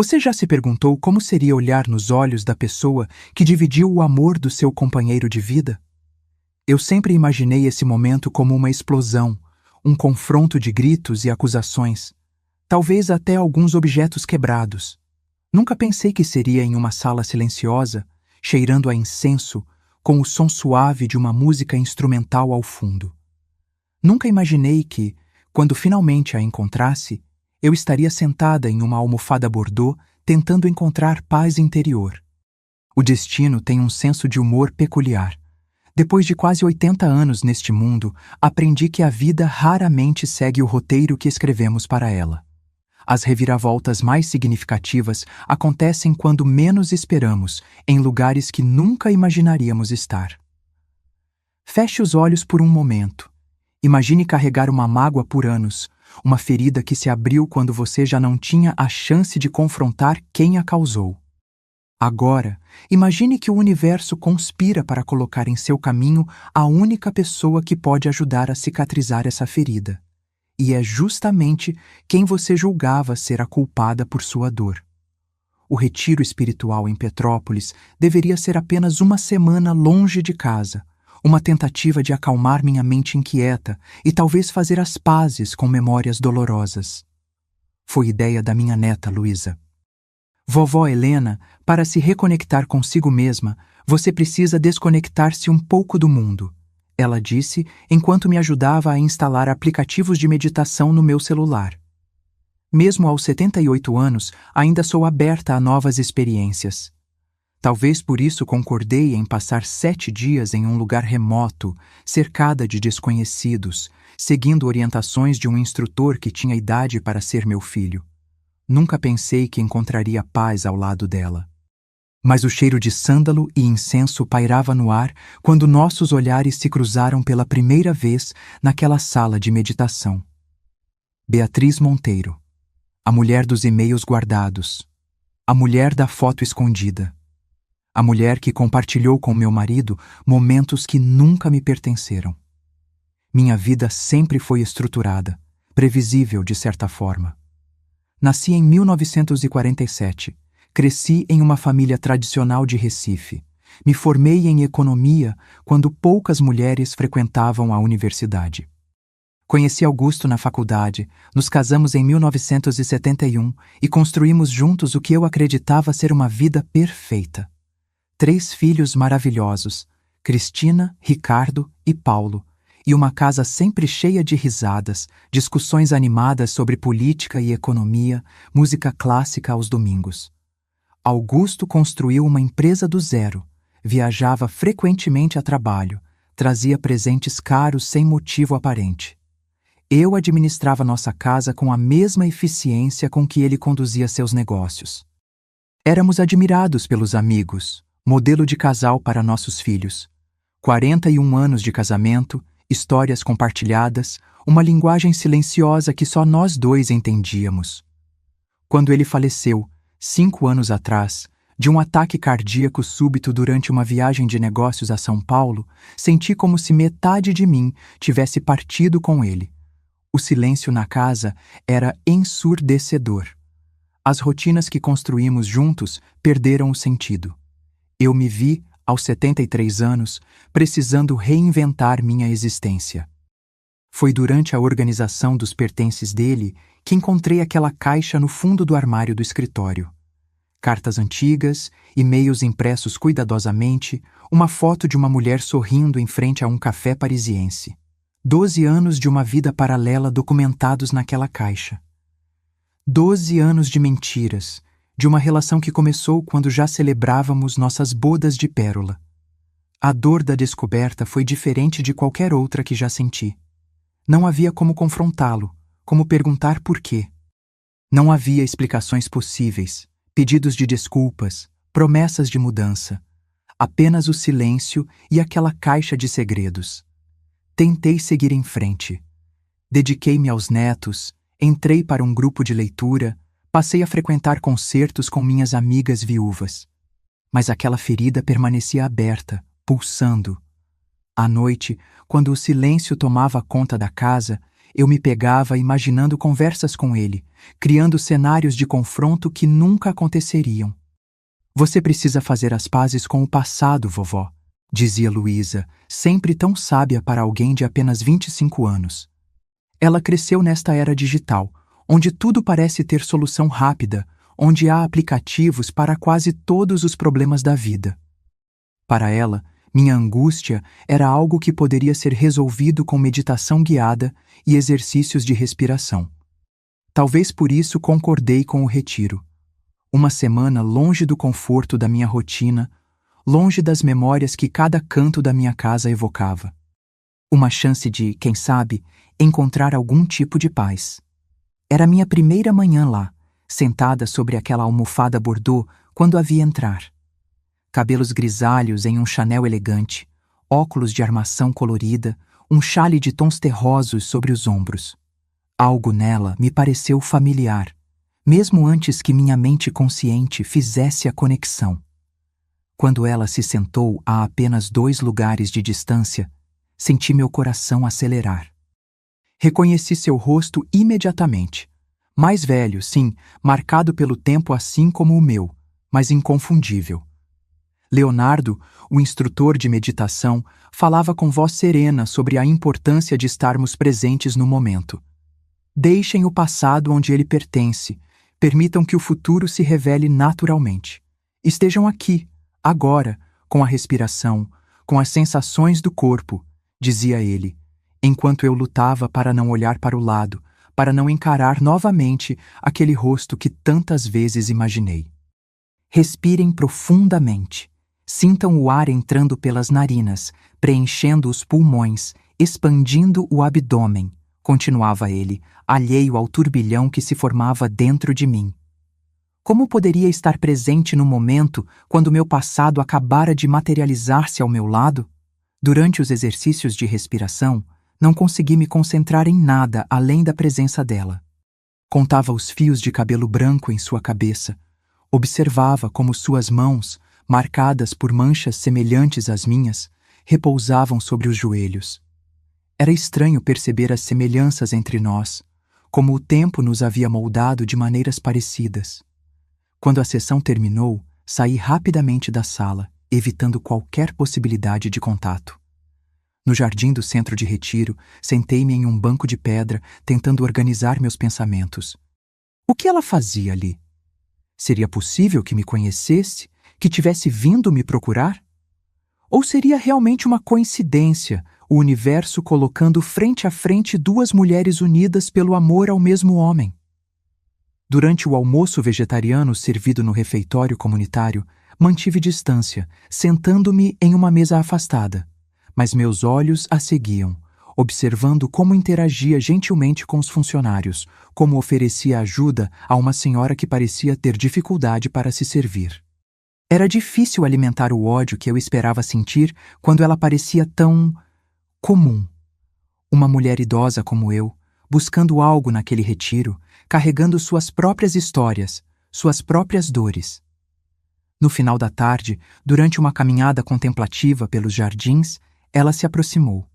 Você já se perguntou como seria olhar nos olhos da pessoa que dividiu o amor do seu companheiro de vida? Eu sempre imaginei esse momento como uma explosão, um confronto de gritos e acusações, talvez até alguns objetos quebrados. Nunca pensei que seria em uma sala silenciosa, cheirando a incenso, com o som suave de uma música instrumental ao fundo. Nunca imaginei que, quando finalmente a encontrasse, eu estaria sentada em uma almofada bordô tentando encontrar paz interior. O destino tem um senso de humor peculiar. Depois de quase 80 anos neste mundo, aprendi que a vida raramente segue o roteiro que escrevemos para ela. As reviravoltas mais significativas acontecem quando menos esperamos, em lugares que nunca imaginaríamos estar. Feche os olhos por um momento. Imagine carregar uma mágoa por anos, uma ferida que se abriu quando você já não tinha a chance de confrontar quem a causou. Agora, imagine que o universo conspira para colocar em seu caminho a única pessoa que pode ajudar a cicatrizar essa ferida. E é justamente quem você julgava ser a culpada por sua dor. O retiro espiritual em Petrópolis deveria ser apenas uma semana longe de casa, uma tentativa de acalmar minha mente inquieta e talvez fazer as pazes com memórias dolorosas. Foi ideia da minha neta Luísa. Vovó Helena, para se reconectar consigo mesma, você precisa desconectar-se um pouco do mundo, ela disse enquanto me ajudava a instalar aplicativos de meditação no meu celular. Mesmo aos 78 anos, ainda sou aberta a novas experiências. Talvez por isso concordei em passar 7 dias em um lugar remoto, cercada de desconhecidos, seguindo orientações de um instrutor que tinha idade para ser meu filho. Nunca pensei que encontraria paz ao lado dela. Mas o cheiro de sândalo e incenso pairava no ar quando nossos olhares se cruzaram pela primeira vez naquela sala de meditação. Beatriz Monteiro, a mulher dos e-mails guardados, a mulher da foto escondida, a mulher que compartilhou com meu marido momentos que nunca me pertenceram. Minha vida sempre foi estruturada, previsível de certa forma. Nasci em 1947. Cresci em uma família tradicional de Recife. Me formei em economia quando poucas mulheres frequentavam a universidade. Conheci Augusto na faculdade, nos casamos em 1971 e construímos juntos o que eu acreditava ser uma vida perfeita. 3 filhos maravilhosos, Cristina, Ricardo e Paulo, e uma casa sempre cheia de risadas, discussões animadas sobre política e economia, música clássica aos domingos. Augusto construiu uma empresa do zero, viajava frequentemente a trabalho, trazia presentes caros sem motivo aparente. Eu administrava nossa casa com a mesma eficiência com que ele conduzia seus negócios. Éramos admirados pelos amigos, modelo de casal para nossos filhos. 41 anos de casamento, histórias compartilhadas, uma linguagem silenciosa que só nós dois entendíamos. Quando ele faleceu, 5 anos atrás, de um ataque cardíaco súbito durante uma viagem de negócios a São Paulo, senti como se metade de mim tivesse partido com ele. O silêncio na casa era ensurdecedor. As rotinas que construímos juntos perderam o sentido. Eu me vi, aos 73 anos, precisando reinventar minha existência. Foi durante a organização dos pertences dele que encontrei aquela caixa no fundo do armário do escritório. Cartas antigas, e-mails impressos cuidadosamente, uma foto de uma mulher sorrindo em frente a um café parisiense. 12 anos de uma vida paralela documentados naquela caixa. 12 anos de mentiras, de uma relação que começou quando já celebrávamos nossas bodas de pérola. A dor da descoberta foi diferente de qualquer outra que já senti. Não havia como confrontá-lo, como perguntar por quê. Não havia explicações possíveis, pedidos de desculpas, promessas de mudança. Apenas o silêncio e aquela caixa de segredos. Tentei seguir em frente. Dediquei-me aos netos, entrei para um grupo de leitura, passei a frequentar concertos com minhas amigas viúvas. Mas aquela ferida permanecia aberta, pulsando. À noite, quando o silêncio tomava conta da casa, eu me pegava imaginando conversas com ele, criando cenários de confronto que nunca aconteceriam. Você precisa fazer as pazes com o passado, vovó, dizia Luísa, sempre tão sábia para alguém de apenas 25 anos. Ela cresceu nesta era digital, onde tudo parece ter solução rápida, onde há aplicativos para quase todos os problemas da vida. Para ela, minha angústia era algo que poderia ser resolvido com meditação guiada e exercícios de respiração. Talvez por isso concordei com o retiro. Uma semana longe do conforto da minha rotina, longe das memórias que cada canto da minha casa evocava. Uma chance de, quem sabe, encontrar algum tipo de paz. Era minha primeira manhã lá, sentada sobre aquela almofada bordô quando a vi entrar. Cabelos grisalhos em um Chanel elegante, óculos de armação colorida, um chale de tons terrosos sobre os ombros. Algo nela me pareceu familiar, mesmo antes que minha mente consciente fizesse a conexão. Quando ela se sentou a apenas 2 lugares de distância, senti meu coração acelerar. Reconheci seu rosto imediatamente. Mais velho, sim, marcado pelo tempo assim como o meu, mas inconfundível. Leonardo, o instrutor de meditação, falava com voz serena sobre a importância de estarmos presentes no momento. Deixem o passado onde ele pertence, permitam que o futuro se revele naturalmente. Estejam aqui, agora, com a respiração, com as sensações do corpo, dizia ele, enquanto eu lutava para não olhar para o lado, para não encarar novamente aquele rosto que tantas vezes imaginei. Respirem profundamente. Sintam o ar entrando pelas narinas, preenchendo os pulmões, expandindo o abdômen, continuava ele, alheio ao turbilhão que se formava dentro de mim. Como poderia estar presente no momento quando meu passado acabara de materializar-se ao meu lado? Durante os exercícios de respiração, não consegui me concentrar em nada além da presença dela. Contava os fios de cabelo branco em sua cabeça, observava como suas mãos, marcadas por manchas semelhantes às minhas, repousavam sobre os joelhos. Era estranho perceber as semelhanças entre nós, como o tempo nos havia moldado de maneiras parecidas. Quando a sessão terminou, saí rapidamente da sala, evitando qualquer possibilidade de contato. No jardim do centro de retiro, sentei-me em um banco de pedra, tentando organizar meus pensamentos. O que ela fazia ali? Seria possível que me conhecesse, que tivesse vindo me procurar? Ou seria realmente uma coincidência, o universo colocando frente a frente 2 mulheres unidas pelo amor ao mesmo homem? Durante o almoço vegetariano servido no refeitório comunitário, mantive distância, sentando-me em uma mesa afastada. Mas meus olhos a seguiam, observando como interagia gentilmente com os funcionários, como oferecia ajuda a uma senhora que parecia ter dificuldade para se servir. Era difícil alimentar o ódio que eu esperava sentir quando ela parecia tão comum. Uma mulher idosa como eu, buscando algo naquele retiro, carregando suas próprias histórias, suas próprias dores. No final da tarde, durante uma caminhada contemplativa pelos jardins, ela se aproximou.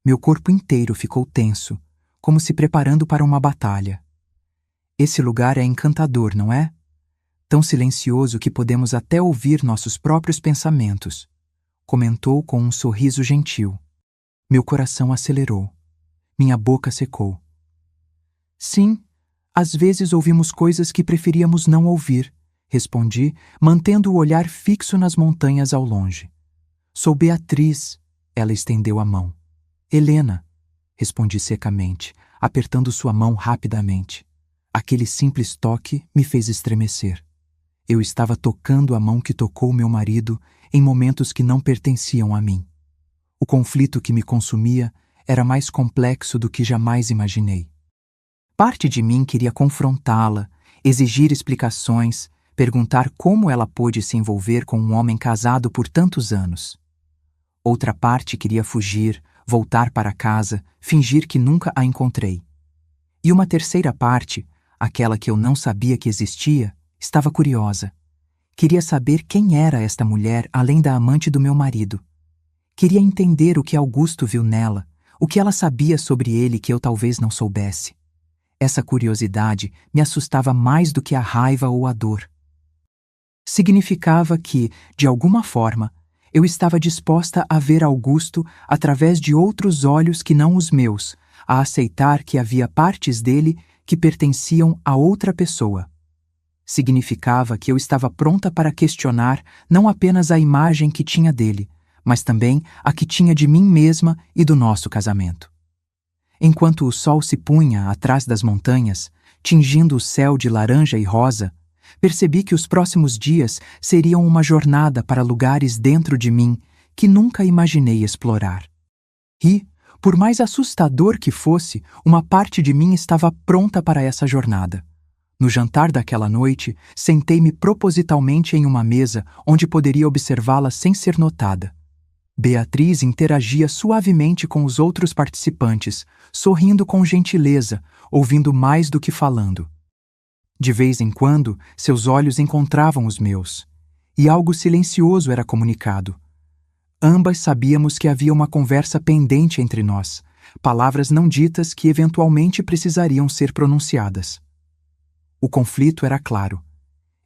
Meu corpo inteiro ficou tenso, como se preparando para uma batalha. Esse lugar é encantador, não é? Tão silencioso que podemos até ouvir nossos próprios pensamentos, comentou com um sorriso gentil. Meu coração acelerou. Minha boca secou. Sim, às vezes ouvimos coisas que preferíamos não ouvir, respondi, mantendo o olhar fixo nas montanhas ao longe. Sou Beatriz, ela estendeu a mão. Helena, respondi secamente, apertando sua mão rapidamente. Aquele simples toque me fez estremecer. Eu estava tocando a mão que tocou meu marido em momentos que não pertenciam a mim. O conflito que me consumia era mais complexo do que jamais imaginei. Parte de mim queria confrontá-la, exigir explicações, perguntar como ela pôde se envolver com um homem casado por tantos anos. Outra parte queria fugir, voltar para casa, fingir que nunca a encontrei. E uma terceira parte, aquela que eu não sabia que existia, estava curiosa. Queria saber quem era esta mulher além da amante do meu marido. Queria entender o que Augusto viu nela, O que ela sabia sobre ele que eu talvez não soubesse? Essa curiosidade me assustava mais do que a raiva ou a dor. Significava que, de alguma forma, eu estava disposta a ver Augusto através de outros olhos que não os meus, a aceitar que havia partes dele que pertenciam a outra pessoa. Significava que eu estava pronta para questionar não apenas a imagem que tinha dele, mas também a que tinha de mim mesma e do nosso casamento. Enquanto o sol se punha atrás das montanhas, tingindo o céu de laranja e rosa, percebi que os próximos dias seriam uma jornada para lugares dentro de mim que nunca imaginei explorar. E, por mais assustador que fosse, uma parte de mim estava pronta para essa jornada. No jantar daquela noite, sentei-me propositalmente em uma mesa onde poderia observá-la sem ser notada. Beatriz interagia suavemente com os outros participantes, sorrindo com gentileza, ouvindo mais do que falando. De vez em quando, seus olhos encontravam os meus, e algo silencioso era comunicado. Ambas sabíamos que havia uma conversa pendente entre nós, palavras não ditas que eventualmente precisariam ser pronunciadas. O conflito era claro.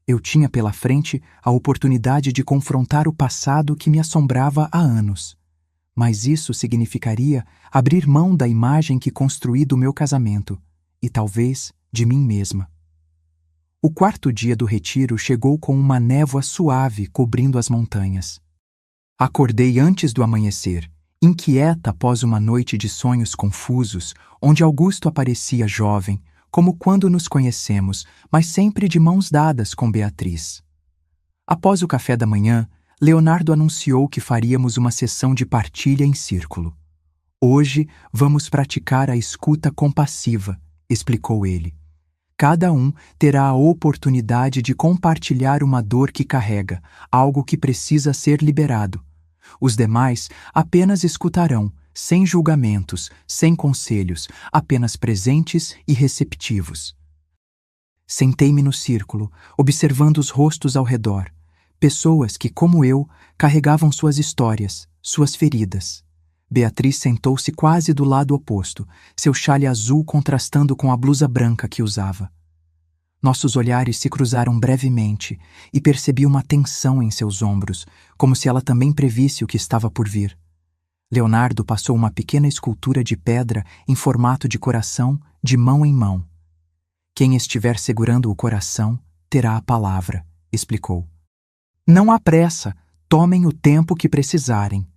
Eu tinha pela frente a oportunidade de confrontar o passado que me assombrava há anos. Mas isso significaria abrir mão da imagem que construí do meu casamento, e talvez de mim mesma. O quarto dia do retiro chegou com uma névoa suave cobrindo as montanhas. Acordei antes do amanhecer, inquieta após uma noite de sonhos confusos, onde Augusto aparecia jovem, como quando nos conhecemos, mas sempre de mãos dadas com Beatriz. Após o café da manhã, Leonardo anunciou que faríamos uma sessão de partilha em círculo. Hoje vamos praticar a escuta compassiva, explicou ele. Cada um terá a oportunidade de compartilhar uma dor que carrega, algo que precisa ser liberado. Os demais apenas escutarão, sem julgamentos, sem conselhos, apenas presentes e receptivos. Sentei-me no círculo, observando os rostos ao redor, pessoas que, como eu, carregavam suas histórias, suas feridas. Beatriz sentou-se quase do lado oposto, seu xale azul contrastando com a blusa branca que usava. Nossos olhares se cruzaram brevemente e percebi uma tensão em seus ombros, como se ela também previsse o que estava por vir. Leonardo passou uma pequena escultura de pedra em formato de coração, de mão em mão. Quem estiver segurando o coração terá a palavra, explicou. Não há pressa, tomem o tempo que precisarem.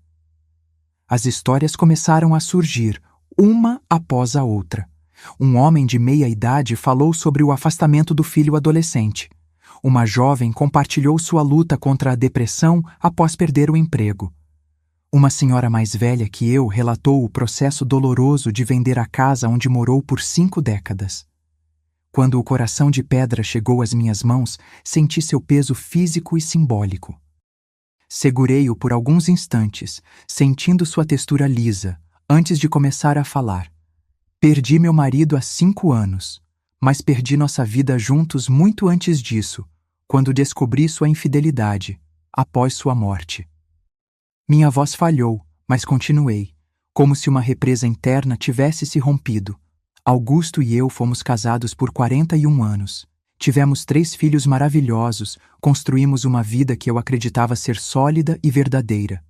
As histórias começaram a surgir, uma após a outra. Um homem de meia idade falou sobre o afastamento do filho adolescente. Uma jovem compartilhou sua luta contra a depressão após perder o emprego. Uma senhora mais velha que eu relatou o processo doloroso de vender a casa onde morou por 5 décadas. Quando o coração de pedra chegou às minhas mãos, senti seu peso físico e simbólico. Segurei-o por alguns instantes, sentindo sua textura lisa, antes de começar a falar. Perdi meu marido há 5 anos, mas perdi nossa vida juntos muito antes disso, quando descobri sua infidelidade, após sua morte. Minha voz falhou, mas continuei, como se uma represa interna tivesse se rompido. Augusto e eu fomos casados por 41 anos. Tivemos 3 filhos maravilhosos, construímos uma vida que eu acreditava ser sólida e verdadeira.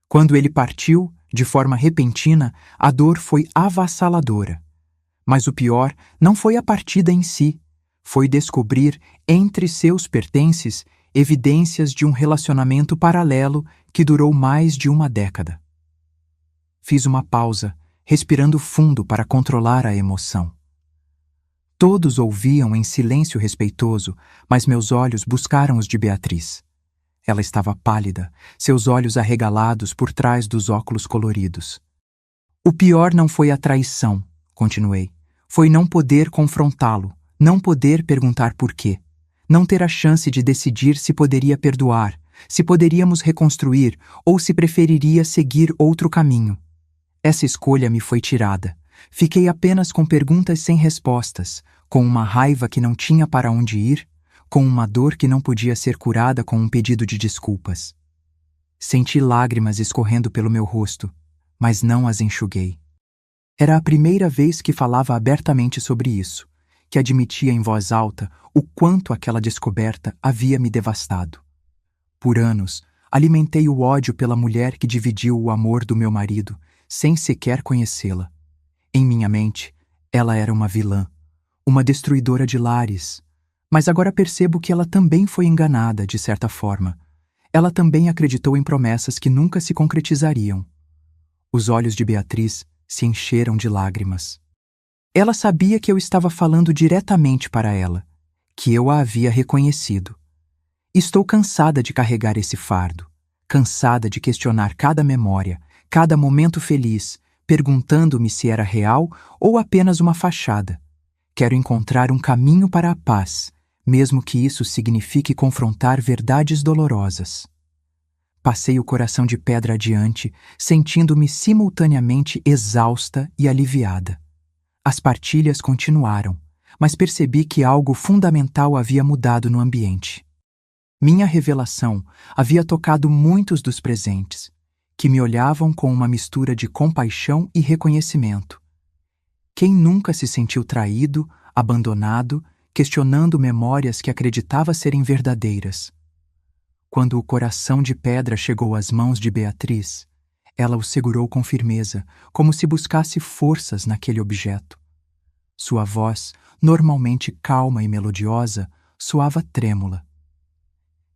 Quando ele partiu, de forma repentina, a dor foi avassaladora. Mas o pior não foi a partida em si, foi descobrir, entre seus pertences, evidências de um relacionamento paralelo que durou mais de 1 década. Fiz uma pausa, respirando fundo para controlar a emoção. Todos ouviam em silêncio respeitoso, mas meus olhos buscaram os de Beatriz. Ela estava pálida, seus olhos arregalados por trás dos óculos coloridos. O pior não foi a traição, continuei. Foi não poder confrontá-lo, não poder perguntar por quê. Não ter a chance de decidir se poderia perdoar, se poderíamos reconstruir ou se preferiria seguir outro caminho. Essa escolha me foi tirada. Fiquei apenas com perguntas sem respostas, com uma raiva que não tinha para onde ir, com uma dor que não podia ser curada com um pedido de desculpas. Senti lágrimas escorrendo pelo meu rosto, mas não as enxuguei. Era a primeira vez que falava abertamente sobre isso, que admitia em voz alta o quanto aquela descoberta havia me devastado. Por anos, alimentei o ódio pela mulher que dividiu o amor do meu marido, sem sequer conhecê-la. Em minha mente, ela era uma vilã, uma destruidora de lares. Mas agora percebo que ela também foi enganada, de certa forma. Ela também acreditou em promessas que nunca se concretizariam. Os olhos de Beatriz se encheram de lágrimas. Ela sabia que eu estava falando diretamente para ela, que eu a havia reconhecido. Estou cansada de carregar esse fardo, cansada de questionar cada memória, cada momento feliz, perguntando-me se era real ou apenas uma fachada. Quero encontrar um caminho para a paz, mesmo que isso signifique confrontar verdades dolorosas. Passei o coração de pedra adiante, sentindo-me simultaneamente exausta e aliviada. As partilhas continuaram, mas percebi que algo fundamental havia mudado no ambiente. Minha revelação havia tocado muitos dos presentes, que me olhavam com uma mistura de compaixão e reconhecimento. Quem nunca se sentiu traído, abandonado, questionando memórias que acreditava serem verdadeiras? Quando o coração de pedra chegou às mãos de Beatriz, ela o segurou com firmeza, como se buscasse forças naquele objeto. Sua voz, normalmente calma e melodiosa, soava trêmula.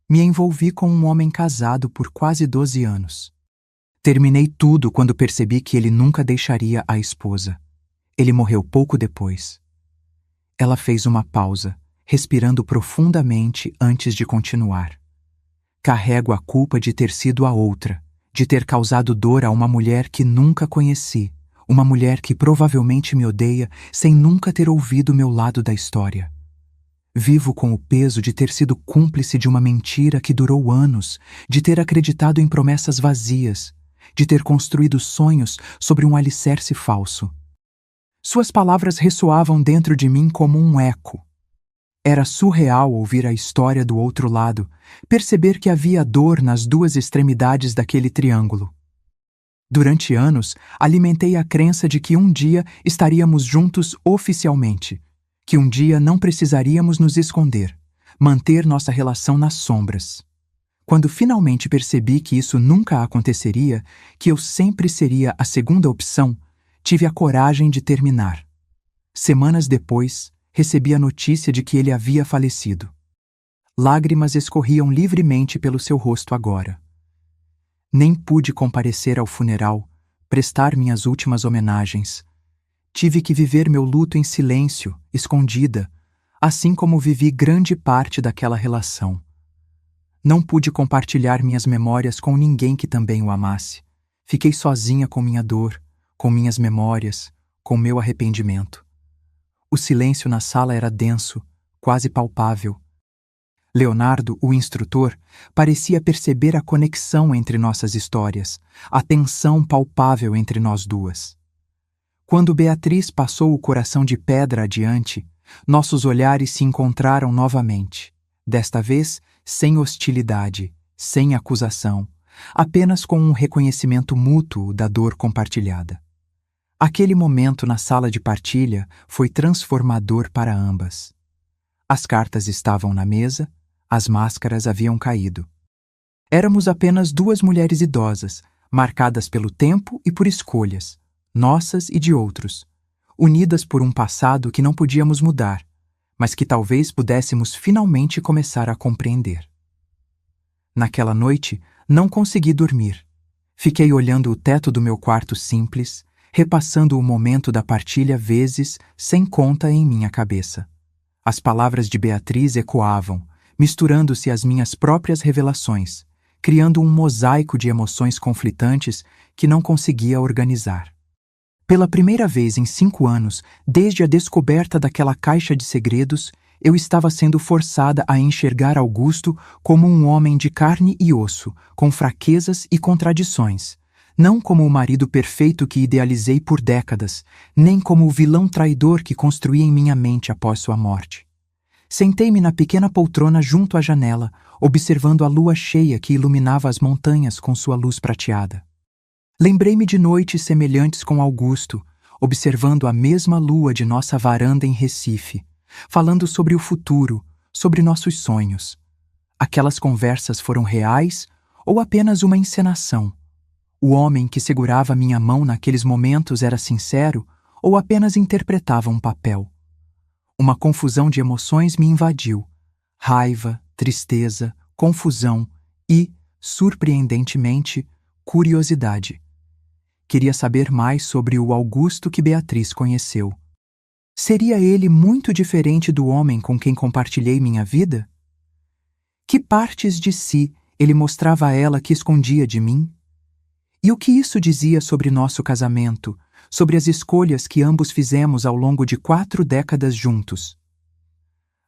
Me envolvi com um homem casado por quase 12 anos. Terminei tudo quando percebi que ele nunca deixaria a esposa. Ele morreu pouco depois. Ela fez uma pausa, respirando profundamente antes de continuar. Carrego a culpa de ter sido a outra, de ter causado dor a uma mulher que nunca conheci, uma mulher que provavelmente me odeia sem nunca ter ouvido meu lado da história. Vivo com o peso de ter sido cúmplice de uma mentira que durou anos, de ter acreditado em promessas vazias, de ter construído sonhos sobre um alicerce falso. Suas palavras ressoavam dentro de mim como um eco. Era surreal ouvir a história do outro lado, perceber que havia dor nas duas extremidades daquele triângulo. Durante anos, alimentei a crença de que um dia estaríamos juntos oficialmente, que um dia não precisaríamos nos esconder, manter nossa relação nas sombras. Quando finalmente percebi que isso nunca aconteceria, que eu sempre seria a segunda opção, tive a coragem de terminar. Semanas depois, recebi a notícia de que ele havia falecido. Lágrimas escorriam livremente pelo seu rosto agora. Nem pude comparecer ao funeral, prestar minhas últimas homenagens. Tive que viver meu luto em silêncio, escondida, assim como vivi grande parte daquela relação. Não pude compartilhar minhas memórias com ninguém que também o amasse. Fiquei sozinha com minha dor, com minhas memórias, com meu arrependimento. O silêncio na sala era denso, quase palpável. Leonardo, o instrutor, parecia perceber a conexão entre nossas histórias, a tensão palpável entre nós duas. Quando Beatriz passou o coração de pedra adiante, nossos olhares se encontraram novamente, desta vez sem hostilidade, sem acusação, apenas com um reconhecimento mútuo da dor compartilhada. Aquele momento na sala de partilha foi transformador para ambas. As cartas estavam na mesa, as máscaras haviam caído. Éramos apenas duas mulheres idosas, marcadas pelo tempo e por escolhas, nossas e de outros, unidas por um passado que não podíamos mudar, mas que talvez pudéssemos finalmente começar a compreender. Naquela noite, não consegui dormir. Fiquei olhando o teto do meu quarto simples, repassando o momento da partilha vezes sem conta em minha cabeça. As palavras de Beatriz ecoavam, misturando-se às minhas próprias revelações, criando um mosaico de emoções conflitantes que não conseguia organizar. Pela primeira vez em 5 anos, desde a descoberta daquela caixa de segredos, eu estava sendo forçada a enxergar Augusto como um homem de carne e osso, com fraquezas e contradições, não como o marido perfeito que idealizei por décadas, nem como o vilão traidor que construí em minha mente após sua morte. Sentei-me na pequena poltrona junto à janela, observando a lua cheia que iluminava as montanhas com sua luz prateada. Lembrei-me de noites semelhantes com Augusto, observando a mesma lua de nossa varanda em Recife, falando sobre o futuro, sobre nossos sonhos. Aquelas conversas foram reais ou apenas uma encenação? O homem que segurava minha mão naqueles momentos era sincero ou apenas interpretava um papel? Uma confusão de emoções me invadiu. Raiva, tristeza, confusão e, surpreendentemente, curiosidade. Queria saber mais sobre o Augusto que Beatriz conheceu. Seria ele muito diferente do homem com quem compartilhei minha vida? Que partes de si ele mostrava a ela que escondia de mim? E o que isso dizia sobre nosso casamento, sobre as escolhas que ambos fizemos ao longo de 4 décadas juntos?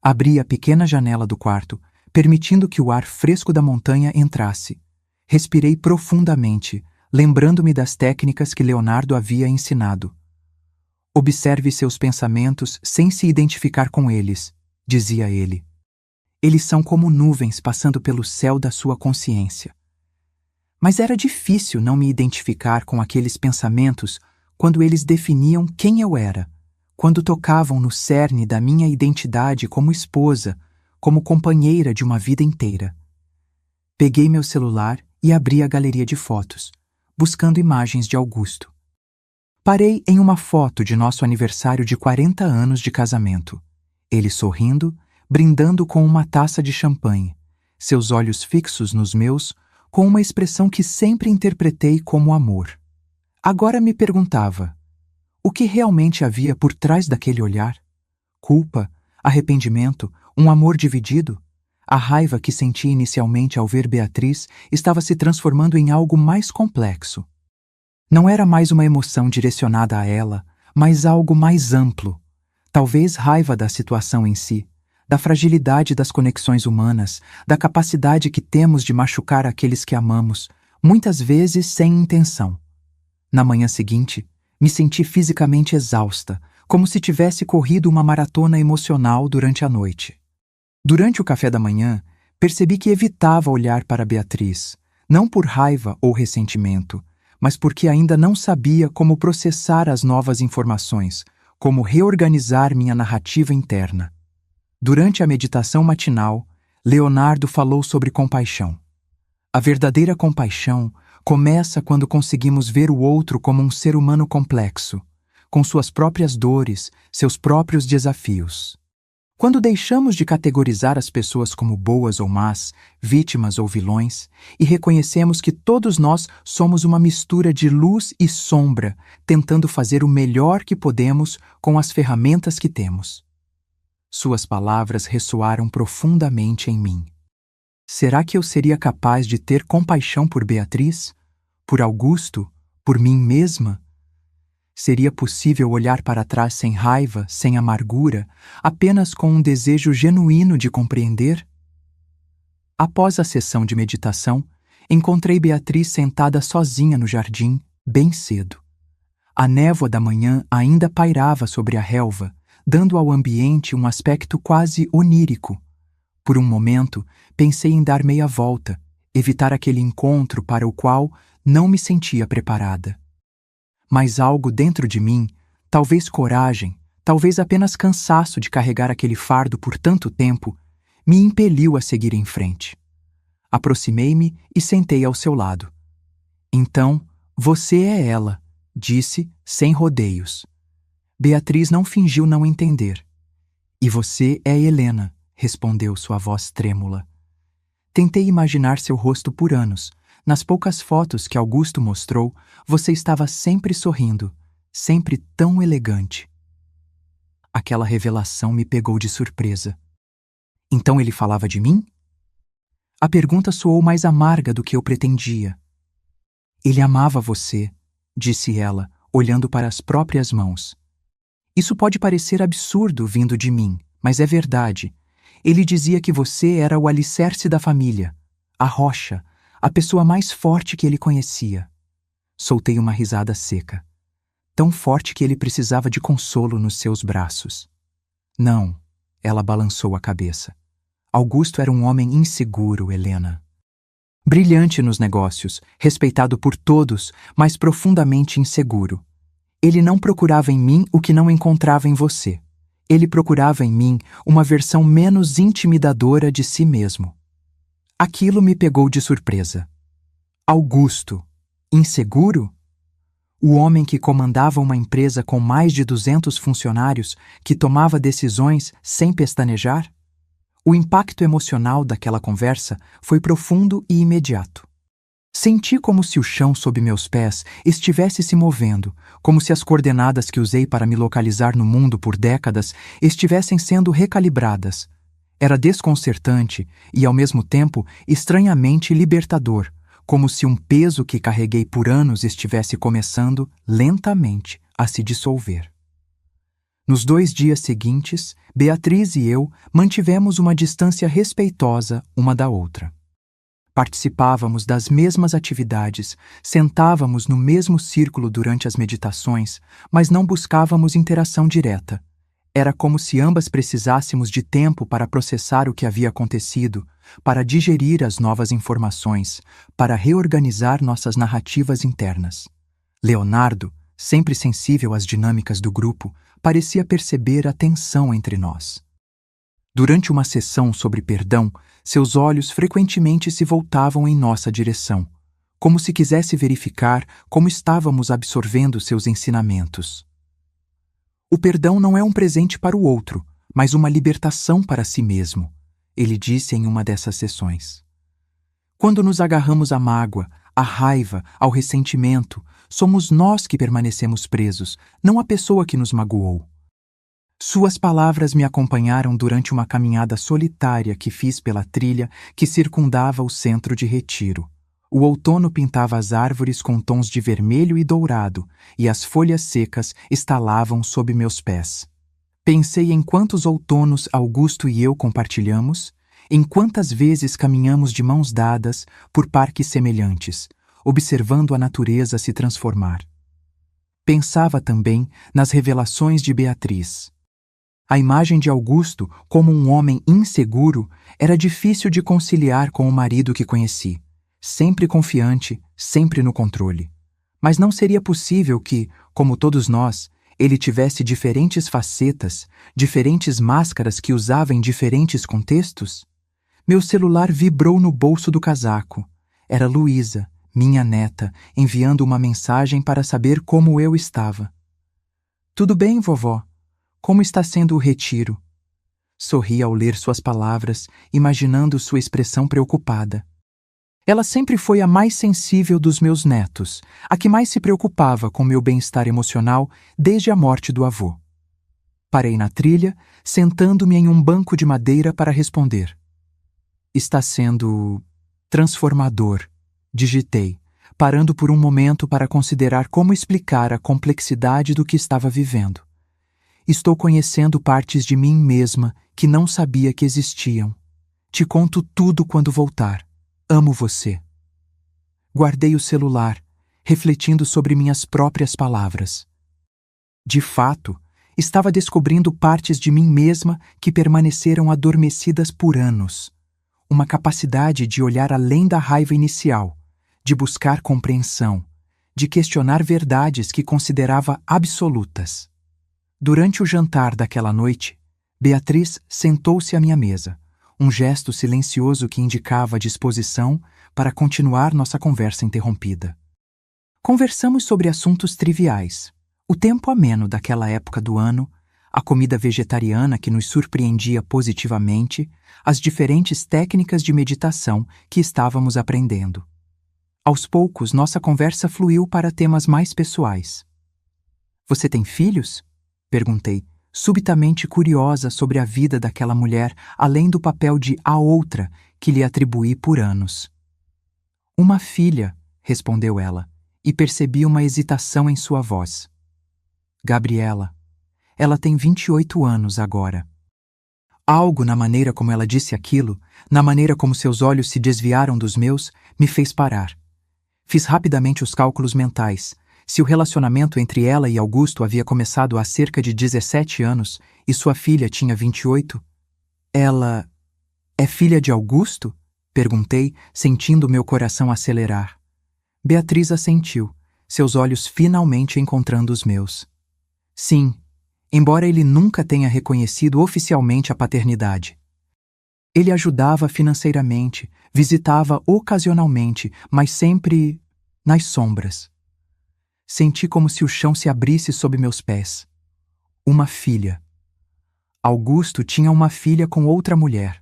Abri a pequena janela do quarto, permitindo que o ar fresco da montanha entrasse. Respirei profundamente, lembrando-me das técnicas que Leonardo havia ensinado. Observe seus pensamentos sem se identificar com eles, dizia ele. Eles são como nuvens passando pelo céu da sua consciência. Mas era difícil não me identificar com aqueles pensamentos quando eles definiam quem eu era, quando tocavam no cerne da minha identidade como esposa, como companheira de uma vida inteira. Peguei meu celular e abri a galeria de fotos, buscando imagens de Augusto. Parei em uma foto de nosso aniversário de 40 anos de casamento. Ele sorrindo, brindando com uma taça de champanhe, seus olhos fixos nos meus, com uma expressão que sempre interpretei como amor. Agora me perguntava, o que realmente havia por trás daquele olhar? Culpa, arrependimento, um amor dividido? A raiva que senti inicialmente ao ver Beatriz estava se transformando em algo mais complexo. Não era mais uma emoção direcionada a ela, mas algo mais amplo. Talvez raiva da situação em si, da fragilidade das conexões humanas, da capacidade que temos de machucar aqueles que amamos, muitas vezes sem intenção. Na manhã seguinte, me senti fisicamente exausta, como se tivesse corrido uma maratona emocional durante a noite. Durante o café da manhã, percebi que evitava olhar para Beatriz, não por raiva ou ressentimento, mas porque ainda não sabia como processar as novas informações, como reorganizar minha narrativa interna. Durante a meditação matinal, Leonardo falou sobre compaixão. A verdadeira compaixão começa quando conseguimos ver o outro como um ser humano complexo, com suas próprias dores, seus próprios desafios. Quando deixamos de categorizar as pessoas como boas ou más, vítimas ou vilões, e reconhecemos que todos nós somos uma mistura de luz e sombra, tentando fazer o melhor que podemos com as ferramentas que temos. Suas palavras ressoaram profundamente em mim. Será que eu seria capaz de ter compaixão por Beatriz? Por Augusto? Por mim mesma? Seria possível olhar para trás sem raiva, sem amargura, apenas com um desejo genuíno de compreender? Após a sessão de meditação, encontrei Beatriz sentada sozinha no jardim, bem cedo. A névoa da manhã ainda pairava sobre a relva, dando ao ambiente um aspecto quase onírico. Por um momento, pensei em dar meia volta, evitar aquele encontro para o qual não me sentia preparada. Mas algo dentro de mim, talvez coragem, talvez apenas cansaço de carregar aquele fardo por tanto tempo, me impeliu a seguir em frente. Aproximei-me e sentei ao seu lado. Então, você é ela, disse, sem rodeios. Beatriz não fingiu não entender. E você é Helena, respondeu sua voz trêmula. Tentei imaginar seu rosto por anos. Nas poucas fotos que Augusto mostrou, você estava sempre sorrindo, sempre tão elegante. Aquela revelação me pegou de surpresa. Então ele falava de mim? A pergunta soou mais amarga do que eu pretendia. Ele amava você, disse ela, olhando para as próprias mãos. Isso pode parecer absurdo vindo de mim, mas é verdade. Ele dizia que você era o alicerce da família, a rocha, a pessoa mais forte que ele conhecia. Soltei uma risada seca, tão forte que ele precisava de consolo nos seus braços. Não, ela balançou a cabeça. Augusto era um homem inseguro, Helena. Brilhante nos negócios, respeitado por todos, mas profundamente inseguro. Ele não procurava em mim o que não encontrava em você. Ele procurava em mim uma versão menos intimidadora de si mesmo. Aquilo me pegou de surpresa. Augusto, inseguro? O homem que comandava uma empresa com mais de 200 funcionários, que tomava decisões sem pestanejar? O impacto emocional daquela conversa foi profundo e imediato. Senti como se o chão sob meus pés estivesse se movendo, como se as coordenadas que usei para me localizar no mundo por décadas estivessem sendo recalibradas. Era desconcertante e, ao mesmo tempo, estranhamente libertador, como se um peso que carreguei por anos estivesse começando, lentamente, a se dissolver. Nos 2 dias seguintes, Beatriz e eu mantivemos uma distância respeitosa uma da outra. Participávamos das mesmas atividades, sentávamos no mesmo círculo durante as meditações, mas não buscávamos interação direta. Era como se ambas precisássemos de tempo para processar o que havia acontecido, para digerir as novas informações, para reorganizar nossas narrativas internas. Leonardo, sempre sensível às dinâmicas do grupo, parecia perceber a tensão entre nós. Durante uma sessão sobre perdão, seus olhos frequentemente se voltavam em nossa direção, como se quisesse verificar como estávamos absorvendo seus ensinamentos. O perdão não é um presente para o outro, mas uma libertação para si mesmo, ele disse em uma dessas sessões. Quando nos agarramos à mágoa, à raiva, ao ressentimento, somos nós que permanecemos presos, não a pessoa que nos magoou. Suas palavras me acompanharam durante uma caminhada solitária que fiz pela trilha que circundava o centro de retiro. O outono pintava as árvores com tons de vermelho e dourado, e as folhas secas estalavam sob meus pés. Pensei em quantos outonos Augusto e eu compartilhamos, em quantas vezes caminhamos de mãos dadas por parques semelhantes, observando a natureza se transformar. Pensava também nas revelações de Beatriz. A imagem de Augusto como um homem inseguro era difícil de conciliar com o marido que conheci, sempre confiante, sempre no controle. Mas não seria possível que, como todos nós, ele tivesse diferentes facetas, diferentes máscaras que usava em diferentes contextos? Meu celular vibrou no bolso do casaco. Era Luísa, minha neta, enviando uma mensagem para saber como eu estava. "Tudo bem, vovó? Como está sendo o retiro?" Sorri ao ler suas palavras, imaginando sua expressão preocupada. Ela sempre foi a mais sensível dos meus netos, a que mais se preocupava com meu bem-estar emocional desde a morte do avô. Parei na trilha, sentando-me em um banco de madeira para responder. "Está sendo transformador", digitei, parando por um momento para considerar como explicar a complexidade do que estava vivendo. "Estou conhecendo partes de mim mesma que não sabia que existiam. Te conto tudo quando voltar. Amo você." Guardei o celular, refletindo sobre minhas próprias palavras. De fato, estava descobrindo partes de mim mesma que permaneceram adormecidas por anos. Uma capacidade de olhar além da raiva inicial, de buscar compreensão, de questionar verdades que considerava absolutas. Durante o jantar daquela noite, Beatriz sentou-se à minha mesa, um gesto silencioso que indicava disposição para continuar nossa conversa interrompida. Conversamos sobre assuntos triviais, o tempo ameno daquela época do ano, a comida vegetariana que nos surpreendia positivamente, as diferentes técnicas de meditação que estávamos aprendendo. Aos poucos, nossa conversa fluiu para temas mais pessoais. "Você tem filhos?" perguntei, subitamente curiosa sobre a vida daquela mulher, além do papel de a outra que lhe atribuí por anos. "Uma filha", respondeu ela, e percebi uma hesitação em sua voz. "Gabriela. Ela tem 28 anos agora." Algo na maneira como ela disse aquilo, na maneira como seus olhos se desviaram dos meus, me fez parar. Fiz rapidamente os cálculos mentais. Se o relacionamento entre ela e Augusto havia começado há cerca de 17 anos e sua filha tinha 28, ela é filha de Augusto? Perguntei, sentindo meu coração acelerar. Beatriz assentiu, seus olhos finalmente encontrando os meus. Sim, embora ele nunca tenha reconhecido oficialmente a paternidade. Ele ajudava financeiramente, visitava ocasionalmente, mas sempre nas sombras. Senti como se o chão se abrisse sob meus pés. Uma filha. Augusto tinha uma filha com outra mulher.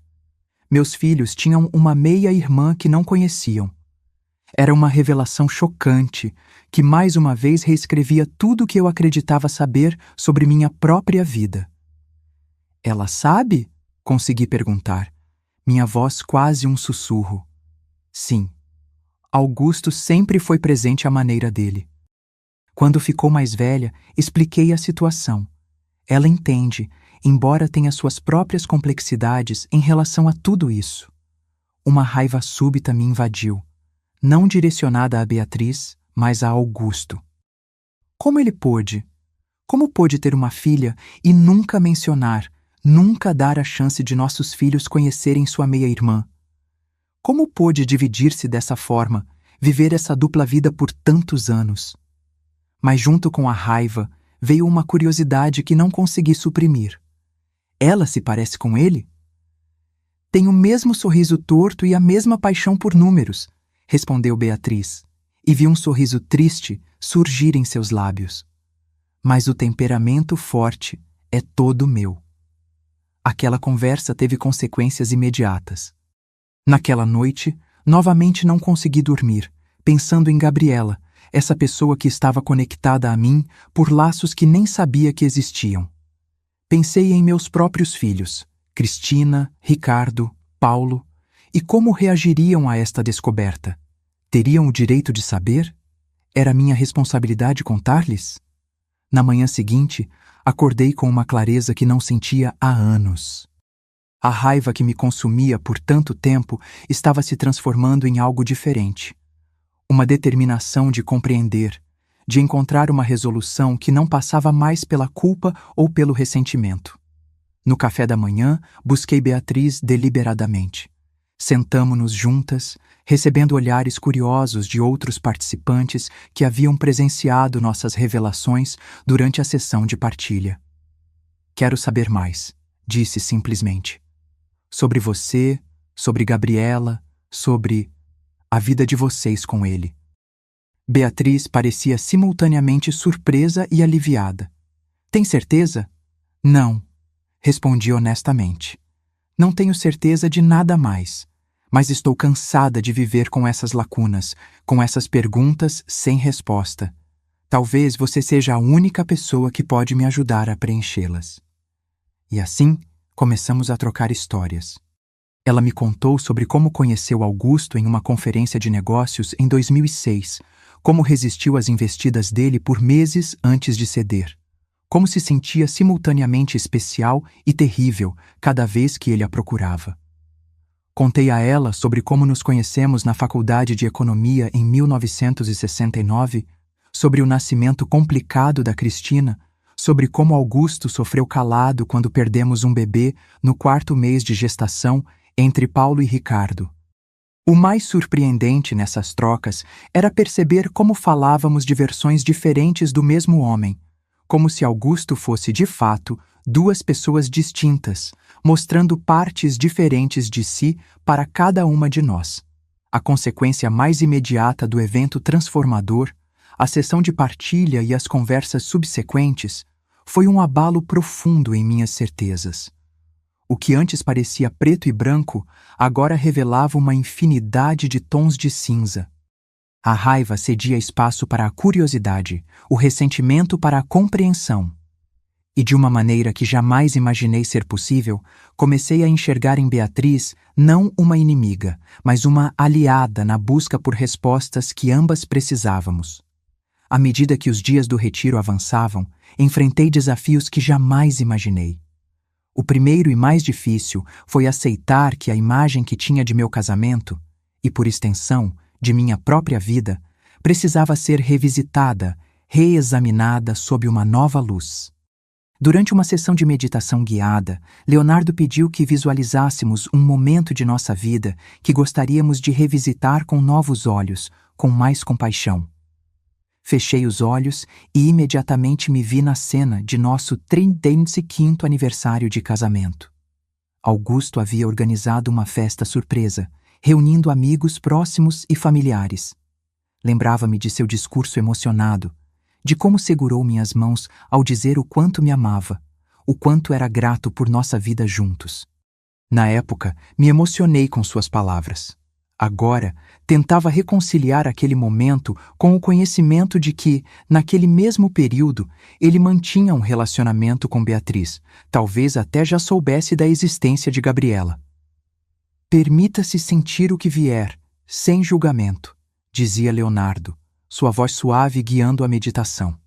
Meus filhos tinham uma meia-irmã que não conheciam. Era uma revelação chocante, que mais uma vez reescrevia tudo o que eu acreditava saber sobre minha própria vida. Ela sabe? Consegui perguntar, minha voz quase um sussurro. Sim. Augusto sempre foi presente à maneira dele. Quando ficou mais velha, expliquei a situação. Ela entende, embora tenha suas próprias complexidades em relação a tudo isso. Uma raiva súbita me invadiu, não direcionada a Beatriz, mas a Augusto. Como ele pôde? Como pôde ter uma filha e nunca mencionar, nunca dar a chance de nossos filhos conhecerem sua meia-irmã? Como pôde dividir-se dessa forma, viver essa dupla vida por tantos anos? Mas junto com a raiva, veio uma curiosidade que não consegui suprimir. Ela se parece com ele? Tem o mesmo sorriso torto e a mesma paixão por números, respondeu Beatriz, e vi um sorriso triste surgir em seus lábios. Mas o temperamento forte é todo meu. Aquela conversa teve consequências imediatas. Naquela noite, novamente não consegui dormir, pensando em Gabriela, essa pessoa que estava conectada a mim por laços que nem sabia que existiam. Pensei em meus próprios filhos, Cristina, Ricardo, Paulo, e como reagiriam a esta descoberta. Teriam o direito de saber? Era minha responsabilidade contar-lhes? Na manhã seguinte, acordei com uma clareza que não sentia há anos. A raiva que me consumia por tanto tempo estava se transformando em algo diferente. Uma determinação de compreender, de encontrar uma resolução que não passava mais pela culpa ou pelo ressentimento. No café da manhã, busquei Beatriz deliberadamente. Sentamo-nos juntas, recebendo olhares curiosos de outros participantes que haviam presenciado nossas revelações durante a sessão de partilha. Quero saber mais, disse simplesmente. Sobre você, sobre Gabriela, sobre a vida de vocês com ele. Beatriz parecia simultaneamente surpresa e aliviada. Tem certeza? Não, respondi honestamente. Não tenho certeza de nada mais, mas estou cansada de viver com essas lacunas, com essas perguntas sem resposta. Talvez você seja a única pessoa que pode me ajudar a preenchê-las. E assim, começamos a trocar histórias. Ela me contou sobre como conheceu Augusto em uma conferência de negócios em 2006, como resistiu às investidas dele por meses antes de ceder, como se sentia simultaneamente especial e terrível cada vez que ele a procurava. Contei a ela sobre como nos conhecemos na Faculdade de Economia em 1969, sobre o nascimento complicado da Cristina, sobre como Augusto sofreu calado quando perdemos um bebê no 4º mês de gestação entre Paulo e Ricardo. O mais surpreendente nessas trocas era perceber como falávamos de versões diferentes do mesmo homem, como se Augusto fosse, de fato, duas pessoas distintas, mostrando partes diferentes de si para cada uma de nós. A consequência mais imediata do evento transformador, a sessão de partilha e as conversas subsequentes, foi um abalo profundo em minhas certezas. O que antes parecia preto e branco, agora revelava uma infinidade de tons de cinza. A raiva cedia espaço para a curiosidade, o ressentimento para a compreensão. E de uma maneira que jamais imaginei ser possível, comecei a enxergar em Beatriz não uma inimiga, mas uma aliada na busca por respostas que ambas precisávamos. À medida que os dias do retiro avançavam, enfrentei desafios que jamais imaginei. O primeiro e mais difícil foi aceitar que a imagem que tinha de meu casamento, e por extensão, de minha própria vida, precisava ser revisitada, reexaminada sob uma nova luz. Durante uma sessão de meditação guiada, Leonardo pediu que visualizássemos um momento de nossa vida que gostaríamos de revisitar com novos olhos, com mais compaixão. Fechei os olhos e imediatamente me vi na cena de nosso 35º aniversário de casamento. Augusto havia organizado uma festa surpresa, reunindo amigos próximos e familiares. Lembrava-me de seu discurso emocionado, de como segurou minhas mãos ao dizer o quanto me amava, o quanto era grato por nossa vida juntos. Na época, me emocionei com suas palavras. Agora, tentava reconciliar aquele momento com o conhecimento de que, naquele mesmo período, ele mantinha um relacionamento com Beatriz, talvez até já soubesse da existência de Gabriela. Permita-se sentir o que vier, sem julgamento, dizia Leonardo, sua voz suave guiando a meditação.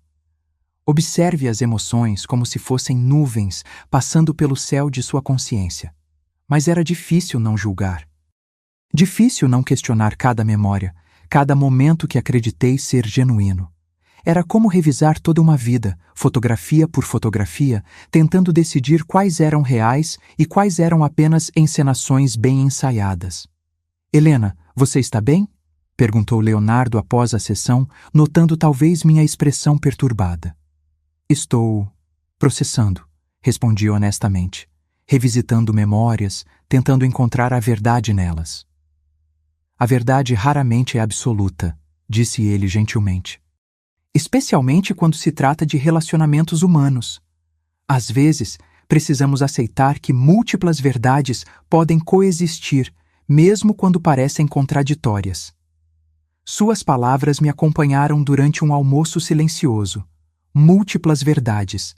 Observe as emoções como se fossem nuvens passando pelo céu de sua consciência. Mas era difícil não julgar. Difícil não questionar cada memória, cada momento que acreditei ser genuíno. Era como revisar toda uma vida, fotografia por fotografia, tentando decidir quais eram reais e quais eram apenas encenações bem ensaiadas. Helena, você está bem? Perguntou Leonardo após a sessão, notando talvez minha expressão perturbada. Estou processando, respondi honestamente, revisitando memórias, tentando encontrar a verdade nelas. A verdade raramente é absoluta, disse ele gentilmente. Especialmente quando se trata de relacionamentos humanos. Às vezes, precisamos aceitar que múltiplas verdades podem coexistir, mesmo quando parecem contraditórias. Suas palavras me acompanharam durante um almoço silencioso. Múltiplas verdades.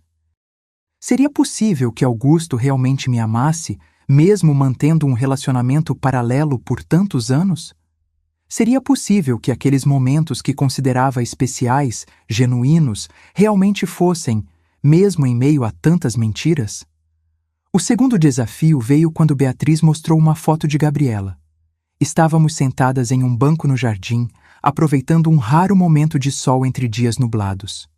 Seria possível que Augusto realmente me amasse, mesmo mantendo um relacionamento paralelo por tantos anos? Seria possível que aqueles momentos que considerava especiais, genuínos, realmente fossem, mesmo em meio a tantas mentiras? O segundo desafio veio quando Beatriz mostrou uma foto de Gabriela. Estávamos sentadas em um banco no jardim, aproveitando um raro momento de sol entre dias nublados.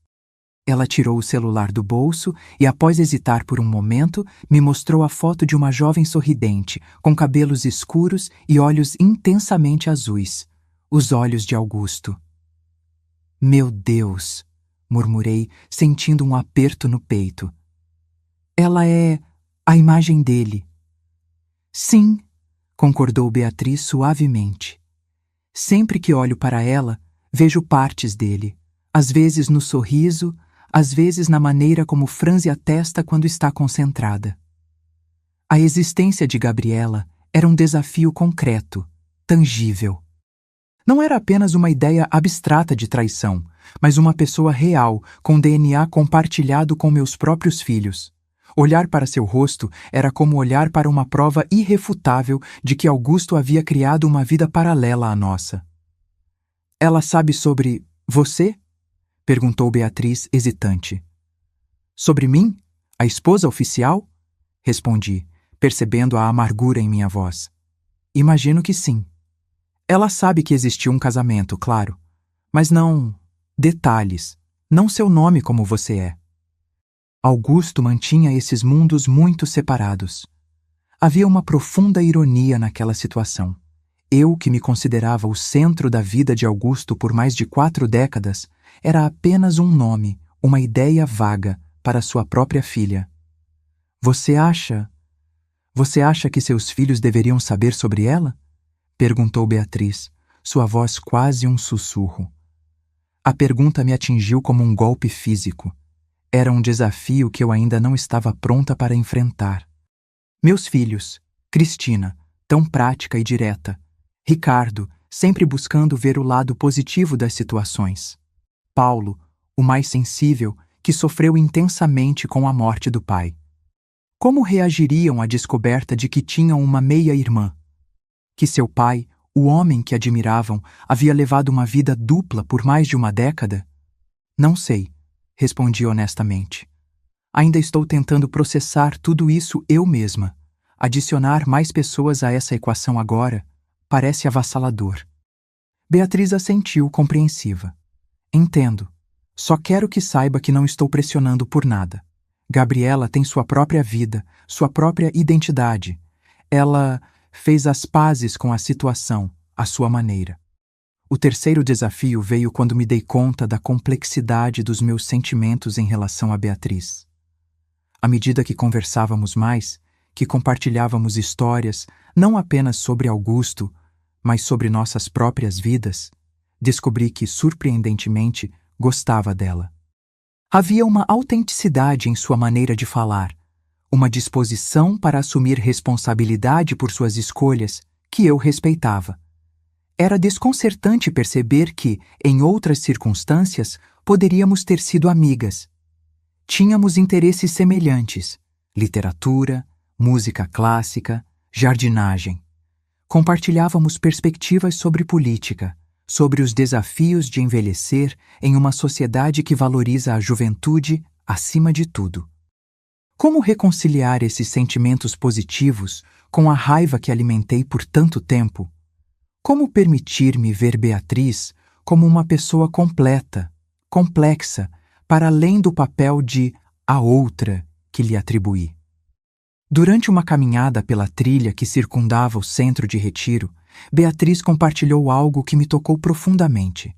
Ela tirou o celular do bolso e, após hesitar por um momento, me mostrou a foto de uma jovem sorridente, com cabelos escuros e olhos intensamente azuis. Os olhos de Augusto. Meu Deus! Murmurei, sentindo um aperto no peito. Ela é a imagem dele. Sim, concordou Beatriz suavemente. Sempre que olho para ela, vejo partes dele, às vezes no sorriso, às vezes na maneira como franze a testa quando está concentrada. A existência de Gabriela era um desafio concreto, tangível. Não era apenas uma ideia abstrata de traição, mas uma pessoa real, com DNA compartilhado com meus próprios filhos. Olhar para seu rosto era como olhar para uma prova irrefutável de que Augusto havia criado uma vida paralela à nossa. Ela sabe sobre você? Perguntou Beatriz, hesitante. Sobre mim? A esposa oficial? Respondi, percebendo a amargura em minha voz. Imagino que sim. Ela sabe que existiu um casamento, claro, mas não detalhes, não seu nome como você é. Augusto mantinha esses mundos muito separados. Havia uma profunda ironia naquela situação. Eu, que me considerava o centro da vida de Augusto por mais de 4 décadas, era apenas um nome, uma ideia vaga para sua própria filha. Você acha que seus filhos deveriam saber sobre ela? Perguntou Beatriz, sua voz quase um sussurro. A pergunta me atingiu como um golpe físico. Era um desafio que eu ainda não estava pronta para enfrentar. Meus filhos, Cristina, tão prática e direta. Ricardo, sempre buscando ver o lado positivo das situações. Paulo, o mais sensível, que sofreu intensamente com a morte do pai. Como reagiriam à descoberta de que tinham uma meia-irmã? Que seu pai, o homem que admiravam, havia levado uma vida dupla por mais de uma década? Não sei, respondi honestamente. Ainda estou tentando processar tudo isso eu mesma. Adicionar mais pessoas a essa equação agora parece avassalador. Beatriz assentiu, compreensiva. Entendo. Só quero que saiba que não estou pressionando por nada. Gabriela tem sua própria vida, sua própria identidade. Ela fez as pazes com a situação, à sua maneira. O terceiro desafio veio quando me dei conta da complexidade dos meus sentimentos em relação a Beatriz. À medida que conversávamos mais, que compartilhávamos histórias, não apenas sobre Augusto, mas sobre nossas próprias vidas, descobri que, surpreendentemente, gostava dela. Havia uma autenticidade em sua maneira de falar, uma disposição para assumir responsabilidade por suas escolhas que eu respeitava. Era desconcertante perceber que, em outras circunstâncias, poderíamos ter sido amigas. Tínhamos interesses semelhantes: literatura, música clássica, jardinagem. Compartilhávamos perspectivas sobre política, sobre os desafios de envelhecer em uma sociedade que valoriza a juventude acima de tudo. Como reconciliar esses sentimentos positivos com a raiva que alimentei por tanto tempo? Como permitir-me ver Beatriz como uma pessoa completa, complexa, para além do papel de a outra que lhe atribuí? Durante uma caminhada pela trilha que circundava o centro de retiro, Beatriz compartilhou algo que me tocou profundamente.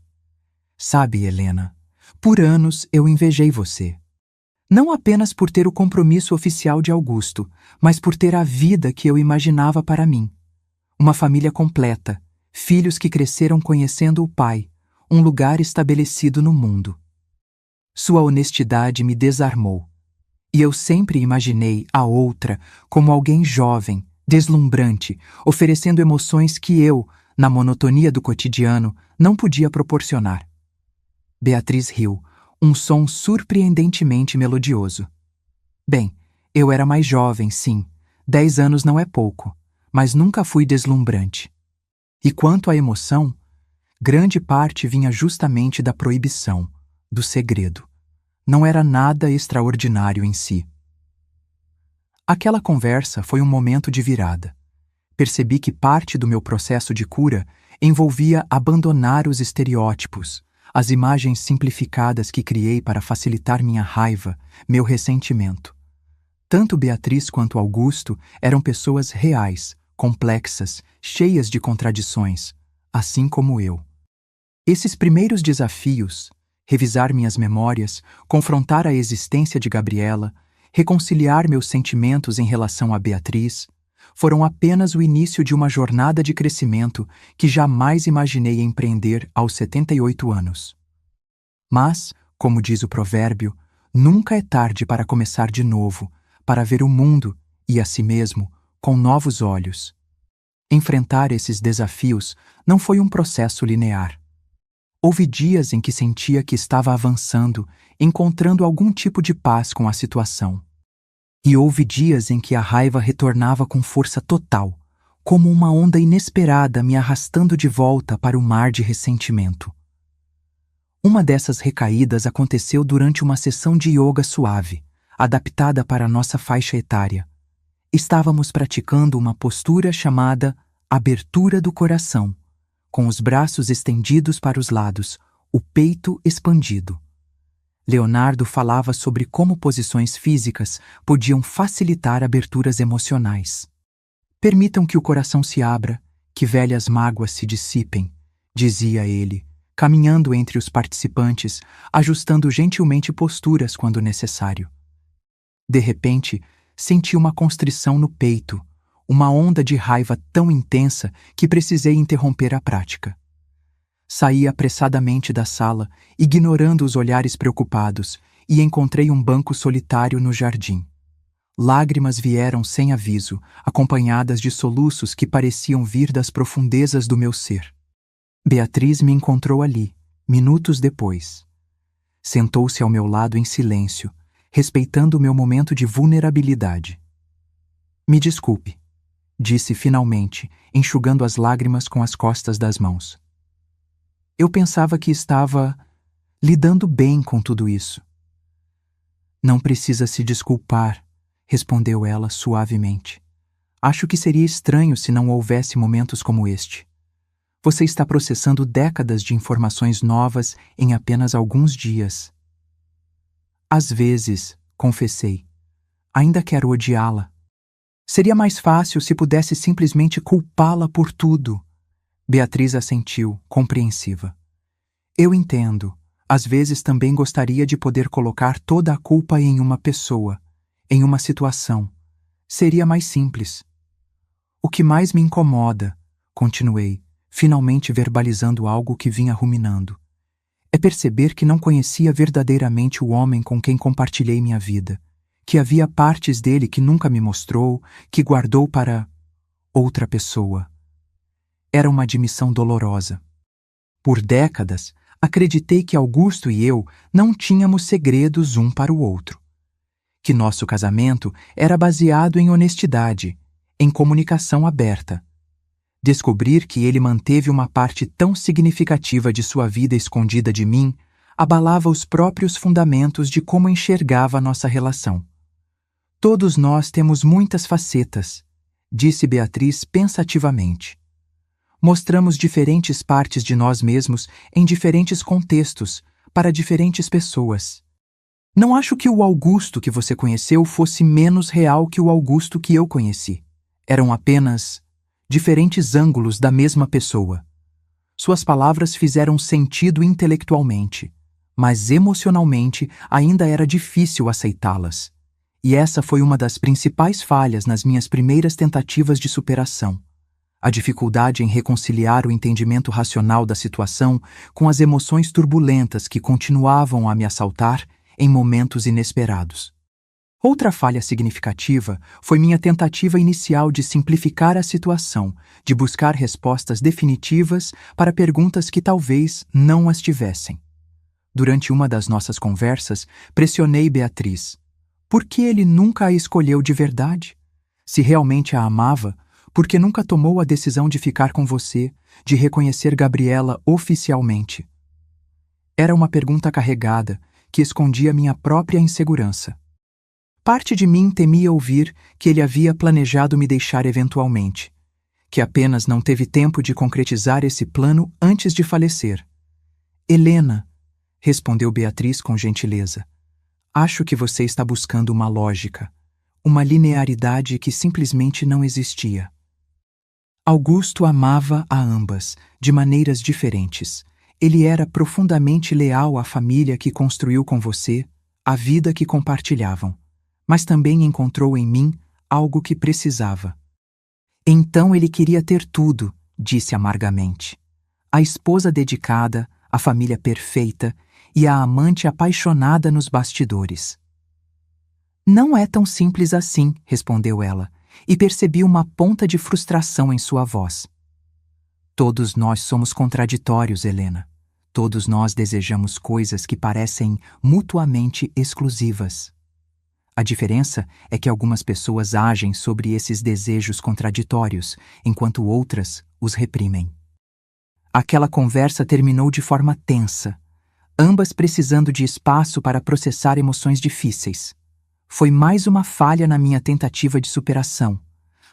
Sabe, Helena, por anos eu invejei você. Não apenas por ter o compromisso oficial de Augusto, mas por ter a vida que eu imaginava para mim. Uma família completa, filhos que cresceram conhecendo o pai, um lugar estabelecido no mundo. Sua honestidade me desarmou. E eu sempre imaginei a outra como alguém jovem, deslumbrante, oferecendo emoções que eu, na monotonia do cotidiano, não podia proporcionar. Beatriz riu, um som surpreendentemente melodioso. Bem, eu era mais jovem, sim. 10 anos não é pouco, mas nunca fui deslumbrante. E quanto à emoção, grande parte vinha justamente da proibição, do segredo. Não era nada extraordinário em si. Aquela conversa foi um momento de virada. Percebi que parte do meu processo de cura envolvia abandonar os estereótipos, as imagens simplificadas que criei para facilitar minha raiva, meu ressentimento. Tanto Beatriz quanto Augusto eram pessoas reais, complexas, cheias de contradições, assim como eu. Esses primeiros desafios, revisar minhas memórias, confrontar a existência de Gabriela, reconciliar meus sentimentos em relação a Beatriz, foram apenas o início de uma jornada de crescimento que jamais imaginei empreender aos 78 anos. Mas, como diz o provérbio, nunca é tarde para começar de novo, para ver o mundo e a si mesmo com novos olhos. Enfrentar esses desafios não foi um processo linear. Houve dias em que sentia que estava avançando, encontrando algum tipo de paz com a situação. E houve dias em que a raiva retornava com força total, como uma onda inesperada me arrastando de volta para o mar de ressentimento. Uma dessas recaídas aconteceu durante uma sessão de yoga suave, adaptada para a nossa faixa etária. Estávamos praticando uma postura chamada abertura do coração, com os braços estendidos para os lados, o peito expandido. Leonardo falava sobre como posições físicas podiam facilitar aberturas emocionais. Permitam que o coração se abra, que velhas mágoas se dissipem, dizia ele, caminhando entre os participantes, ajustando gentilmente posturas quando necessário. De repente, senti uma constrição no peito, uma onda de raiva tão intensa que precisei interromper a prática. Saí apressadamente da sala, ignorando os olhares preocupados, e encontrei um banco solitário no jardim. Lágrimas vieram sem aviso, acompanhadas de soluços que pareciam vir das profundezas do meu ser. Beatriz me encontrou ali, minutos depois. Sentou-se ao meu lado em silêncio, respeitando o meu momento de vulnerabilidade. Me desculpe, disse finalmente, enxugando as lágrimas com as costas das mãos. Eu pensava que estava lidando bem com tudo isso. Não precisa se desculpar, respondeu ela suavemente. Acho que seria estranho se não houvesse momentos como este. Você está processando décadas de informações novas em apenas alguns dias. Às vezes, confessei. Ainda quero odiá-la. Seria mais fácil se pudesse simplesmente culpá-la por tudo. Beatriz assentiu, compreensiva. Eu entendo. Às vezes também gostaria de poder colocar toda a culpa em uma pessoa, em uma situação. Seria mais simples. O que mais me incomoda, continuei, finalmente verbalizando algo que vinha ruminando, é perceber que não conhecia verdadeiramente o homem com quem compartilhei minha vida, que havia partes dele que nunca me mostrou, que guardou para outra pessoa. Era uma admissão dolorosa. Por décadas, acreditei que Augusto e eu não tínhamos segredos um para o outro. Que nosso casamento era baseado em honestidade, em comunicação aberta. Descobrir que ele manteve uma parte tão significativa de sua vida escondida de mim abalava os próprios fundamentos de como enxergava nossa relação. Todos nós temos muitas facetas, disse Beatriz pensativamente. Mostramos diferentes partes de nós mesmos em diferentes contextos, para diferentes pessoas. Não acho que o Augusto que você conheceu fosse menos real que o Augusto que eu conheci. Eram apenas diferentes ângulos da mesma pessoa. Suas palavras fizeram sentido intelectualmente, mas emocionalmente ainda era difícil aceitá-las. E essa foi uma das principais falhas nas minhas primeiras tentativas de superação. A dificuldade em reconciliar o entendimento racional da situação com as emoções turbulentas que continuavam a me assaltar em momentos inesperados. Outra falha significativa foi minha tentativa inicial de simplificar a situação, de buscar respostas definitivas para perguntas que talvez não as tivessem. Durante uma das nossas conversas, pressionei Beatriz. Por que ele nunca a escolheu de verdade? Se realmente a amava, por que nunca tomou a decisão de ficar com você, de reconhecer Gabriela oficialmente? Era uma pergunta carregada, que escondia minha própria insegurança. Parte de mim temia ouvir que ele havia planejado me deixar eventualmente, que apenas não teve tempo de concretizar esse plano antes de falecer. Helena, respondeu Beatriz com gentileza, acho que você está buscando uma lógica, uma linearidade que simplesmente não existia. Augusto amava a ambas, de maneiras diferentes. Ele era profundamente leal à família que construiu com você, à vida que compartilhavam, mas também encontrou em mim algo que precisava. Então ele queria ter tudo, disse amargamente. A esposa dedicada, a família perfeita e a amante apaixonada nos bastidores. Não é tão simples assim, respondeu ela, e percebi uma ponta de frustração em sua voz. Todos nós somos contraditórios, Helena. Todos nós desejamos coisas que parecem mutuamente exclusivas. A diferença é que algumas pessoas agem sobre esses desejos contraditórios, enquanto outras os reprimem. Aquela conversa terminou de forma tensa, ambas precisando de espaço para processar emoções difíceis. Foi mais uma falha na minha tentativa de superação,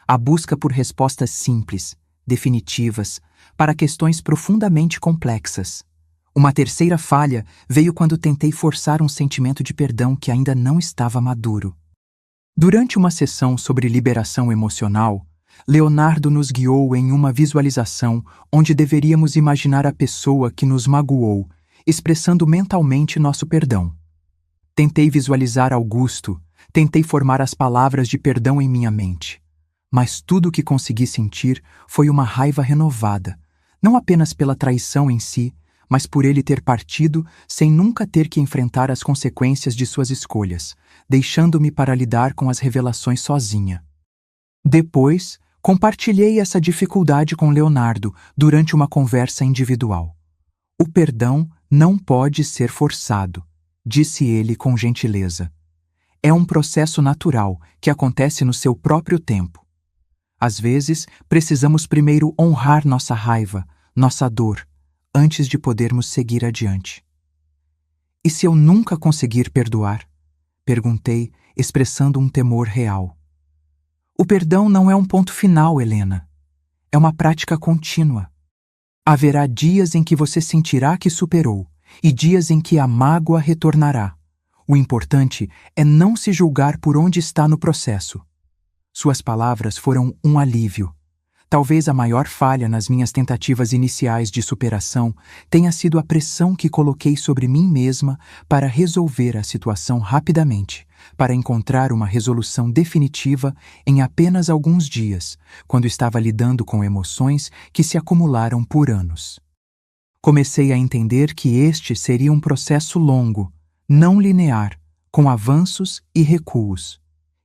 a busca por respostas simples, definitivas, para questões profundamente complexas. Uma terceira falha veio quando tentei forçar um sentimento de perdão que ainda não estava maduro. Durante uma sessão sobre liberação emocional, Leonardo nos guiou em uma visualização onde deveríamos imaginar a pessoa que nos magoou, expressando mentalmente nosso perdão. Tentei visualizar Augusto, tentei formar as palavras de perdão em minha mente. Mas tudo o que consegui sentir foi uma raiva renovada, não apenas pela traição em si, mas por ele ter partido sem nunca ter que enfrentar as consequências de suas escolhas, deixando-me para lidar com as revelações sozinha. Depois, compartilhei essa dificuldade com Leonardo durante uma conversa individual. O perdão não pode ser forçado, disse ele com gentileza. É um processo natural que acontece no seu próprio tempo. Às vezes, precisamos primeiro honrar nossa raiva, nossa dor, antes de podermos seguir adiante. E se eu nunca conseguir perdoar? Perguntei, expressando um temor real. O perdão não é um ponto final, Helena. É uma prática contínua. Haverá dias em que você sentirá que superou, e dias em que a mágoa retornará. O importante é não se julgar por onde está no processo. Suas palavras foram um alívio. Talvez a maior falha nas minhas tentativas iniciais de superação tenha sido a pressão que coloquei sobre mim mesma para resolver a situação rapidamente, para encontrar uma resolução definitiva em apenas alguns dias, quando estava lidando com emoções que se acumularam por anos. Comecei a entender que este seria um processo longo, não linear, com avanços e recuos,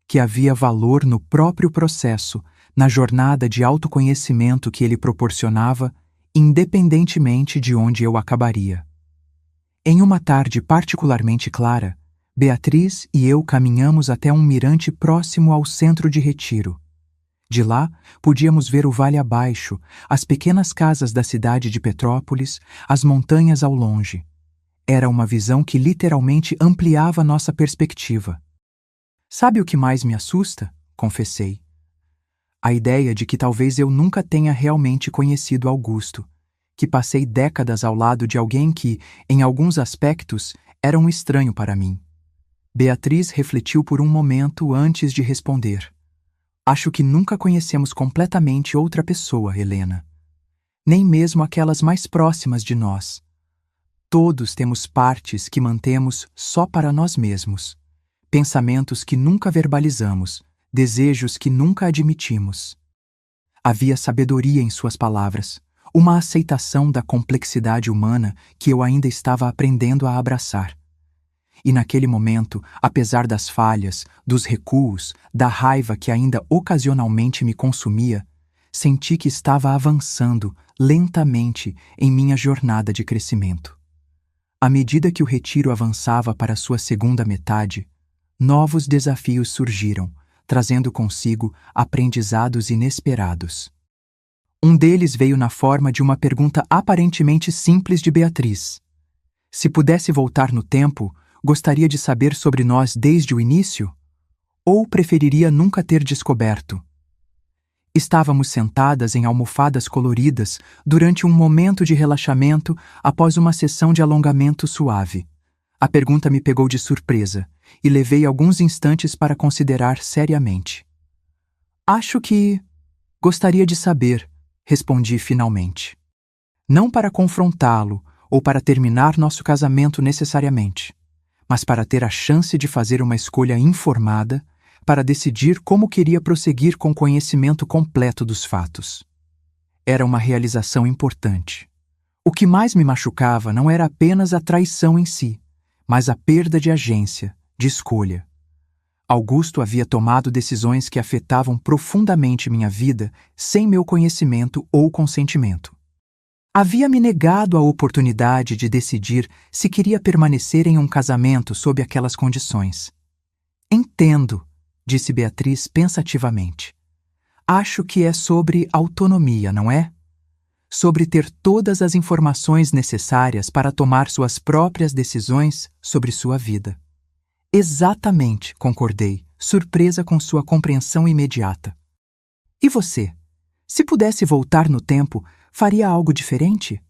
que havia valor no próprio processo, na jornada de autoconhecimento que ele proporcionava, independentemente de onde eu acabaria. Em uma tarde particularmente clara, Beatriz e eu caminhamos até um mirante próximo ao centro de Retiro. De lá, podíamos ver o vale abaixo, as pequenas casas da cidade de Petrópolis, as montanhas ao longe. Era uma visão que literalmente ampliava nossa perspectiva. Sabe o que mais me assusta? Confessei. A ideia de que talvez eu nunca tenha realmente conhecido Augusto, que passei décadas ao lado de alguém que, em alguns aspectos, era um estranho para mim. Beatriz refletiu por um momento antes de responder. Acho que nunca conhecemos completamente outra pessoa, Helena. Nem mesmo aquelas mais próximas de nós. Todos temos partes que mantemos só para nós mesmos. Pensamentos que nunca verbalizamos, desejos que nunca admitimos. Havia sabedoria em suas palavras, uma aceitação da complexidade humana que eu ainda estava aprendendo a abraçar. E naquele momento, apesar das falhas, dos recuos, da raiva que ainda ocasionalmente me consumia, senti que estava avançando lentamente em minha jornada de crescimento. À medida que o retiro avançava para sua segunda metade, novos desafios surgiram, trazendo consigo aprendizados inesperados. Um deles veio na forma de uma pergunta aparentemente simples de Beatriz. Se pudesse voltar no tempo, gostaria de saber sobre nós desde o início? Ou preferiria nunca ter descoberto? Estávamos sentadas em almofadas coloridas durante um momento de relaxamento após uma sessão de alongamento suave. A pergunta me pegou de surpresa e levei alguns instantes para considerar seriamente. Acho que gostaria de saber, respondi finalmente. Não para confrontá-lo ou para terminar nosso casamento necessariamente, mas para ter a chance de fazer uma escolha informada, para decidir como queria prosseguir com conhecimento completo dos fatos. Era uma realização importante. O que mais me machucava não era apenas a traição em si, mas a perda de agência, de escolha. Augusto havia tomado decisões que afetavam profundamente minha vida sem meu conhecimento ou consentimento. Havia me negado a oportunidade de decidir se queria permanecer em um casamento sob aquelas condições. Entendo, disse Beatriz pensativamente. Acho que é sobre autonomia, não é? Sobre ter todas as informações necessárias para tomar suas próprias decisões sobre sua vida. Exatamente, concordei, surpresa com sua compreensão imediata. E você? Se pudesse voltar no tempo, faria algo diferente?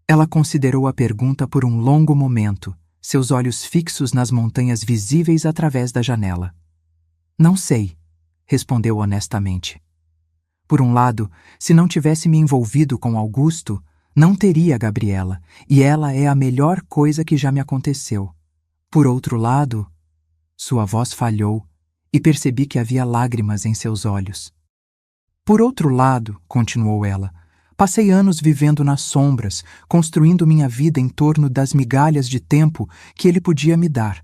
Ela considerou a pergunta por um longo momento, seus olhos fixos nas montanhas visíveis através da janela. Não sei, respondeu honestamente. Por um lado, se não tivesse me envolvido com Augusto, não teria Gabriela, e ela é a melhor coisa que já me aconteceu. Por outro lado, sua voz falhou e percebi que havia lágrimas em seus olhos. Por outro lado, continuou ela, passei anos vivendo nas sombras, construindo minha vida em torno das migalhas de tempo que ele podia me dar.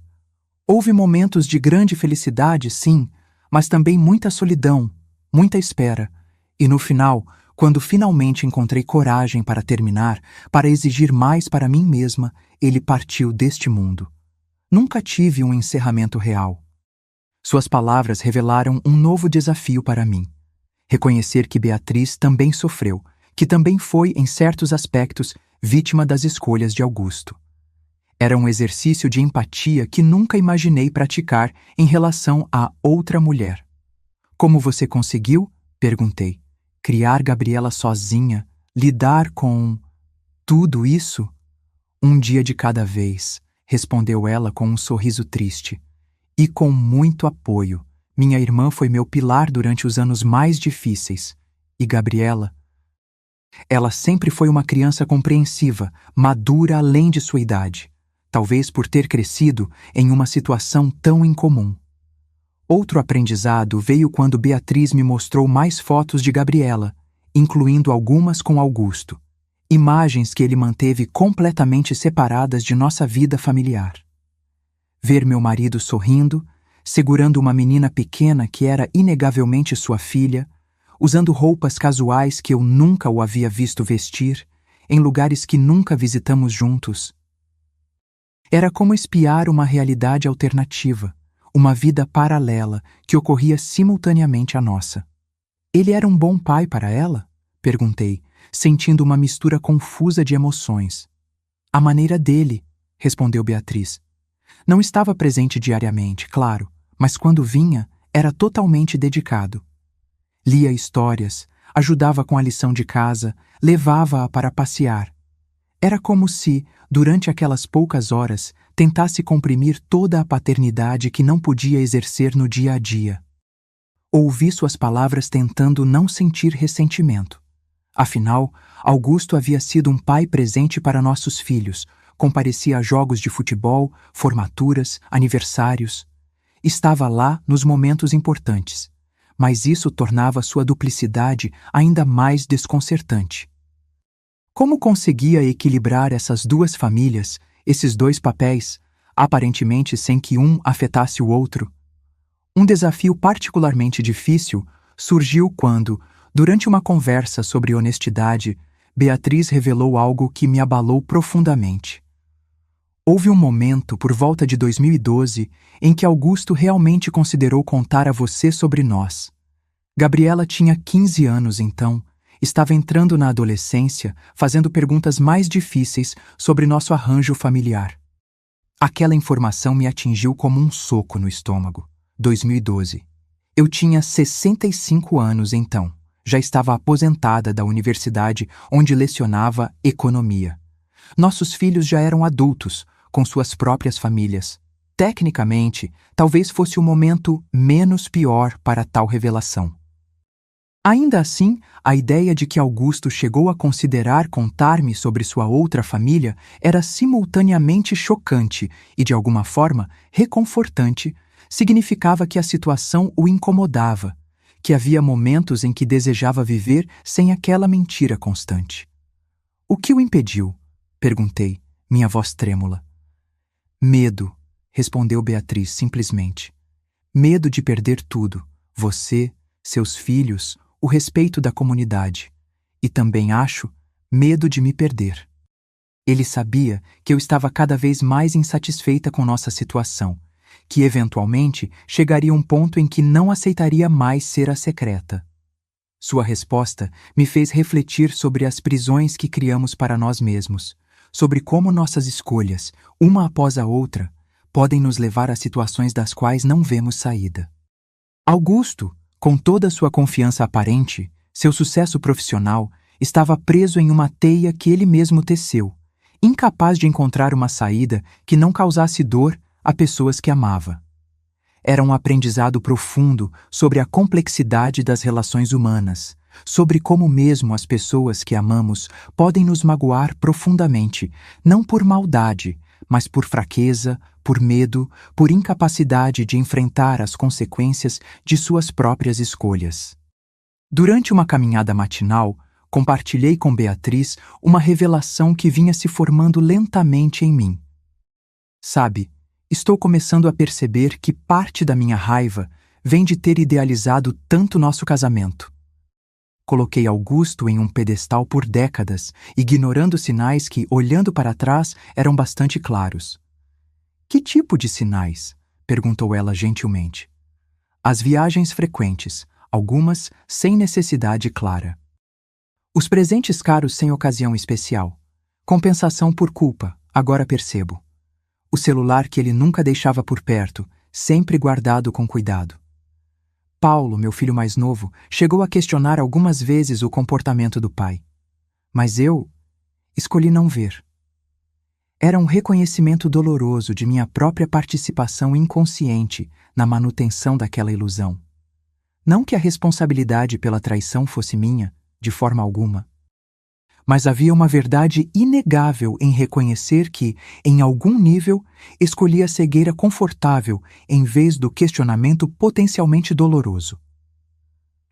Houve momentos de grande felicidade, sim, mas também muita solidão, muita espera. E no final, quando finalmente encontrei coragem para terminar, para exigir mais para mim mesma, ele partiu deste mundo. Nunca tive um encerramento real. Suas palavras revelaram um novo desafio para mim. Reconhecer que Beatriz também sofreu, que também foi, em certos aspectos, vítima das escolhas de Augusto. Era um exercício de empatia que nunca imaginei praticar em relação a outra mulher. Como você conseguiu? Perguntei. Criar Gabriela sozinha, lidar com tudo isso? Um dia de cada vez, respondeu ela com um sorriso triste. E com muito apoio. Minha irmã foi meu pilar durante os anos mais difíceis. E Gabriela? Ela sempre foi uma criança compreensiva, madura além de sua idade, talvez por ter crescido em uma situação tão incomum. Outro aprendizado veio quando Beatriz me mostrou mais fotos de Gabriela, incluindo algumas com Augusto, imagens que ele manteve completamente separadas de nossa vida familiar. Ver meu marido sorrindo, segurando uma menina pequena que era inegavelmente sua filha, usando roupas casuais que eu nunca o havia visto vestir, em lugares que nunca visitamos juntos. Era como espiar uma realidade alternativa, uma vida paralela que ocorria simultaneamente à nossa. Ele era um bom pai para ela? Perguntei, sentindo uma mistura confusa de emoções. A maneira dele, respondeu Beatriz. Não estava presente diariamente, claro, mas quando vinha, era totalmente dedicado. Lia histórias, ajudava com a lição de casa, levava-a para passear. Era como se, durante aquelas poucas horas, tentasse comprimir toda a paternidade que não podia exercer no dia a dia. Ouvi suas palavras tentando não sentir ressentimento. Afinal, Augusto havia sido um pai presente para nossos filhos, comparecia a jogos de futebol, formaturas, aniversários. Estava lá nos momentos importantes, mas isso tornava sua duplicidade ainda mais desconcertante. Como conseguia equilibrar essas duas famílias, esses dois papéis, aparentemente sem que um afetasse o outro? Um desafio particularmente difícil surgiu quando, durante uma conversa sobre honestidade, Beatriz revelou algo que me abalou profundamente. Houve um momento, por volta de 2012, em que Augusto realmente considerou contar a você sobre nós. Gabriela tinha 15 anos então, estava entrando na adolescência, fazendo perguntas mais difíceis sobre nosso arranjo familiar. Aquela informação me atingiu como um soco no estômago. 2012. Eu tinha 65 anos então. Já estava aposentada da universidade onde lecionava economia. Nossos filhos já eram adultos, com suas próprias famílias. Tecnicamente, talvez fosse o momento menos pior para tal revelação. Ainda assim, a ideia de que Augusto chegou a considerar contar-me sobre sua outra família era simultaneamente chocante e, de alguma forma, reconfortante. Significava que a situação o incomodava, que havia momentos em que desejava viver sem aquela mentira constante. O que o impediu? Perguntei, minha voz trêmula. Medo, respondeu Beatriz simplesmente. Medo de perder tudo, você, seus filhos, o respeito da comunidade. E também acho, medo de me perder. Ele sabia que eu estava cada vez mais insatisfeita com nossa situação, que eventualmente chegaria um ponto em que não aceitaria mais ser a secreta. Sua resposta me fez refletir sobre as prisões que criamos para nós mesmos, sobre como nossas escolhas, uma após a outra, podem nos levar a situações das quais não vemos saída. Augusto, com toda sua confiança aparente, seu sucesso profissional, estava preso em uma teia que ele mesmo teceu, incapaz de encontrar uma saída que não causasse dor a pessoas que amava. Era um aprendizado profundo sobre a complexidade das relações humanas, sobre como mesmo as pessoas que amamos podem nos magoar profundamente, não por maldade, mas por fraqueza, por medo, por incapacidade de enfrentar as consequências de suas próprias escolhas. Durante uma caminhada matinal, compartilhei com Beatriz uma revelação que vinha se formando lentamente em mim. Sabe, estou começando a perceber que parte da minha raiva vem de ter idealizado tanto nosso casamento. Coloquei Augusto em um pedestal por décadas, ignorando sinais que, olhando para trás, eram bastante claros. Que tipo de sinais? Perguntou ela gentilmente. As viagens frequentes, algumas sem necessidade clara. Os presentes caros sem ocasião especial. Compensação por culpa, agora percebo. O celular que ele nunca deixava por perto, sempre guardado com cuidado. Paulo, meu filho mais novo, chegou a questionar algumas vezes o comportamento do pai. Mas eu escolhi não ver. Era um reconhecimento doloroso de minha própria participação inconsciente na manutenção daquela ilusão. Não que a responsabilidade pela traição fosse minha, de forma alguma. Mas havia uma verdade inegável em reconhecer que, em algum nível, escolhi a cegueira confortável em vez do questionamento potencialmente doloroso.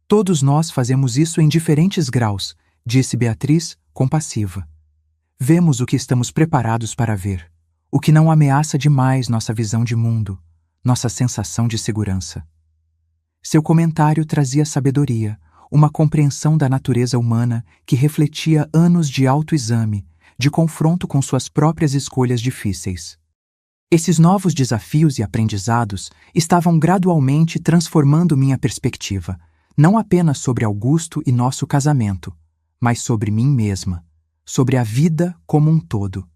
Todos nós fazemos isso em diferentes graus, disse Beatriz, compassiva. Vemos o que estamos preparados para ver, o que não ameaça demais nossa visão de mundo, nossa sensação de segurança. Seu comentário trazia sabedoria, uma compreensão da natureza humana que refletia anos de autoexame, de confronto com suas próprias escolhas difíceis. Esses novos desafios e aprendizados estavam gradualmente transformando minha perspectiva, não apenas sobre Augusto e nosso casamento, mas sobre mim mesma, sobre a vida como um todo.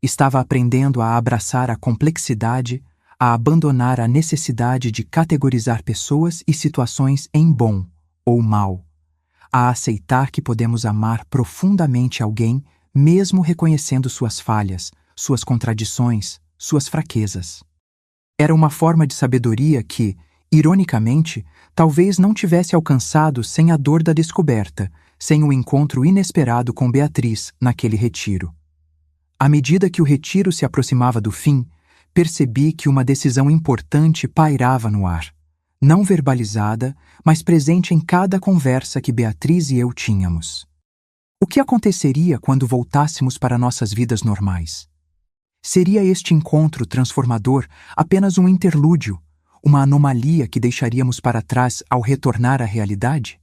Estava aprendendo a abraçar a complexidade, a abandonar a necessidade de categorizar pessoas e situações em bom ou mal, a aceitar que podemos amar profundamente alguém mesmo reconhecendo suas falhas, suas contradições, suas fraquezas. Era uma forma de sabedoria que, ironicamente, talvez não tivesse alcançado sem a dor da descoberta, sem o encontro inesperado com Beatriz naquele retiro. À medida que o retiro se aproximava do fim, percebi que uma decisão importante pairava no ar, não verbalizada, mas presente em cada conversa que Beatriz e eu tínhamos. O que aconteceria quando voltássemos para nossas vidas normais? Seria este encontro transformador apenas um interlúdio, uma anomalia que deixaríamos para trás ao retornar à realidade?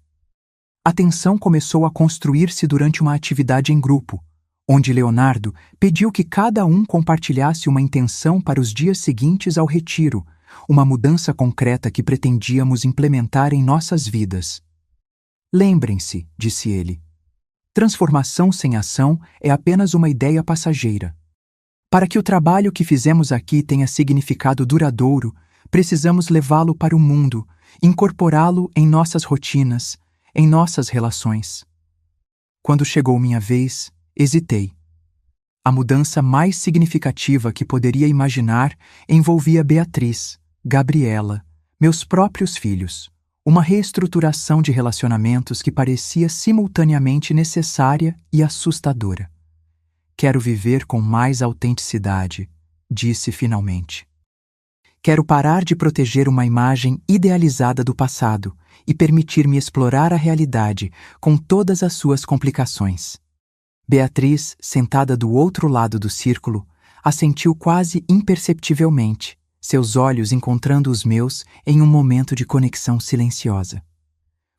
A tensão começou a construir-se durante uma atividade em grupo, onde Leonardo pediu que cada um compartilhasse uma intenção para os dias seguintes ao retiro, uma mudança concreta que pretendíamos implementar em nossas vidas. Lembrem-se, disse ele, transformação sem ação é apenas uma ideia passageira. Para que o trabalho que fizemos aqui tenha significado duradouro, precisamos levá-lo para o mundo, incorporá-lo em nossas rotinas, em nossas relações. Quando chegou minha vez, hesitei. A mudança mais significativa que poderia imaginar envolvia Beatriz, Gabriela, meus próprios filhos, uma reestruturação de relacionamentos que parecia simultaneamente necessária e assustadora. Quero viver com mais autenticidade, disse finalmente. Quero parar de proteger uma imagem idealizada do passado e permitir-me explorar a realidade com todas as suas complicações. Beatriz, sentada do outro lado do círculo, assentiu quase imperceptivelmente, seus olhos encontrando os meus em um momento de conexão silenciosa.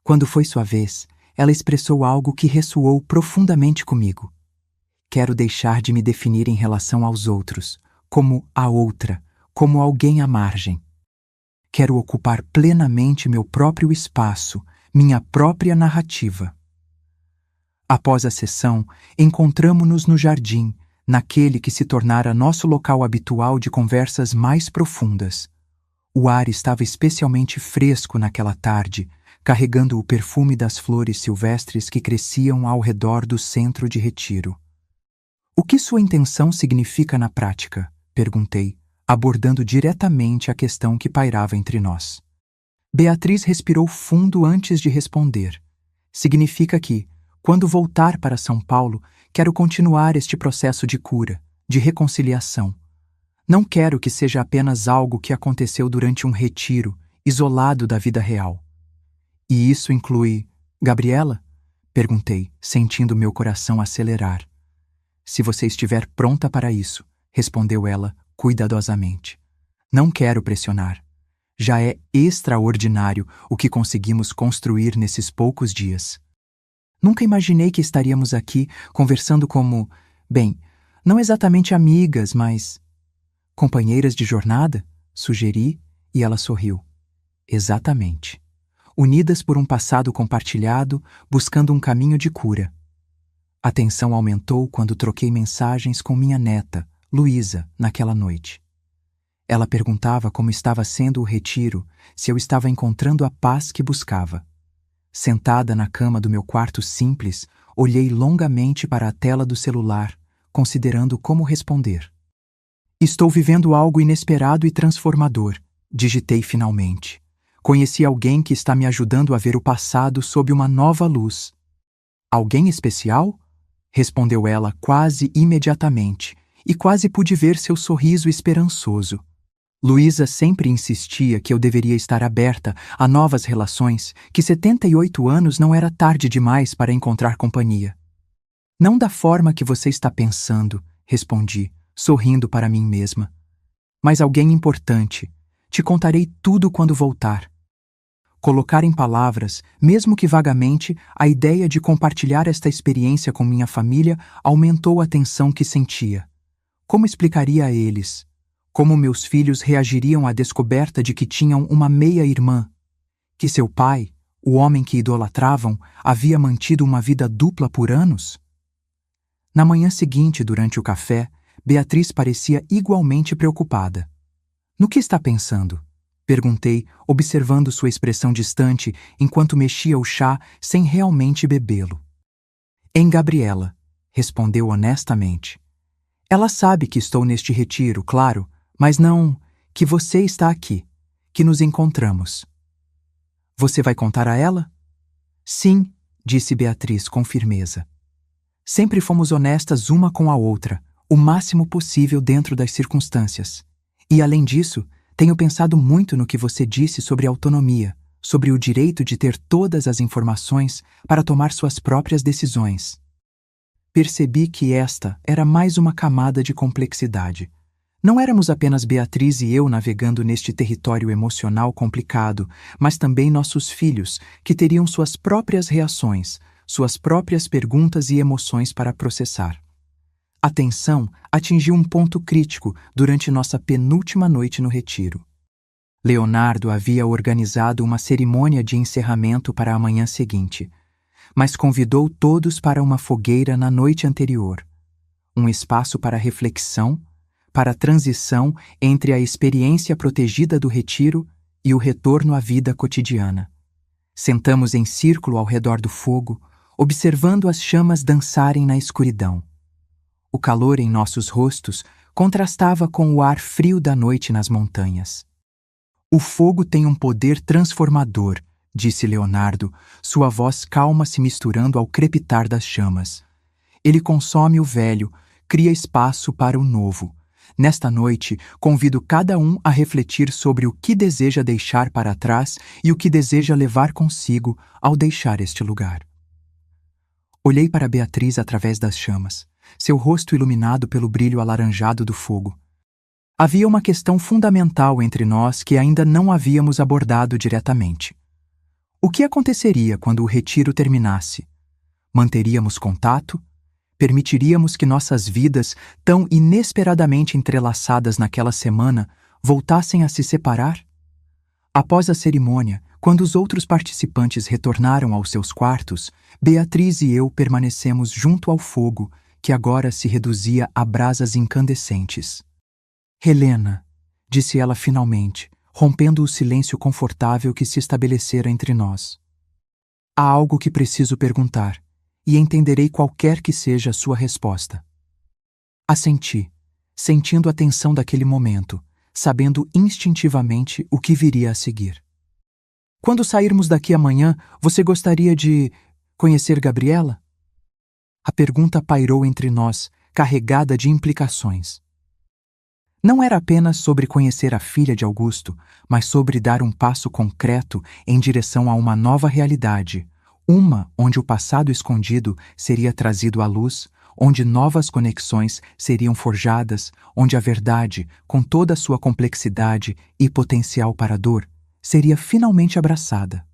Quando foi sua vez, ela expressou algo que ressoou profundamente comigo. Quero deixar de me definir em relação aos outros, como a outra, como alguém à margem. Quero ocupar plenamente meu próprio espaço, minha própria narrativa. Após a sessão, encontramo-nos no jardim, naquele que se tornara nosso local habitual de conversas mais profundas. O ar estava especialmente fresco naquela tarde, carregando o perfume das flores silvestres que cresciam ao redor do centro de retiro. O que sua intenção significa na prática? Perguntei, abordando diretamente a questão que pairava entre nós. Beatriz respirou fundo antes de responder. Significa que, quando voltar para São Paulo, quero continuar este processo de cura, de reconciliação. Não quero que seja apenas algo que aconteceu durante um retiro, isolado da vida real. E isso inclui Gabriela? Perguntei, sentindo meu coração acelerar. Se você estiver pronta para isso, respondeu ela cuidadosamente. Não quero pressionar. Já é extraordinário o que conseguimos construir nesses poucos dias. Nunca imaginei que estaríamos aqui conversando como, bem, não exatamente amigas, mas companheiras de jornada, sugeri, e ela sorriu. Exatamente. Unidas por um passado compartilhado, buscando um caminho de cura. A tensão aumentou quando troquei mensagens com minha neta, Luísa, naquela noite. Ela perguntava como estava sendo o retiro, se eu estava encontrando a paz que buscava. Sentada na cama do meu quarto simples, olhei longamente para a tela do celular, considerando como responder. Estou vivendo algo inesperado e transformador, digitei finalmente. Conheci alguém que está me ajudando a ver o passado sob uma nova luz. Alguém especial? Respondeu ela quase imediatamente, e quase pude ver seu sorriso esperançoso. Luísa sempre insistia que eu deveria estar aberta a novas relações, que 78 anos não era tarde demais para encontrar companhia. Não da forma que você está pensando, respondi, sorrindo para mim mesma. Mas alguém importante. Te contarei tudo quando voltar. Colocar em palavras, mesmo que vagamente, a ideia de compartilhar esta experiência com minha família aumentou a tensão que sentia. Como explicaria a eles? Como meus filhos reagiriam à descoberta de que tinham uma meia-irmã? Que seu pai, o homem que idolatravam, havia mantido uma vida dupla por anos? Na manhã seguinte, durante o café, Beatriz parecia igualmente preocupada. No que está pensando? Perguntei, observando sua expressão distante enquanto mexia o chá sem realmente bebê-lo. Em Gabriela, respondeu honestamente. Ela sabe que estou neste retiro, claro, mas não que você está aqui, que nos encontramos. Você vai contar a ela? Sim, disse Beatriz com firmeza. Sempre fomos honestas uma com a outra, o máximo possível dentro das circunstâncias. E, além disso, tenho pensado muito no que você disse sobre autonomia, sobre o direito de ter todas as informações para tomar suas próprias decisões. Percebi que esta era mais uma camada de complexidade. Não éramos apenas Beatriz e eu navegando neste território emocional complicado, mas também nossos filhos, que teriam suas próprias reações, suas próprias perguntas e emoções para processar. A tensão atingiu um ponto crítico durante nossa penúltima noite no retiro. Leonardo havia organizado uma cerimônia de encerramento para a manhã seguinte, mas convidou todos para uma fogueira na noite anterior, um espaço para reflexão, para a transição entre a experiência protegida do retiro e o retorno à vida cotidiana. Sentamos em círculo ao redor do fogo, observando as chamas dançarem na escuridão. O calor em nossos rostos contrastava com o ar frio da noite nas montanhas. O fogo tem um poder transformador, disse Leonardo, sua voz calma se misturando ao crepitar das chamas. Ele consome o velho, cria espaço para o novo. Nesta noite, convido cada um a refletir sobre o que deseja deixar para trás e o que deseja levar consigo ao deixar este lugar. Olhei para Beatriz através das chamas, seu rosto iluminado pelo brilho alaranjado do fogo. Havia uma questão fundamental entre nós que ainda não havíamos abordado diretamente. O que aconteceria quando o retiro terminasse? Manteríamos contato? Permitiríamos que nossas vidas, tão inesperadamente entrelaçadas naquela semana, voltassem a se separar? Após a cerimônia, quando os outros participantes retornaram aos seus quartos, Beatriz e eu permanecemos junto ao fogo, que agora se reduzia a brasas incandescentes. Helena, disse ela finalmente, rompendo o silêncio confortável que se estabelecera entre nós. Há algo que preciso perguntar, e entenderei qualquer que seja a sua resposta. Assenti, sentindo a tensão daquele momento, sabendo instintivamente o que viria a seguir. Quando sairmos daqui amanhã, você gostaria de conhecer Gabriela? A pergunta pairou entre nós, carregada de implicações. Não era apenas sobre conhecer a filha de Augusto, mas sobre dar um passo concreto em direção a uma nova realidade, uma onde o passado escondido seria trazido à luz, onde novas conexões seriam forjadas, onde a verdade, com toda a sua complexidade e potencial para a dor, seria finalmente abraçada.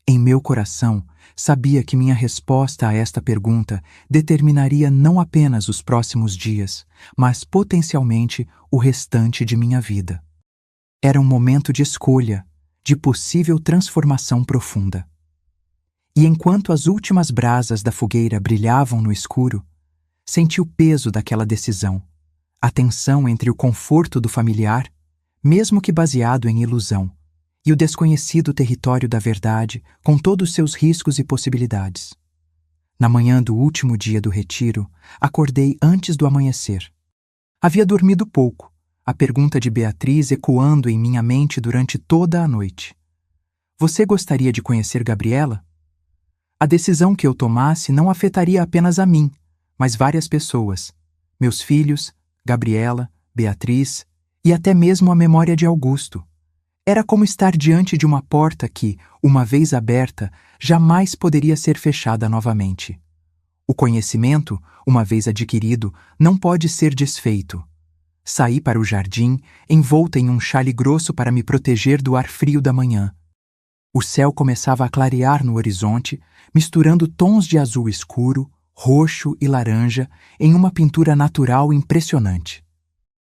Em meu coração, sabia que minha resposta a esta pergunta determinaria não apenas os próximos dias, mas potencialmente o restante de minha vida. Era um momento de escolha, de possível transformação profunda. E enquanto as últimas brasas da fogueira brilhavam no escuro, senti o peso daquela decisão, a tensão entre o conforto do familiar, mesmo que baseado em ilusão, e o desconhecido território da verdade, com todos seus riscos e possibilidades. Na manhã do último dia do retiro, acordei antes do amanhecer. Havia dormido pouco, a pergunta de Beatriz ecoando em minha mente durante toda a noite. Você gostaria de conhecer Gabriela? A decisão que eu tomasse não afetaria apenas a mim, mas várias pessoas. Meus filhos, Gabriela, Beatriz e até mesmo a memória de Augusto. Era como estar diante de uma porta que, uma vez aberta, jamais poderia ser fechada novamente. O conhecimento, uma vez adquirido, não pode ser desfeito. Saí para o jardim, envolta em um xale grosso para me proteger do ar frio da manhã. O céu começava a clarear no horizonte, misturando tons de azul escuro, roxo e laranja em uma pintura natural impressionante.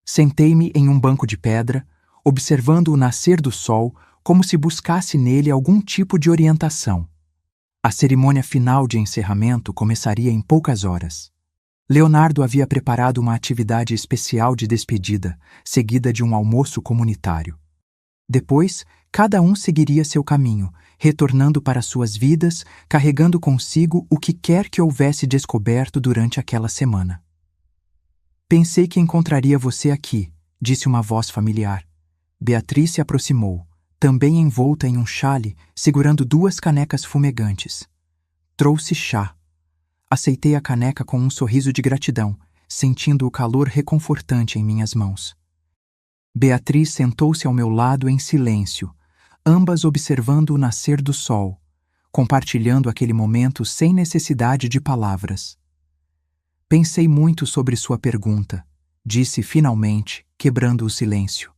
Sentei-me em um banco de pedra, observando o nascer do sol como se buscasse nele algum tipo de orientação. A cerimônia final de encerramento começaria em poucas horas. Leonardo havia preparado uma atividade especial de despedida, seguida de um almoço comunitário. Depois, cada um seguiria seu caminho, retornando para suas vidas, carregando consigo o que quer que houvesse descoberto durante aquela semana. Pensei que encontraria você aqui, disse uma voz familiar. Beatriz se aproximou, também envolta em um xale, segurando 2 canecas fumegantes. Trouxe chá. Aceitei a caneca com um sorriso de gratidão, sentindo o calor reconfortante em minhas mãos. Beatriz sentou-se ao meu lado em silêncio, ambas observando o nascer do sol, compartilhando aquele momento sem necessidade de palavras. Pensei muito sobre sua pergunta, disse finalmente, quebrando o silêncio.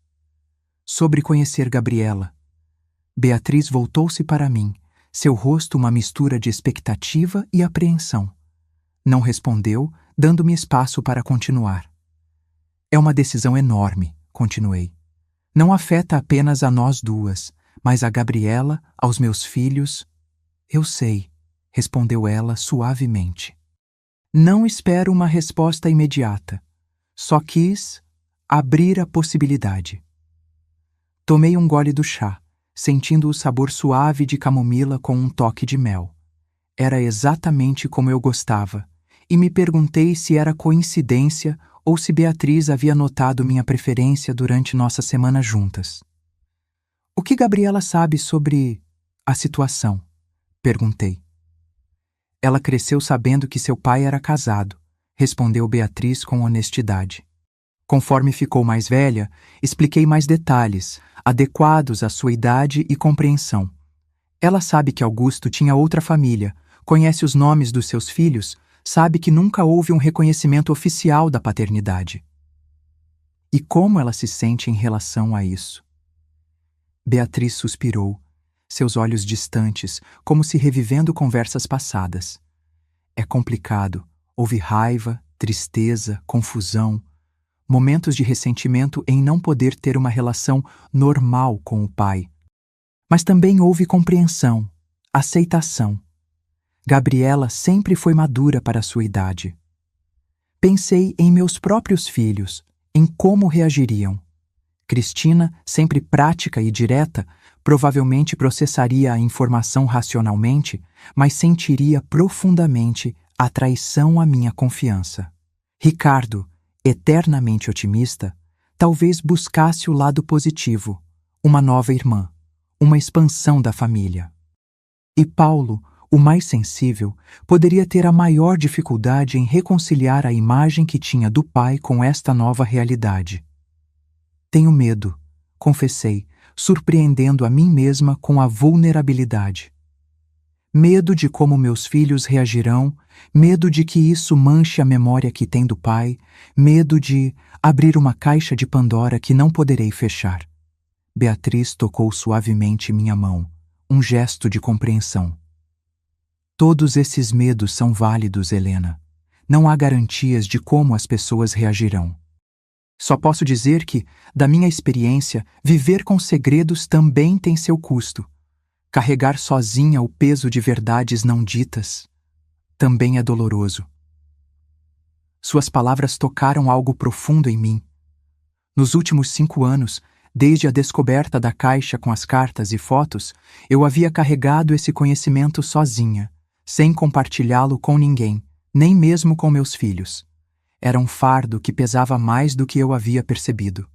Sobre conhecer Gabriela. Beatriz voltou-se para mim, seu rosto uma mistura de expectativa e apreensão. Não respondeu, dando-me espaço para continuar. É uma decisão enorme, continuei. Não afeta apenas a nós duas, mas a Gabriela, aos meus filhos. Eu sei, respondeu ela suavemente. Não espero uma resposta imediata. Só quis abrir a possibilidade. Tomei um gole do chá, sentindo o sabor suave de camomila com um toque de mel. Era exatamente como eu gostava, e me perguntei se era coincidência ou se Beatriz havia notado minha preferência durante nossa semana juntas. O que Gabriela sabe sobre a situação? Perguntei. Ela cresceu sabendo que seu pai era casado, respondeu Beatriz com honestidade. Conforme ficou mais velha, expliquei mais detalhes, adequados à sua idade e compreensão. Ela sabe que Augusto tinha outra família, conhece os nomes dos seus filhos, sabe que nunca houve um reconhecimento oficial da paternidade. E como ela se sente em relação a isso? Beatriz suspirou, seus olhos distantes, como se revivendo conversas passadas. É complicado, houve raiva, tristeza, confusão, momentos de ressentimento em não poder ter uma relação normal com o pai. Mas também houve compreensão, aceitação. Gabriela sempre foi madura para a sua idade. Pensei em meus próprios filhos, em como reagiriam. Cristina, sempre prática e direta, provavelmente processaria a informação racionalmente, mas sentiria profundamente a traição à minha confiança. Ricardo, eternamente otimista, talvez buscasse o lado positivo, uma nova irmã, uma expansão da família. E Paulo, o mais sensível, poderia ter a maior dificuldade em reconciliar a imagem que tinha do pai com esta nova realidade. Tenho medo, confessei, surpreendendo a mim mesma com a vulnerabilidade. Medo de como meus filhos reagirão, medo de que isso manche a memória que tem do pai, medo de abrir uma caixa de Pandora que não poderei fechar. Beatriz tocou suavemente minha mão, um gesto de compreensão. Todos esses medos são válidos, Helena. Não há garantias de como as pessoas reagirão. Só posso dizer que, da minha experiência, viver com segredos também tem seu custo. Carregar sozinha o peso de verdades não ditas também é doloroso. Suas palavras tocaram algo profundo em mim. Nos últimos 5 anos, desde a descoberta da caixa com as cartas e fotos, eu havia carregado esse conhecimento sozinha, sem compartilhá-lo com ninguém, nem mesmo com meus filhos. Era um fardo que pesava mais do que eu havia percebido.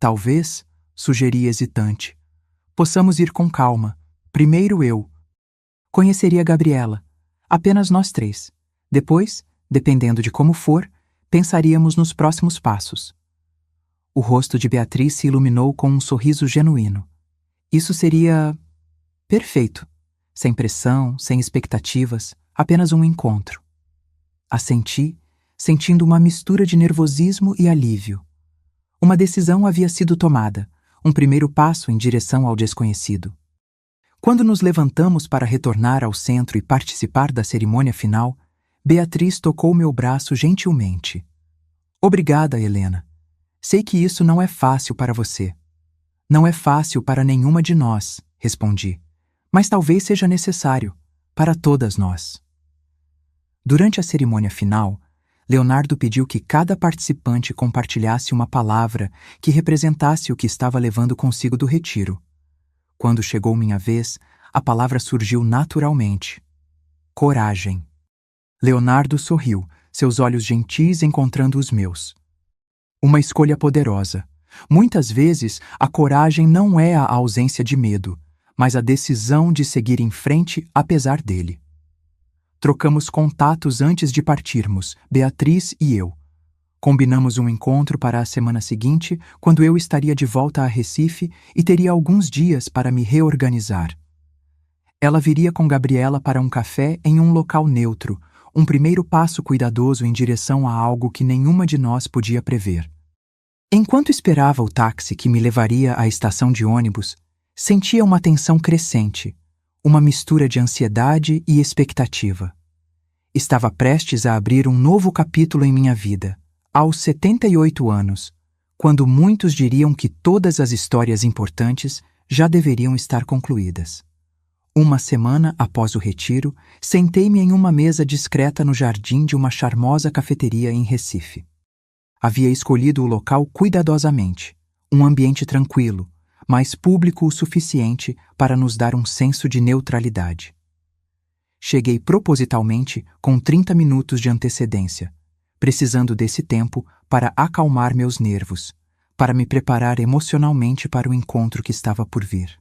Talvez, sugeri hesitante, possamos ir com calma. Primeiro eu. Conheceria Gabriela. Apenas nós três. Depois, dependendo de como for, pensaríamos nos próximos passos. O rosto de Beatriz se iluminou com um sorriso genuíno. Isso seria perfeito. Sem pressão, sem expectativas, apenas um encontro. Assenti, sentindo uma mistura de nervosismo e alívio. Uma decisão havia sido tomada, um primeiro passo em direção ao desconhecido. Quando nos levantamos para retornar ao centro e participar da cerimônia final, Beatriz tocou meu braço gentilmente. Obrigada, Helena. Sei que isso não é fácil para você. Não é fácil para nenhuma de nós, respondi. Mas talvez seja necessário, para todas nós. Durante a cerimônia final, Leonardo pediu que cada participante compartilhasse uma palavra que representasse o que estava levando consigo do retiro. Quando chegou minha vez, a palavra surgiu naturalmente. Coragem. Leonardo sorriu, seus olhos gentis encontrando os meus. Uma escolha poderosa. Muitas vezes, a coragem não é a ausência de medo, mas a decisão de seguir em frente apesar dele. Trocamos contatos antes de partirmos, Beatriz e eu. Combinamos um encontro para a semana seguinte, quando eu estaria de volta a Recife e teria alguns dias para me reorganizar. Ela viria com Gabriela para um café em um local neutro, um primeiro passo cuidadoso em direção a algo que nenhuma de nós podia prever. Enquanto esperava o táxi que me levaria à estação de ônibus, sentia uma tensão crescente, uma mistura de ansiedade e expectativa. Estava prestes a abrir um novo capítulo em minha vida, aos 78 anos, quando muitos diriam que todas as histórias importantes já deveriam estar concluídas. Uma semana após o retiro, sentei-me em uma mesa discreta no jardim de uma charmosa cafeteria em Recife. Havia escolhido o local cuidadosamente, um ambiente tranquilo, mas público o suficiente para nos dar um senso de neutralidade. Cheguei propositalmente com 30 minutos de antecedência, precisando desse tempo para acalmar meus nervos, para me preparar emocionalmente para o encontro que estava por vir.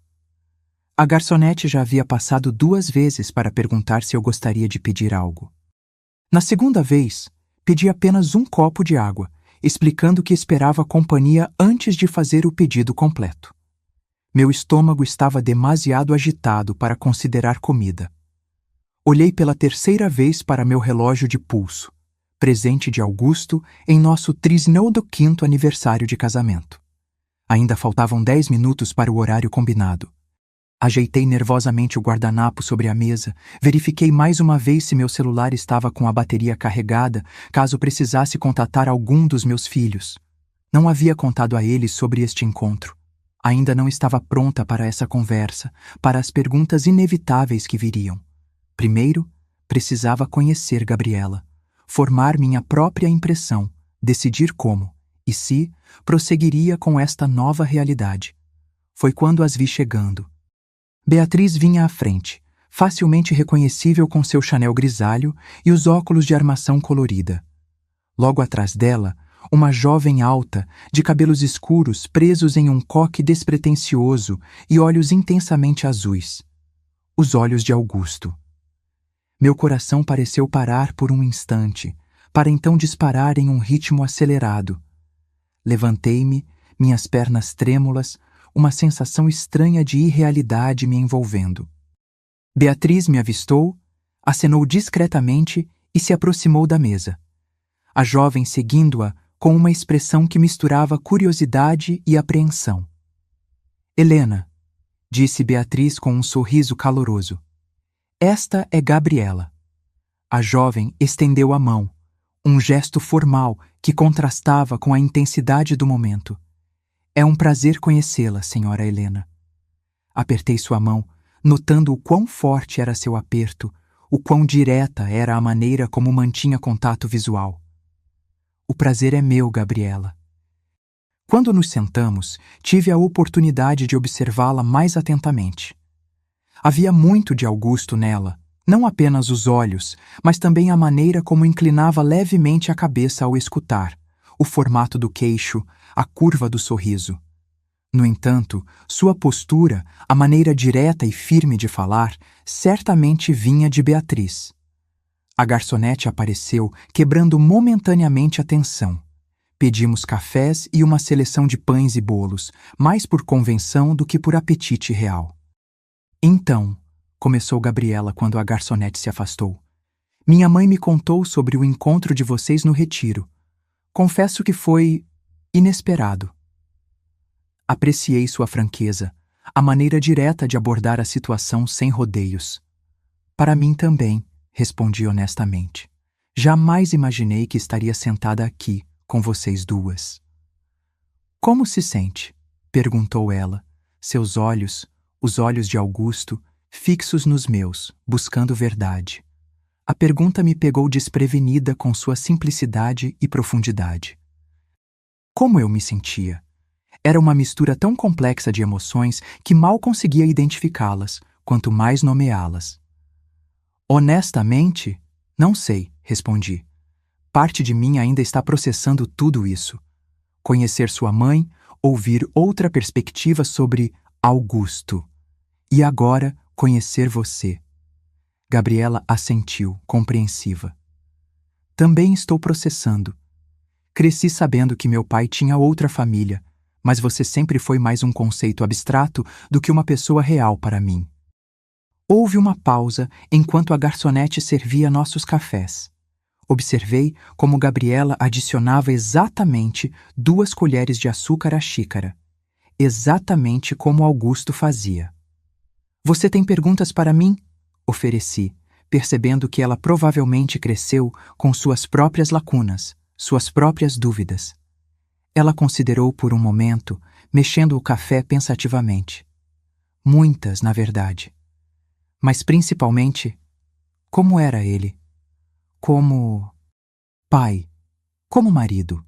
A garçonete já havia passado 2 vezes para perguntar se eu gostaria de pedir algo. Na segunda vez, pedi apenas um copo de água, explicando que esperava companhia antes de fazer o pedido completo. Meu estômago estava demasiado agitado para considerar comida. Olhei pela 3ª vez para meu relógio de pulso, presente de Augusto em nosso 35º aniversário de casamento. Ainda faltavam 10 minutos para o horário combinado. Ajeitei nervosamente o guardanapo sobre a mesa, verifiquei mais uma vez se meu celular estava com a bateria carregada, caso precisasse contatar algum dos meus filhos. Não havia contado a eles sobre este encontro. Ainda não estava pronta para essa conversa, para as perguntas inevitáveis que viriam. Primeiro, precisava conhecer Gabriela, formar minha própria impressão, decidir como, e se, prosseguiria com esta nova realidade. Foi quando as vi chegando. Beatriz vinha à frente, facilmente reconhecível com seu Chanel grisalho e os óculos de armação colorida. Logo atrás dela, uma jovem alta, de cabelos escuros presos em um coque despretensioso e olhos intensamente azuis. Os olhos de Augusto. Meu coração pareceu parar por um instante, para então disparar em um ritmo acelerado. Levantei-me, minhas pernas trêmulas, uma sensação estranha de irrealidade me envolvendo. Beatriz me avistou, acenou discretamente e se aproximou da mesa. A jovem seguindo-a com uma expressão que misturava curiosidade e apreensão. Helena, disse Beatriz com um sorriso caloroso. Esta é Gabriela. A jovem estendeu a mão, um gesto formal que contrastava com a intensidade do momento. É um prazer conhecê-la, senhora Helena. Apertei sua mão, notando o quão forte era seu aperto, o quão direta era a maneira como mantinha contato visual. O prazer é meu, Gabriela. Quando nos sentamos, tive a oportunidade de observá-la mais atentamente. Havia muito de Augusto nela, Não apenas os olhos, mas também a maneira como inclinava levemente a cabeça ao escutar, o formato do queixo, a curva do sorriso. No entanto, sua postura, a maneira direta e firme de falar, certamente vinha de Beatriz. A garçonete apareceu, quebrando momentaneamente a tensão. Pedimos cafés e uma seleção de pães e bolos, mais por convenção do que por apetite real. Então, começou Gabriela quando a garçonete se afastou. Minha mãe me contou sobre o encontro de vocês no retiro. Confesso que foi inesperado. Apreciei sua franqueza, a maneira direta de abordar a situação sem rodeios. Para mim também, respondi honestamente. Jamais imaginei que estaria sentada aqui, com vocês duas. Como se sente? Perguntou ela, seus olhos, os olhos de Augusto, fixos nos meus, buscando verdade. A pergunta me pegou desprevenida com sua simplicidade e profundidade. Como eu me sentia? Era uma mistura tão complexa de emoções que mal conseguia identificá-las, quanto mais nomeá-las. Honestamente, não sei, respondi. Parte de mim ainda está processando tudo isso. Conhecer sua mãe, ouvir outra perspectiva sobre Augusto. E agora, conhecer você. Gabriela assentiu, compreensiva. Também estou processando. Cresci sabendo que meu pai tinha outra família, mas você sempre foi mais um conceito abstrato do que uma pessoa real para mim. Houve uma pausa enquanto a garçonete servia nossos cafés. Observei como Gabriela adicionava exatamente 2 colheres de açúcar à xícara, exatamente como Augusto fazia. Você tem perguntas para mim? Ofereci, percebendo que ela provavelmente cresceu com suas próprias lacunas, suas próprias dúvidas. Ela considerou por um momento, mexendo o café pensativamente. Muitas, na verdade. Mas principalmente, como era ele? Como pai, como marido.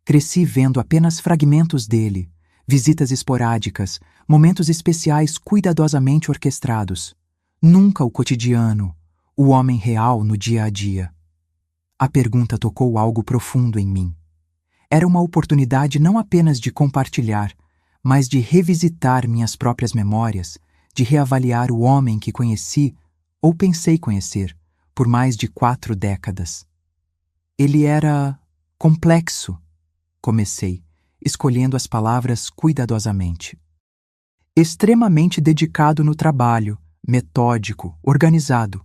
Cresci vendo apenas fragmentos dele, visitas esporádicas, momentos especiais cuidadosamente orquestrados. Nunca o cotidiano, o homem real no dia a dia. A pergunta tocou algo profundo em mim. Era uma oportunidade não apenas de compartilhar, mas de revisitar minhas próprias memórias, de reavaliar o homem que conheci, ou pensei conhecer, por mais de 4 décadas. Ele era complexo, comecei, escolhendo as palavras cuidadosamente. Extremamente dedicado no trabalho, metódico, organizado.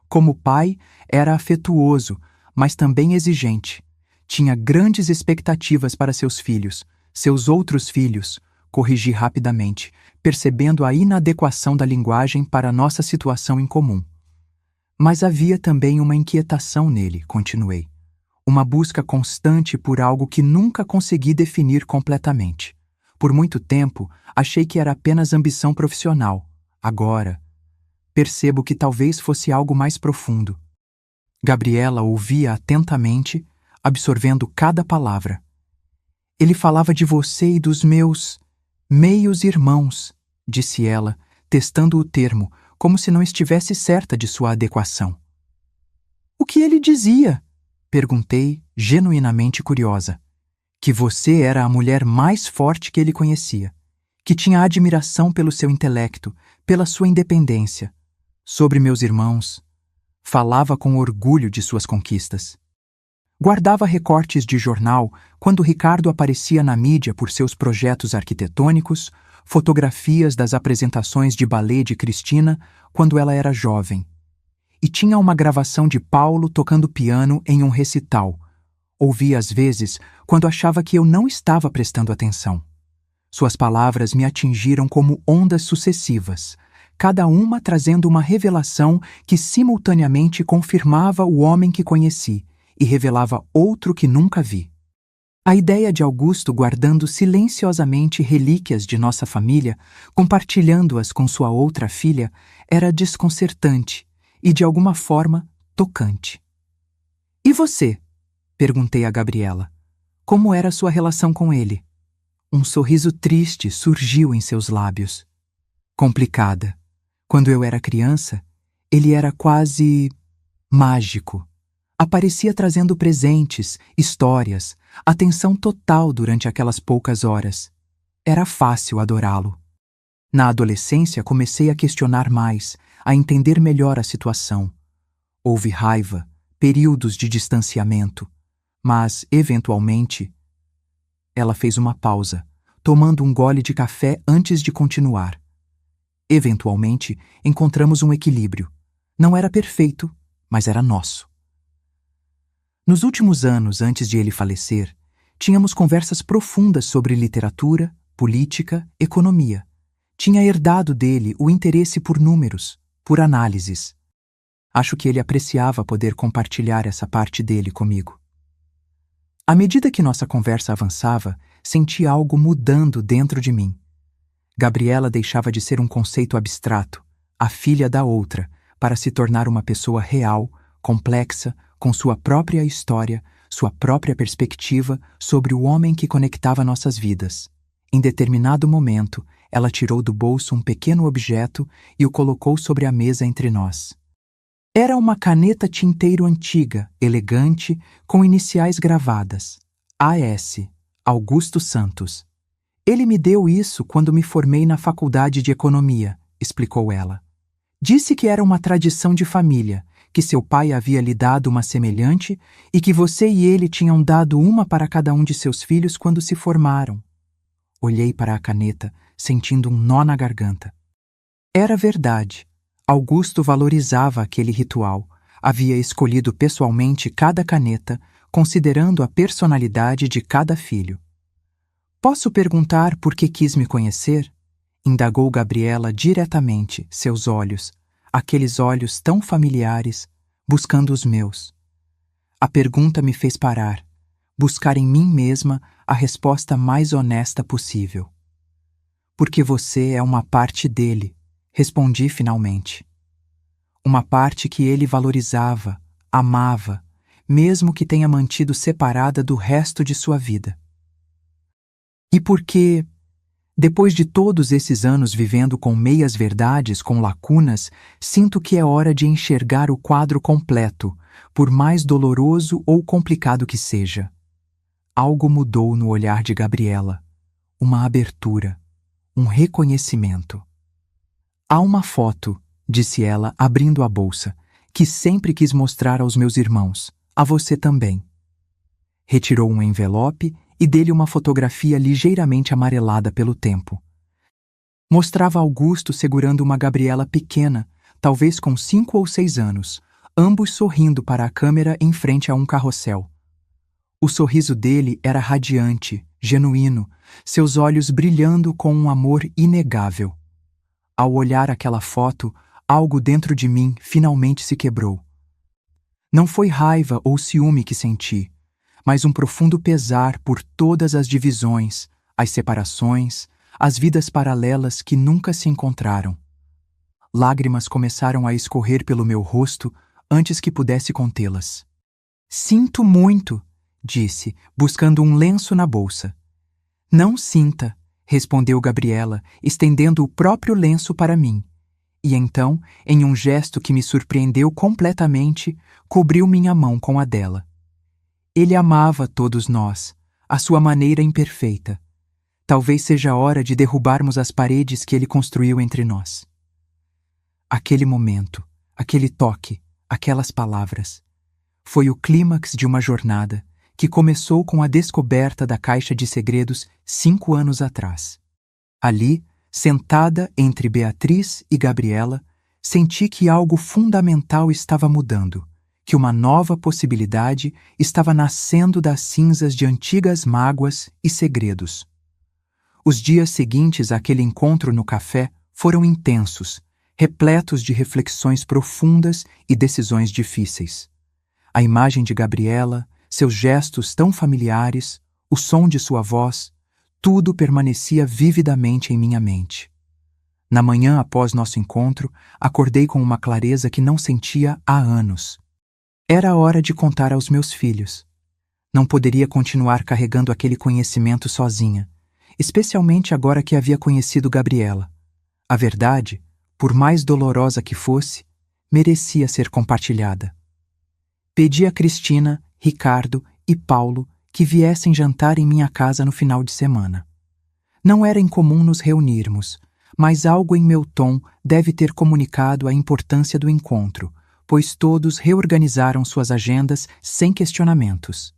Como pai, era afetuoso, mas também exigente. Tinha grandes expectativas para seus filhos, seus outros filhos, corrigi rapidamente, percebendo a inadequação da linguagem para a nossa situação em comum. Mas havia também uma inquietação nele, continuei. Uma busca constante por algo que nunca consegui definir completamente. Por muito tempo, achei que era apenas ambição profissional. Agora, percebo que talvez fosse algo mais profundo. Gabriela ouvia atentamente, absorvendo cada palavra. Ele falava de você e dos meus meios-irmãos, disse ela, testando o termo, como se não estivesse certa de sua adequação. O que ele dizia? Perguntei, genuinamente curiosa. Que você era a mulher mais forte que ele conhecia, que tinha admiração pelo seu intelecto, pela sua independência. Sobre meus irmãos, falava com orgulho de suas conquistas. Guardava recortes de jornal quando Ricardo aparecia na mídia por seus projetos arquitetônicos, fotografias das apresentações de ballet de Cristina quando ela era jovem. E tinha uma gravação de Paulo tocando piano em um recital. Ouvia às vezes quando achava que eu não estava prestando atenção. Suas palavras me atingiram como ondas sucessivas, cada uma trazendo uma revelação que simultaneamente confirmava o homem que conheci e revelava outro que nunca vi. A ideia de Augusto guardando silenciosamente relíquias de nossa família, compartilhando-as com sua outra filha, era desconcertante e, de alguma forma, tocante. E você? Perguntei a Gabriela. Como era sua relação com ele? Um sorriso triste surgiu em seus lábios. Complicada. Quando eu era criança, Ele era quase mágico. Aparecia trazendo presentes, histórias, atenção total durante aquelas poucas horas. Era fácil adorá-lo. Na adolescência, comecei a questionar mais, a entender melhor a situação. Houve raiva, períodos de distanciamento, mas, eventualmente, ela fez uma pausa, tomando um gole de café antes de continuar. Eventualmente, encontramos um equilíbrio. Não era perfeito, mas era nosso. Nos últimos anos, antes de ele falecer, tínhamos conversas profundas sobre literatura, política, economia. Tinha herdado dele o interesse por números, por análises. Acho que ele apreciava poder compartilhar essa parte dele comigo. À medida que nossa conversa avançava, senti algo mudando dentro de mim. Gabriela deixava de ser um conceito abstrato, a filha da outra, para se tornar uma pessoa real, complexa, com sua própria história, sua própria perspectiva sobre o homem que conectava nossas vidas. Em determinado momento, ela tirou do bolso um pequeno objeto e o colocou sobre a mesa entre nós. Era uma caneta tinteiro antiga, elegante, com iniciais gravadas. A.S. Augusto Santos. Ele me deu isso quando me formei na faculdade de economia, explicou ela. Disse que era uma tradição de família, que seu pai havia lhe dado uma semelhante e que você e ele tinham dado uma para cada um de seus filhos quando se formaram. Olhei para a caneta, sentindo um nó na garganta. Era verdade. Augusto valorizava aquele ritual. Havia escolhido pessoalmente cada caneta, considerando a personalidade de cada filho. Posso perguntar por que quis me conhecer? Indagou Gabriela diretamente, seus olhos, aqueles olhos tão familiares, buscando os meus. A pergunta me fez parar, buscar em mim mesma a resposta mais honesta possível. Porque você é uma parte dele, respondi finalmente. Uma parte que ele valorizava, amava, mesmo que tenha mantido separada do resto de sua vida. E porque, depois de todos esses anos vivendo com meias-verdades, com lacunas, sinto que é hora de enxergar o quadro completo, por mais doloroso ou complicado que seja. Algo mudou no olhar de Gabriela. Uma abertura, um reconhecimento. Há uma foto, disse ela, abrindo a bolsa, que sempre quis mostrar aos meus irmãos, a você também. Retirou um envelope e dele uma fotografia ligeiramente amarelada pelo tempo. Mostrava Augusto segurando uma Gabriela pequena, talvez com 5 ou 6 anos, ambos sorrindo para a câmera em frente a um carrossel. O sorriso dele era radiante, genuíno, seus olhos brilhando com um amor inegável. Ao olhar aquela foto, algo dentro de mim finalmente se quebrou. Não foi raiva ou ciúme que senti, mas um profundo pesar por todas as divisões, as separações, as vidas paralelas que nunca se encontraram. Lágrimas começaram a escorrer pelo meu rosto antes que pudesse contê-las. Sinto muito, disse, buscando um lenço na bolsa. Não sinta, respondeu Gabriela, estendendo o próprio lenço para mim. E então, em um gesto que me surpreendeu completamente, cobriu minha mão com a dela. Ele amava todos nós, à sua maneira imperfeita. Talvez seja a hora de derrubarmos as paredes que ele construiu entre nós. Aquele momento, aquele toque, aquelas palavras. Foi o clímax de uma jornada que começou com a descoberta da caixa de segredos 5 anos atrás. Ali, sentada entre Beatriz e Gabriela, senti que algo fundamental estava mudando, que uma nova possibilidade estava nascendo das cinzas de antigas mágoas e segredos. Os dias seguintes àquele encontro no café foram intensos, repletos de reflexões profundas e decisões difíceis. A imagem de Gabriela, seus gestos tão familiares, o som de sua voz, tudo permanecia vividamente em minha mente. Na manhã após nosso encontro, acordei com uma clareza que não sentia há anos. Era a hora de contar aos meus filhos. Não poderia continuar carregando aquele conhecimento sozinha, especialmente agora que havia conhecido Gabriela. A verdade, por mais dolorosa que fosse, merecia ser compartilhada. Pedi a Cristina, Ricardo e Paulo que viessem jantar em minha casa no final de semana. Não era incomum nos reunirmos, mas algo em meu tom deve ter comunicado a importância do encontro, pois todos reorganizaram suas agendas sem questionamentos.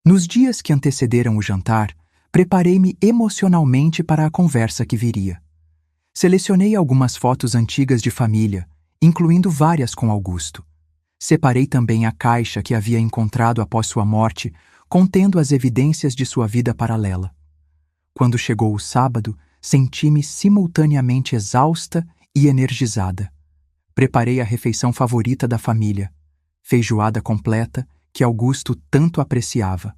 Nos dias que antecederam o jantar, preparei-me emocionalmente para a conversa que viria. Selecionei algumas fotos antigas de família, incluindo várias com Augusto. Separei também a caixa que havia encontrado após sua morte, contendo as evidências de sua vida paralela. Quando chegou o sábado, senti-me simultaneamente exausta e energizada. Preparei a refeição favorita da família, feijoada completa que Augusto tanto apreciava.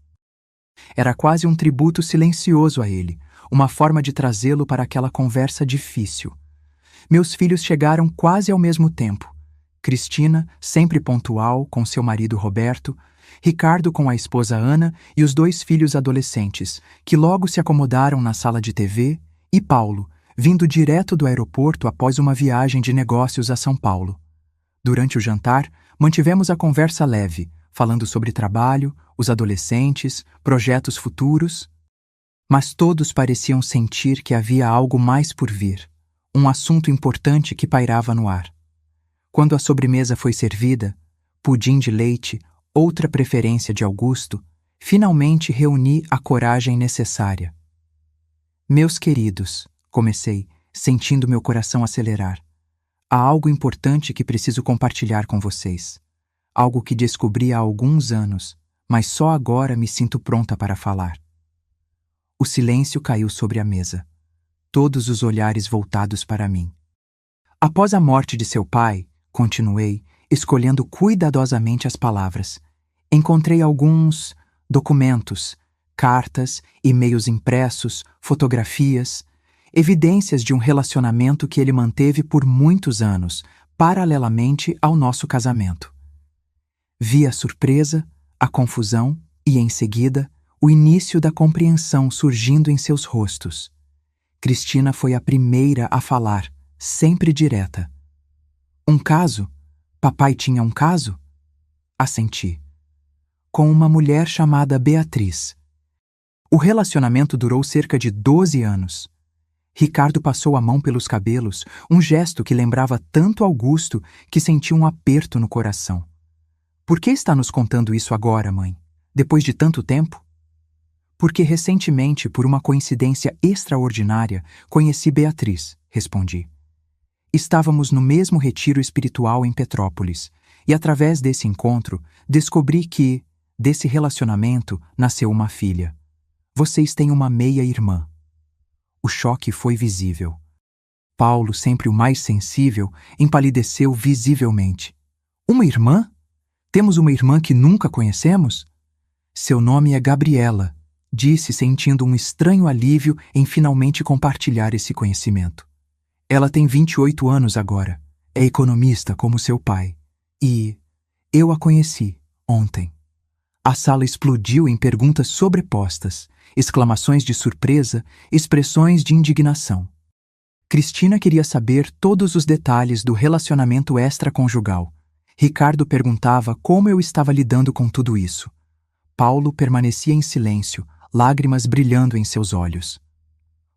Era quase um tributo silencioso a ele, uma forma de trazê-lo para aquela conversa difícil. Meus filhos chegaram quase ao mesmo tempo. Cristina, sempre pontual, com seu marido Roberto, Ricardo com a esposa Ana e os 2 filhos adolescentes, que logo se acomodaram na sala de TV, e Paulo, vindo direto do aeroporto após uma viagem de negócios a São Paulo. Durante o jantar, mantivemos a conversa leve, falando sobre trabalho, os adolescentes, projetos futuros, mas todos pareciam sentir que havia algo mais por vir, um assunto importante que pairava no ar. Quando a sobremesa foi servida, pudim de leite, outra preferência de Augusto, finalmente reuni a coragem necessária. Meus queridos, comecei, sentindo meu coração acelerar. Há algo importante que preciso compartilhar com vocês. Algo que descobri há alguns anos, mas só agora me sinto pronta para falar. O silêncio caiu sobre a mesa. Todos os olhares voltados para mim. Após a morte de seu pai, continuei, escolhendo cuidadosamente as palavras. Encontrei alguns documentos, cartas, e-mails impressos, fotografias, evidências de um relacionamento que ele manteve por muitos anos, paralelamente ao nosso casamento. Vi a surpresa, a confusão e, em seguida, o início da compreensão surgindo em seus rostos. Cristina foi a primeira a falar, sempre direta. Um caso? Papai tinha um caso? Assenti. Com uma mulher chamada Beatriz. O relacionamento durou cerca de 12 anos. Ricardo passou a mão pelos cabelos, um gesto que lembrava tanto Augusto que senti um aperto no coração. Por que está nos contando isso agora, mãe? Depois de tanto tempo? Porque recentemente, por uma coincidência extraordinária, conheci Beatriz, respondi. Estávamos no mesmo retiro espiritual em Petrópolis, e através desse encontro, descobri que, desse relacionamento, nasceu uma filha. Vocês têm uma meia-irmã. O choque foi visível. Paulo, sempre o mais sensível, empalideceu visivelmente. Uma irmã? Temos uma irmã que nunca conhecemos? Seu nome é Gabriela, disse, sentindo um estranho alívio em finalmente compartilhar esse conhecimento. Ela tem 28 anos agora. É economista como seu pai. E eu a conheci ontem. A sala explodiu em perguntas sobrepostas, exclamações de surpresa, expressões de indignação. Cristina queria saber todos os detalhes do relacionamento extraconjugal. Ricardo perguntava como eu estava lidando com tudo isso. Paulo permanecia em silêncio, lágrimas brilhando em seus olhos.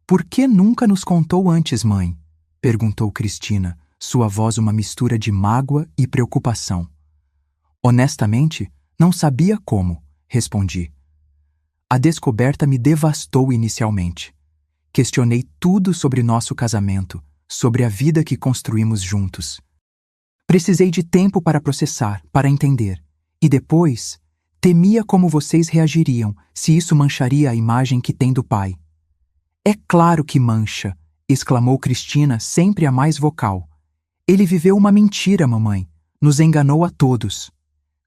Por que nunca nos contou antes, mãe? Perguntou Cristina, sua voz uma mistura de mágoa e preocupação. Honestamente, não sabia como, respondi. A descoberta me devastou inicialmente. Questionei tudo sobre nosso casamento, sobre a vida que construímos juntos. Precisei de tempo para processar, para entender. E depois, temia como vocês reagiriam se isso mancharia a imagem que tem do pai. É claro que mancha, exclamou Cristina, sempre a mais vocal. Ele viveu uma mentira, mamãe. Nos enganou a todos.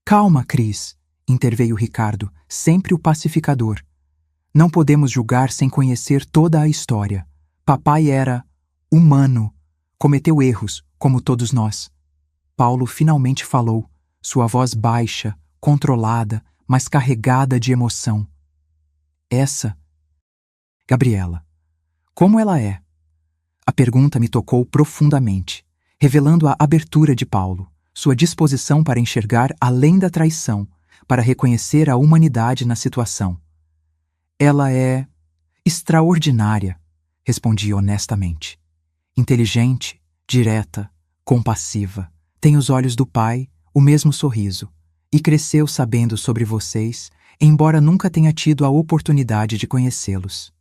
Calma, Cris, interveio Ricardo, sempre o pacificador. Não podemos julgar sem conhecer toda a história. Papai era humano, cometeu erros, como todos nós. Paulo finalmente falou, sua voz baixa, controlada, mas carregada de emoção. Essa, Gabriela. Como ela é? A pergunta me tocou profundamente, revelando a abertura de Paulo, sua disposição para enxergar além da traição, para reconhecer a humanidade na situação. Ela é extraordinária, respondi honestamente. Inteligente, direta, compassiva, tem os olhos do pai, o mesmo sorriso, e cresceu sabendo sobre vocês, embora nunca tenha tido a oportunidade de conhecê-los.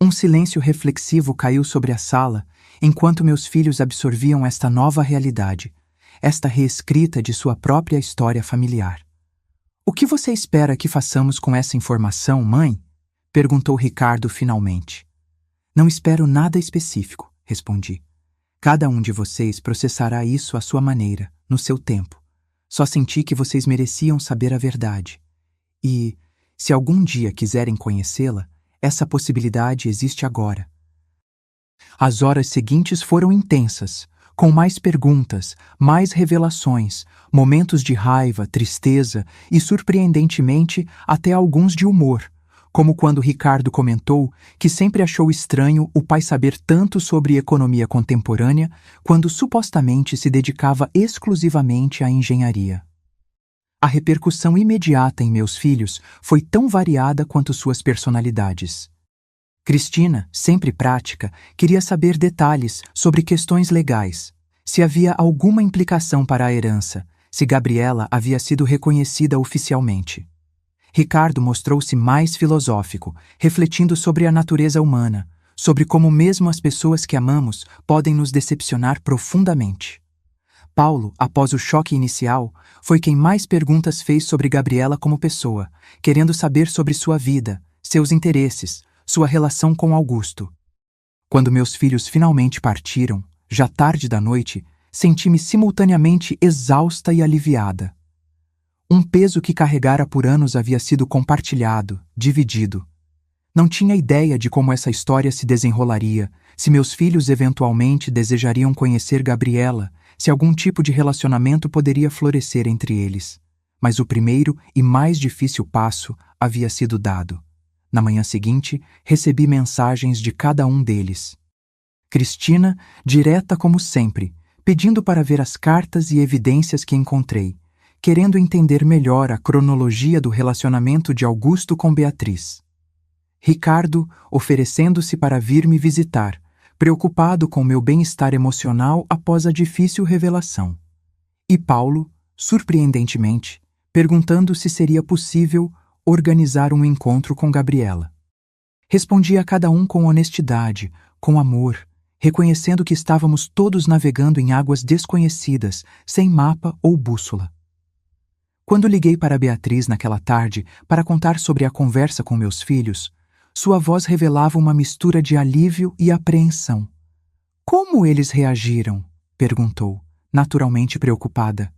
Um silêncio reflexivo caiu sobre a sala enquanto meus filhos absorviam esta nova realidade, esta reescrita de sua própria história familiar. O que você espera que façamos com essa informação, mãe? Perguntou Ricardo finalmente. Não espero nada específico, respondi. Cada um de vocês processará isso à sua maneira, no seu tempo. Só senti que vocês mereciam saber a verdade. E, se algum dia quiserem conhecê-la, essa possibilidade existe agora. As horas seguintes foram intensas, com mais perguntas, mais revelações, momentos de raiva, tristeza e, surpreendentemente, até alguns de humor, como quando Ricardo comentou que sempre achou estranho o pai saber tanto sobre economia contemporânea quando supostamente se dedicava exclusivamente à engenharia. A repercussão imediata em meus filhos foi tão variada quanto suas personalidades. Cristina, sempre prática, queria saber detalhes sobre questões legais, se havia alguma implicação para a herança, se Gabriela havia sido reconhecida oficialmente. Ricardo mostrou-se mais filosófico, refletindo sobre a natureza humana, sobre como mesmo as pessoas que amamos podem nos decepcionar profundamente. Paulo, após o choque inicial, foi quem mais perguntas fez sobre Gabriela como pessoa, querendo saber sobre sua vida, seus interesses, sua relação com Augusto. Quando meus filhos finalmente partiram, já tarde da noite, senti-me simultaneamente exausta e aliviada. Um peso que carregara por anos havia sido compartilhado, dividido. Não tinha ideia de como essa história se desenrolaria, se meus filhos eventualmente desejariam conhecer Gabriela, se algum tipo de relacionamento poderia florescer entre eles. Mas o primeiro e mais difícil passo havia sido dado. Na manhã seguinte, recebi mensagens de cada um deles. Cristina, direta como sempre, pedindo para ver as cartas e evidências que encontrei, querendo entender melhor a cronologia do relacionamento de Augusto com Beatriz. Ricardo, oferecendo-se para vir me visitar, preocupado com meu bem-estar emocional após a difícil revelação. E Paulo, surpreendentemente, perguntando se seria possível organizar um encontro com Gabriela. Respondi a cada um com honestidade, com amor, reconhecendo que estávamos todos navegando em águas desconhecidas, sem mapa ou bússola. Quando liguei para Beatriz naquela tarde para contar sobre a conversa com meus filhos, sua voz revelava uma mistura de alívio e apreensão. Como eles reagiram? Perguntou, naturalmente preocupada.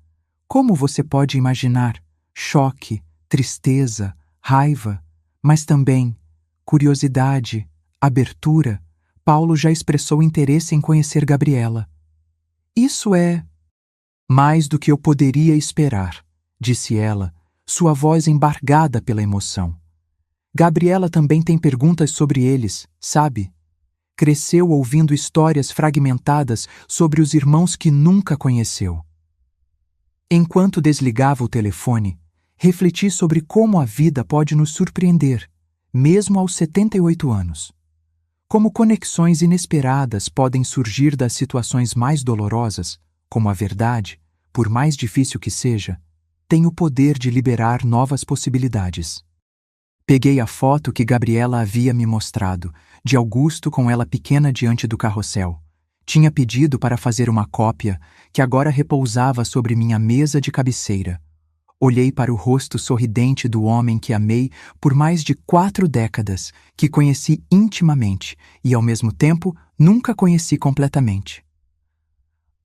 Como você pode imaginar? Choque, tristeza, raiva, mas também curiosidade, abertura. Paulo já expressou interesse em conhecer Gabriela. Isso é mais do que eu poderia esperar, disse ela, sua voz embargada pela emoção. Gabriela também tem perguntas sobre eles, sabe? Cresceu ouvindo histórias fragmentadas sobre os irmãos que nunca conheceu. Enquanto desligava o telefone, refleti sobre como a vida pode nos surpreender, mesmo aos 78 anos. Como conexões inesperadas podem surgir das situações mais dolorosas, como a verdade, por mais difícil que seja, tem o poder de liberar novas possibilidades. Peguei a foto que Gabriela havia me mostrado, de Augusto com ela pequena diante do carrossel. Tinha pedido para fazer uma cópia, que agora repousava sobre minha mesa de cabeceira. Olhei para o rosto sorridente do homem que amei por mais de 4 décadas, que conheci intimamente e, ao mesmo tempo, nunca conheci completamente.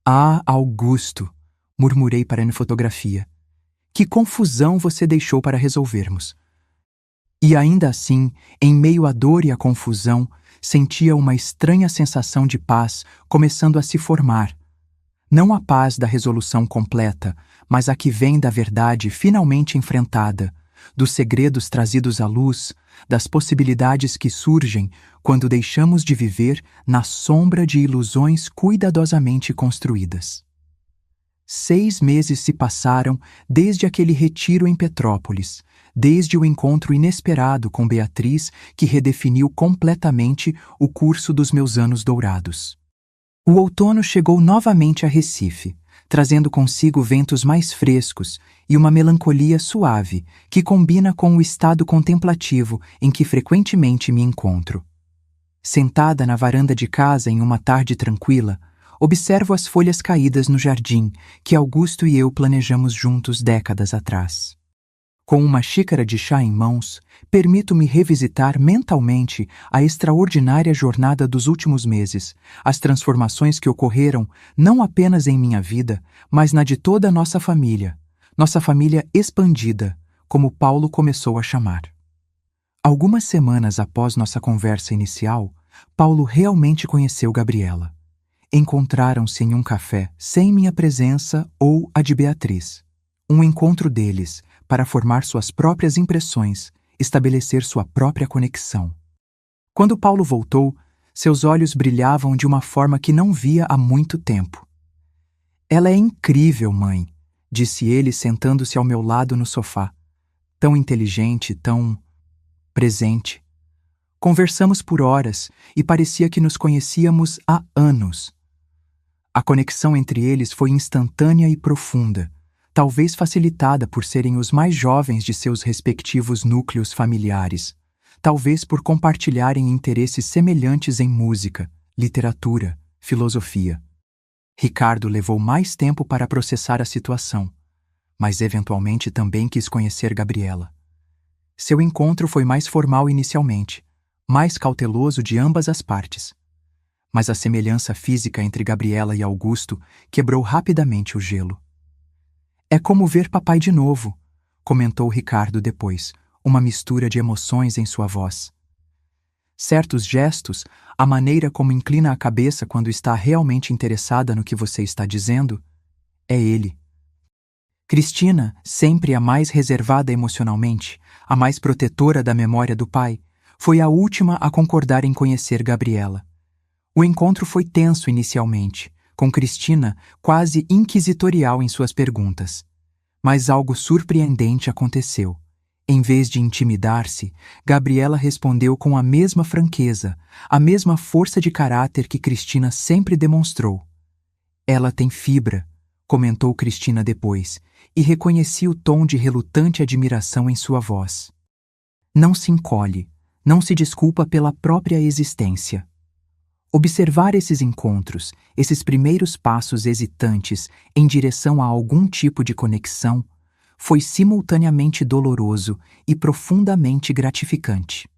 Ah, Augusto, murmurei para a fotografia. Que confusão você deixou para resolvermos. E ainda assim, em meio à dor e à confusão, sentia uma estranha sensação de paz começando a se formar. Não a paz da resolução completa, mas a que vem da verdade finalmente enfrentada, dos segredos trazidos à luz, das possibilidades que surgem quando deixamos de viver na sombra de ilusões cuidadosamente construídas. 6 meses se passaram desde aquele retiro em Petrópolis, desde o encontro inesperado com Beatriz que redefiniu completamente o curso dos meus anos dourados. O outono chegou novamente a Recife, trazendo consigo ventos mais frescos e uma melancolia suave que combina com o estado contemplativo em que frequentemente me encontro. Sentada na varanda de casa em uma tarde tranquila, observo as folhas caídas no jardim que Augusto e eu planejamos juntos décadas atrás. Com uma xícara de chá em mãos, permito-me revisitar mentalmente a extraordinária jornada dos últimos meses, as transformações que ocorreram não apenas em minha vida, mas na de toda a nossa família expandida, como Paulo começou a chamar. Algumas semanas após nossa conversa inicial, Paulo realmente conheceu Gabriela. Encontraram-se em um café sem minha presença ou a de Beatriz. Um encontro deles para formar suas próprias impressões, estabelecer sua própria conexão. Quando Paulo voltou, seus olhos brilhavam de uma forma que não via há muito tempo. "Ela é incrível, mãe", disse ele sentando-se ao meu lado no sofá. "Tão inteligente, tão presente." Conversamos por horas e parecia que nos conhecíamos há anos. A conexão entre eles foi instantânea e profunda, talvez facilitada por serem os mais jovens de seus respectivos núcleos familiares, talvez por compartilharem interesses semelhantes em música, literatura, filosofia. Ricardo levou mais tempo para processar a situação, mas eventualmente também quis conhecer Gabriela. Seu encontro foi mais formal inicialmente, mais cauteloso de ambas as partes. Mas a semelhança física entre Gabriela e Augusto quebrou rapidamente o gelo. "É como ver papai de novo", comentou Ricardo depois, uma mistura de emoções em sua voz. Certos gestos, a maneira como inclina a cabeça quando está realmente interessada no que você está dizendo, é ele. Cristina, sempre a mais reservada emocionalmente, a mais protetora da memória do pai, foi a última a concordar em conhecer Gabriela. O encontro foi tenso inicialmente, com Cristina quase inquisitorial em suas perguntas. Mas algo surpreendente aconteceu. Em vez de intimidar-se, Gabriela respondeu com a mesma franqueza, a mesma força de caráter que Cristina sempre demonstrou. "Ela tem fibra", comentou Cristina depois, e reconheci o tom de relutante admiração em sua voz. Não se encolhe, não se desculpa pela própria existência. Observar esses encontros, esses primeiros passos hesitantes em direção a algum tipo de conexão, foi simultaneamente doloroso e profundamente gratificante.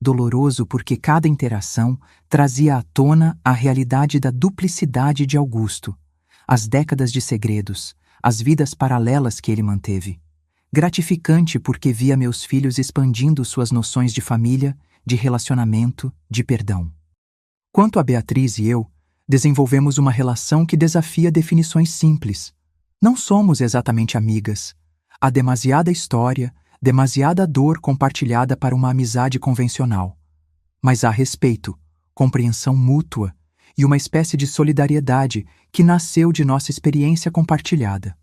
Doloroso porque cada interação trazia à tona a realidade da duplicidade de Augusto, as décadas de segredos, as vidas paralelas que ele manteve. Gratificante porque via meus filhos expandindo suas noções de família, de relacionamento, de perdão. Quanto a Beatriz e eu, desenvolvemos uma relação que desafia definições simples. Não somos exatamente amigas. Há demasiada história, demasiada dor compartilhada para uma amizade convencional. Mas há respeito, compreensão mútua e uma espécie de solidariedade que nasceu de nossa experiência compartilhada.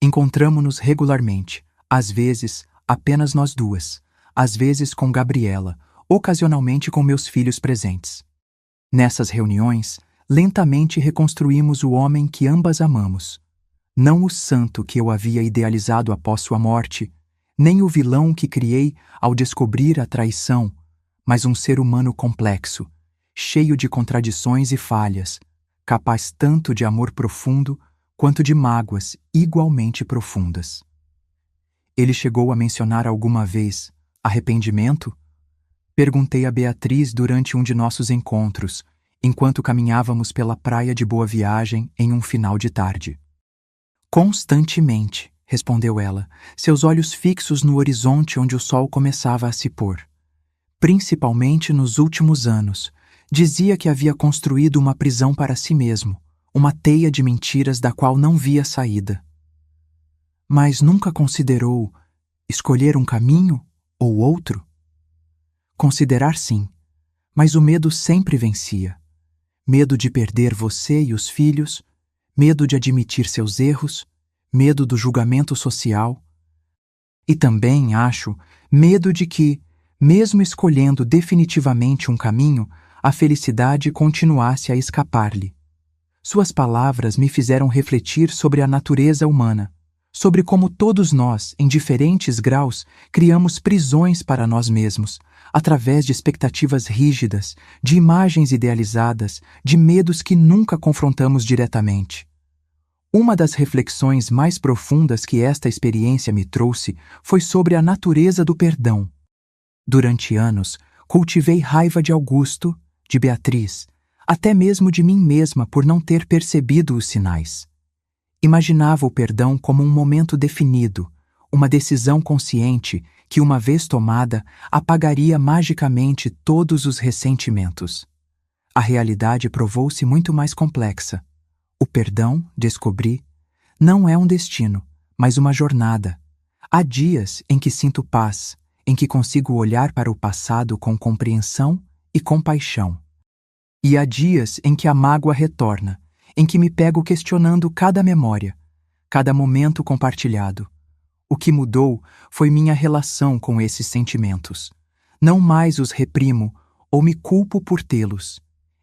Encontramo-nos regularmente, às vezes apenas nós duas, às vezes com Gabriela, ocasionalmente com meus filhos presentes. Nessas reuniões, lentamente reconstruímos o homem que ambas amamos. Não o santo que eu havia idealizado após sua morte, nem o vilão que criei ao descobrir a traição, mas um ser humano complexo, cheio de contradições e falhas, capaz tanto de amor profundo quanto de mágoas igualmente profundas. Ele chegou a mencionar alguma vez arrependimento? Perguntei a Beatriz durante um de nossos encontros, enquanto caminhávamos pela praia de Boa Viagem em um final de tarde. "Constantemente", respondeu ela, seus olhos fixos no horizonte onde o sol começava a se pôr. "Principalmente nos últimos anos, dizia que havia construído uma prisão para si mesmo, uma teia de mentiras da qual não via saída. Mas nunca considerou escolher um caminho ou outro?" Considerar sim, mas o medo sempre vencia. Medo de perder você e os filhos, medo de admitir seus erros, medo do julgamento social. E também, acho, medo de que, mesmo escolhendo definitivamente um caminho, a felicidade continuasse a escapar-lhe. Suas palavras me fizeram refletir sobre a natureza humana, sobre como todos nós, em diferentes graus, criamos prisões para nós mesmos, através de expectativas rígidas, de imagens idealizadas, de medos que nunca confrontamos diretamente. Uma das reflexões mais profundas que esta experiência me trouxe foi sobre a natureza do perdão. Durante anos, cultivei raiva de Augusto, de Beatriz, até mesmo de mim mesma por não ter percebido os sinais. Imaginava o perdão como um momento definido, uma decisão consciente que, uma vez tomada, apagaria magicamente todos os ressentimentos. A realidade provou-se muito mais complexa. O perdão, descobri, não é um destino, mas uma jornada. Há dias em que sinto paz, em que consigo olhar para o passado com compreensão e compaixão. E há dias em que a mágoa retorna, em que me pego questionando cada memória, cada momento compartilhado. O que mudou foi minha relação com esses sentimentos. Não mais os reprimo ou me culpo por tê-los.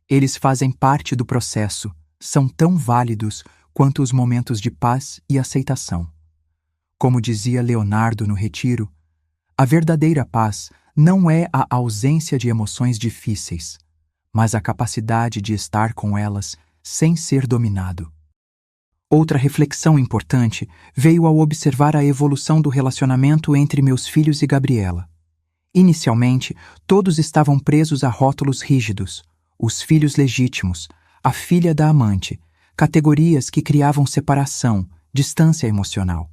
Eles fazem parte do processo, são tão válidos quanto os momentos de paz e aceitação. Como dizia Leonardo no Retiro, a verdadeira paz não é a ausência de emoções difíceis, mas a capacidade de estar com elas sem ser dominado. Outra reflexão importante veio ao observar a evolução do relacionamento entre meus filhos e Gabriela. Inicialmente, todos estavam presos a rótulos rígidos: os filhos legítimos, a filha da amante, categorias que criavam separação, distância emocional.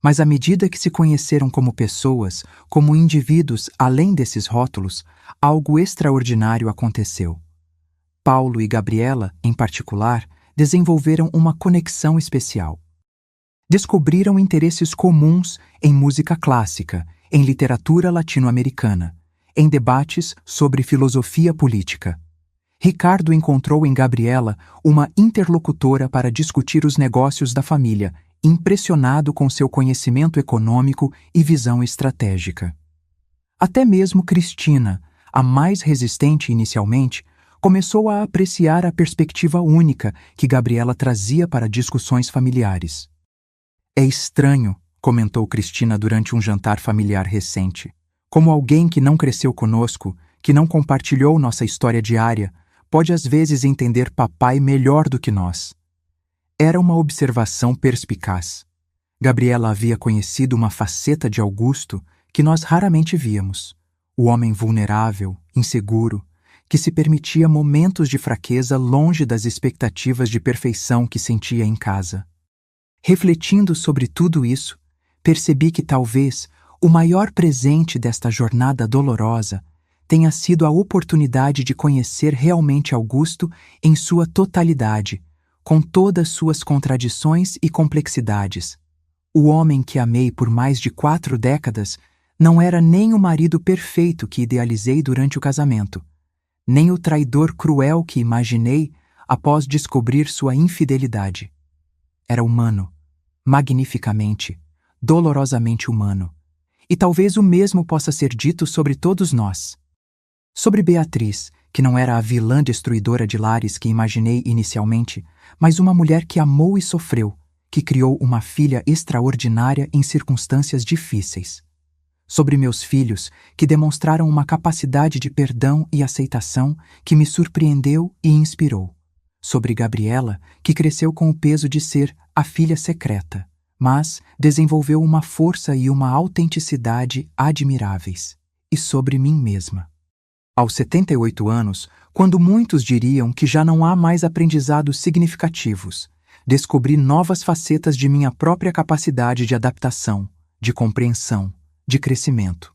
Mas à medida que se conheceram como pessoas, como indivíduos além desses rótulos, algo extraordinário aconteceu. Paulo e Gabriela, em particular, desenvolveram uma conexão especial. Descobriram interesses comuns em música clássica, em literatura latino-americana, em debates sobre filosofia política. Ricardo encontrou em Gabriela uma interlocutora para discutir os negócios da família, impressionado com seu conhecimento econômico e visão estratégica. Até mesmo Cristina, a mais resistente inicialmente, começou a apreciar a perspectiva única que Gabriela trazia para discussões familiares. É estranho, comentou Cristina durante um jantar familiar recente, como alguém que não cresceu conosco, que não compartilhou nossa história diária, pode às vezes entender papai melhor do que nós. Era uma observação perspicaz. Gabriela havia conhecido uma faceta de Augusto que nós raramente víamos. O homem vulnerável, inseguro, que se permitia momentos de fraqueza longe das expectativas de perfeição que sentia em casa. Refletindo sobre tudo isso, percebi que talvez o maior presente desta jornada dolorosa tenha sido a oportunidade de conhecer realmente Augusto em sua totalidade, com todas suas contradições e complexidades. O homem que amei por mais de 4 décadas não era nem o marido perfeito que idealizei durante o casamento, nem o traidor cruel que imaginei após descobrir sua infidelidade. Era humano, magnificamente, dolorosamente humano. E talvez o mesmo possa ser dito sobre todos nós. Sobre Beatriz, que não era a vilã destruidora de lares que imaginei inicialmente, mas uma mulher que amou e sofreu, que criou uma filha extraordinária em circunstâncias difíceis. Sobre meus filhos, que demonstraram uma capacidade de perdão e aceitação que me surpreendeu e inspirou. Sobre Gabriela, que cresceu com o peso de ser a filha secreta, mas desenvolveu uma força e uma autenticidade admiráveis. E sobre mim mesma. Aos 78 anos, quando muitos diriam que já não há mais aprendizados significativos, descobri novas facetas de minha própria capacidade de adaptação, de compreensão, de crescimento.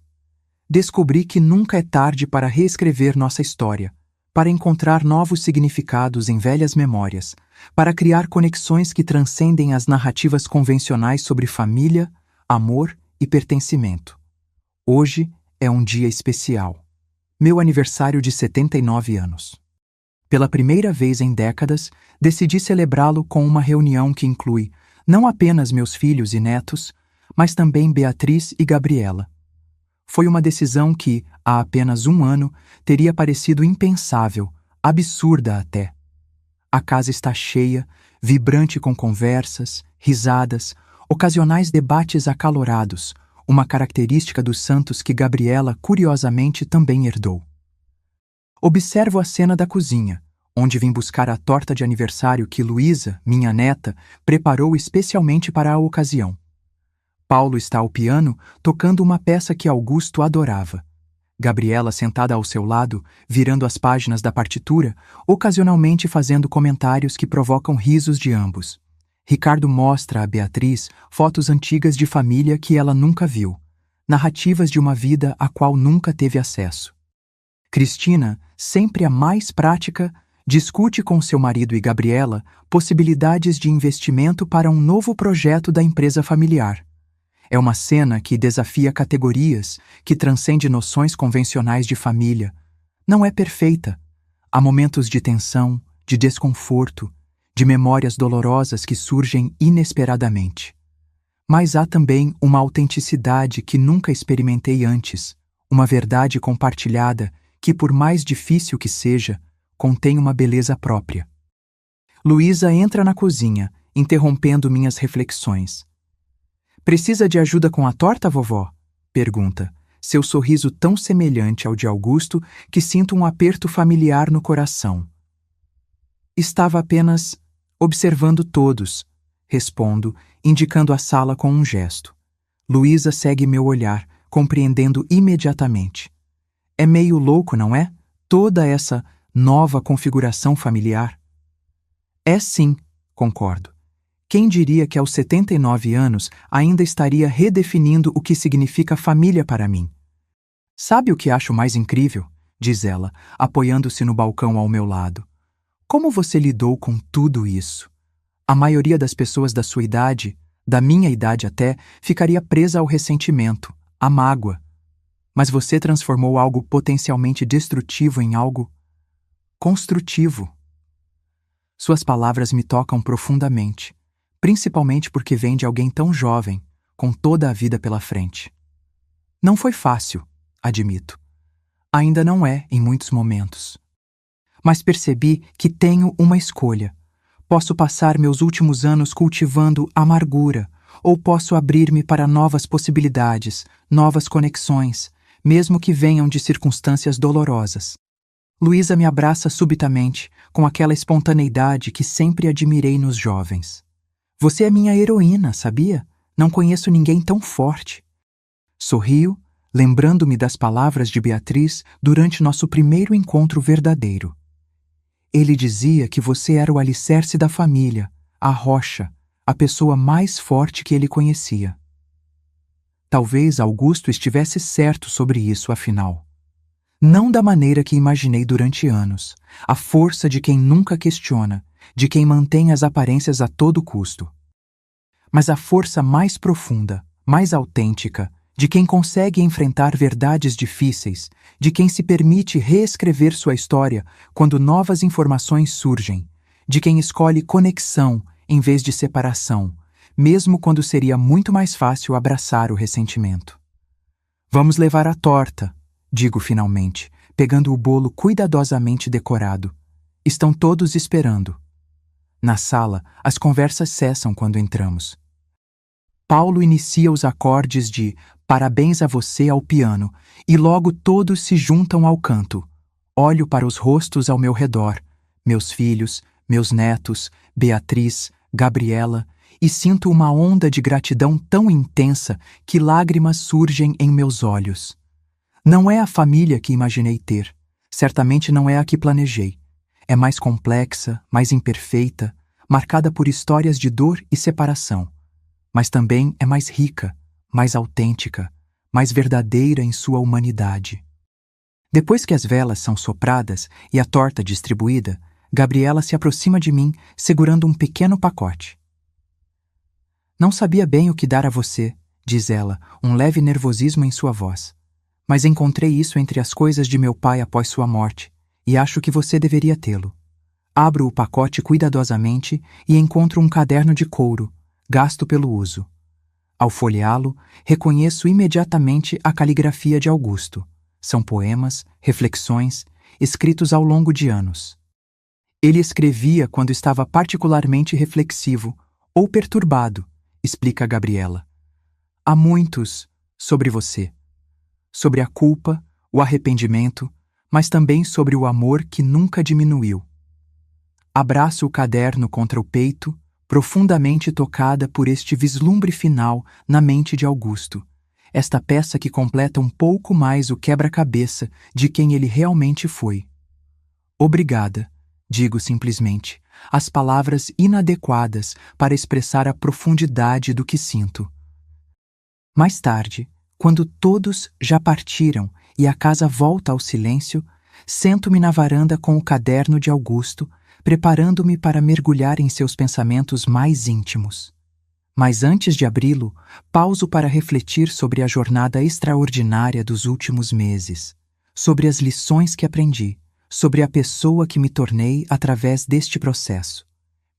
Descobri que nunca é tarde para reescrever nossa história, para encontrar novos significados em velhas memórias, para criar conexões que transcendem as narrativas convencionais sobre família, amor e pertencimento. Hoje é um dia especial. Meu aniversário de 79 anos. Pela primeira vez em décadas, decidi celebrá-lo com uma reunião que inclui não apenas meus filhos e netos, mas também Beatriz e Gabriela. Foi uma decisão que, há apenas um ano, teria parecido impensável, absurda até. A casa está cheia, vibrante com conversas, risadas, ocasionais debates acalorados, uma característica dos santos que Gabriela curiosamente também herdou. Observo a cena da cozinha, onde vim buscar a torta de aniversário que Luísa, minha neta, preparou especialmente para a ocasião. Paulo está ao piano, tocando uma peça que Augusto adorava. Gabriela sentada ao seu lado, virando as páginas da partitura, ocasionalmente fazendo comentários que provocam risos de ambos. Ricardo mostra a Beatriz fotos antigas de família que ela nunca viu, narrativas de uma vida a qual nunca teve acesso. Cristina, sempre a mais prática, discute com seu marido e Gabriela possibilidades de investimento para um novo projeto da empresa familiar. É uma cena que desafia categorias, que transcende noções convencionais de família. Não é perfeita. Há momentos de tensão, de desconforto, de memórias dolorosas que surgem inesperadamente. Mas há também uma autenticidade que nunca experimentei antes, uma verdade compartilhada que, por mais difícil que seja, contém uma beleza própria. Luísa entra na cozinha, interrompendo minhas reflexões. "Precisa de ajuda com a torta, vovó?" pergunta, seu sorriso tão semelhante ao de Augusto que sinto um aperto familiar no coração. "Estava apenas observando todos", respondo, indicando a sala com um gesto. Luísa segue meu olhar, compreendendo imediatamente. É meio louco, não é? Toda essa nova configuração familiar. É sim, concordo. Quem diria que aos 79 anos ainda estaria redefinindo o que significa família para mim? "Sabe o que acho mais incrível?" diz ela, apoiando-se no balcão ao meu lado. "Como você lidou com tudo isso? A maioria das pessoas da sua idade, da minha idade até, ficaria presa ao ressentimento, à mágoa. Mas você transformou algo potencialmente destrutivo em algo construtivo." Suas palavras me tocam profundamente, principalmente porque vêm de alguém tão jovem, com toda a vida pela frente. Não foi fácil, admito. Ainda não é em muitos momentos. Mas percebi que tenho uma escolha. Posso passar meus últimos anos cultivando amargura, ou posso abrir-me para novas possibilidades, novas conexões, mesmo que venham de circunstâncias dolorosas. Luísa me abraça subitamente, com aquela espontaneidade que sempre admirei nos jovens. "Você é minha heroína, sabia? Não conheço ninguém tão forte." Sorrio, lembrando-me das palavras de Beatriz durante nosso primeiro encontro verdadeiro. "Ele dizia que você era o alicerce da família, a rocha, a pessoa mais forte que ele conhecia." Talvez Augusto estivesse certo sobre isso, afinal. Não da maneira que imaginei durante anos, a força de quem nunca questiona, de quem mantém as aparências a todo custo. Mas a força mais profunda, mais autêntica, de quem consegue enfrentar verdades difíceis, de quem se permite reescrever sua história quando novas informações surgem, de quem escolhe conexão em vez de separação, mesmo quando seria muito mais fácil abraçar o ressentimento. "Vamos levar a torta", digo finalmente, pegando o bolo cuidadosamente decorado. Estão todos esperando. Na sala, as conversas cessam quando entramos. Paulo inicia os acordes de "Parabéns a você" ao piano, e logo todos se juntam ao canto. Olho para os rostos ao meu redor, meus filhos, meus netos, Beatriz, Gabriela, e sinto uma onda de gratidão tão intensa que lágrimas surgem em meus olhos. Não é a família que imaginei ter, certamente não é a que planejei. É mais complexa, mais imperfeita, marcada por histórias de dor e separação, mas também é mais rica, mais autêntica, mais verdadeira em sua humanidade. Depois que as velas são sopradas e a torta distribuída, Gabriela se aproxima de mim, segurando um pequeno pacote. "Não sabia bem o que dar a você", diz ela, um leve nervosismo em sua voz. "Mas encontrei isso entre as coisas de meu pai após sua morte, e acho que você deveria tê-lo." Abro o pacote cuidadosamente e encontro um caderno de couro, gasto pelo uso. Ao folheá-lo, reconheço imediatamente a caligrafia de Augusto. São poemas, reflexões, escritos ao longo de anos. Ele escrevia quando estava particularmente reflexivo ou perturbado, explica Gabriela. Há muitos sobre você. Sobre a culpa, o arrependimento, mas também sobre o amor que nunca diminuiu. Abraço o caderno contra o peito, profundamente tocada por este vislumbre final na mente de Augusto, esta peça que completa um pouco mais o quebra-cabeça de quem ele realmente foi. Obrigada, digo simplesmente, as palavras inadequadas para expressar a profundidade do que sinto. Mais tarde, quando todos já partiram e a casa volta ao silêncio, sento-me na varanda com o caderno de Augusto, preparando-me para mergulhar em seus pensamentos mais íntimos. Mas antes de abri-lo, pauso para refletir sobre a jornada extraordinária dos últimos meses, sobre as lições que aprendi, sobre a pessoa que me tornei através deste processo.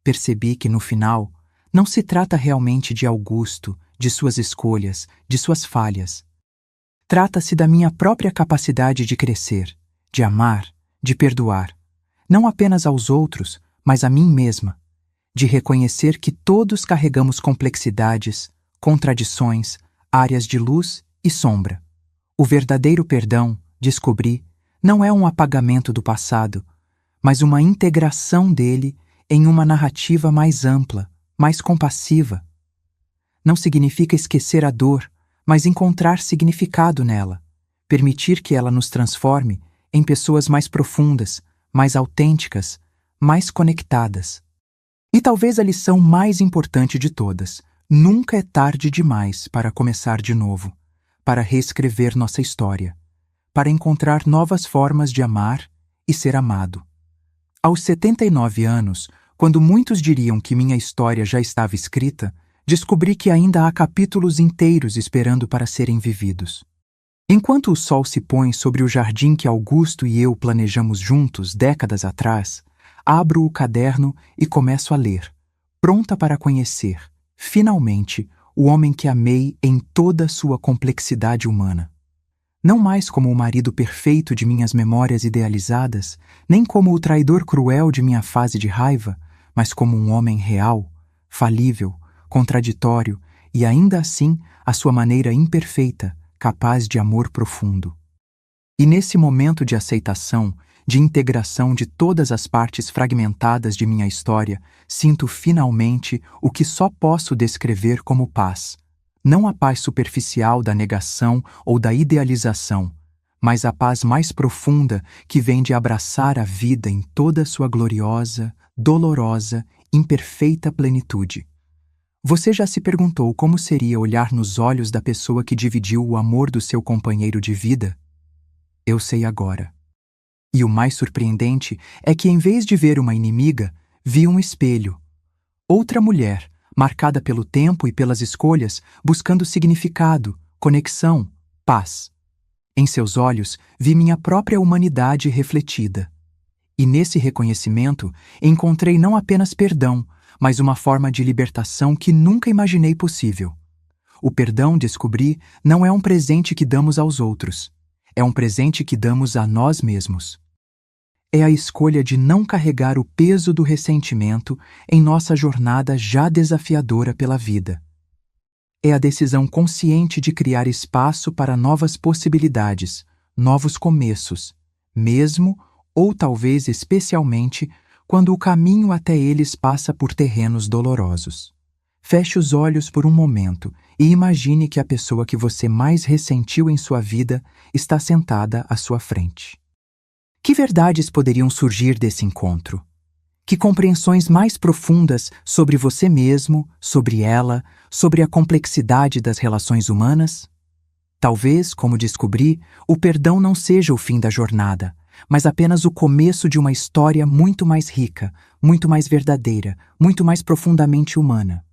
Percebi que, no final, não se trata realmente de Augusto, de suas escolhas, de suas falhas. Trata-se da minha própria capacidade de crescer, de amar, de perdoar, não apenas aos outros, mas a mim mesma, de reconhecer que todos carregamos complexidades, contradições, áreas de luz e sombra. O verdadeiro perdão, descobri, não é um apagamento do passado, mas uma integração dele em uma narrativa mais ampla, mais compassiva. Não significa esquecer a dor, mas encontrar significado nela, permitir que ela nos transforme em pessoas mais profundas, mais autênticas, mais conectadas. E talvez a lição mais importante de todas: nunca é tarde demais para começar de novo, para reescrever nossa história, para encontrar novas formas de amar e ser amado. Aos 79 anos, quando muitos diriam que minha história já estava escrita, descobri que ainda há capítulos inteiros esperando para serem vividos. Enquanto o sol se põe sobre o jardim que Augusto e eu planejamos juntos décadas atrás, abro o caderno e começo a ler, pronta para conhecer, finalmente, o homem que amei em toda a sua complexidade humana. Não mais como o marido perfeito de minhas memórias idealizadas, nem como o traidor cruel de minha fase de raiva, mas como um homem real, falível, contraditório e ainda assim, à sua maneira imperfeita, capaz de amor profundo. E nesse momento de aceitação, de integração de todas as partes fragmentadas de minha história, sinto finalmente o que só posso descrever como paz. Não a paz superficial da negação ou da idealização, mas a paz mais profunda que vem de abraçar a vida em toda a sua gloriosa, dolorosa, imperfeita plenitude. Você já se perguntou como seria olhar nos olhos da pessoa que dividiu o amor do seu companheiro de vida? Eu sei agora. E o mais surpreendente é que, em vez de ver uma inimiga, vi um espelho. Outra mulher, marcada pelo tempo e pelas escolhas, buscando significado, conexão, paz. Em seus olhos, vi minha própria humanidade refletida. E nesse reconhecimento, encontrei não apenas perdão, mas uma forma de libertação que nunca imaginei possível. O perdão, descobri, não é um presente que damos aos outros. É um presente que damos a nós mesmos. É a escolha de não carregar o peso do ressentimento em nossa jornada já desafiadora pela vida. É a decisão consciente de criar espaço para novas possibilidades, novos começos, mesmo, ou talvez especialmente, quando o caminho até eles passa por terrenos dolorosos. Feche os olhos por um momento e imagine que a pessoa que você mais ressentiu em sua vida está sentada à sua frente. Que verdades poderiam surgir desse encontro? Que compreensões mais profundas sobre você mesmo, sobre ela, sobre a complexidade das relações humanas? Talvez, como descobri, o perdão não seja o fim da jornada, mas apenas o começo de uma história muito mais rica, muito mais verdadeira, muito mais profundamente humana.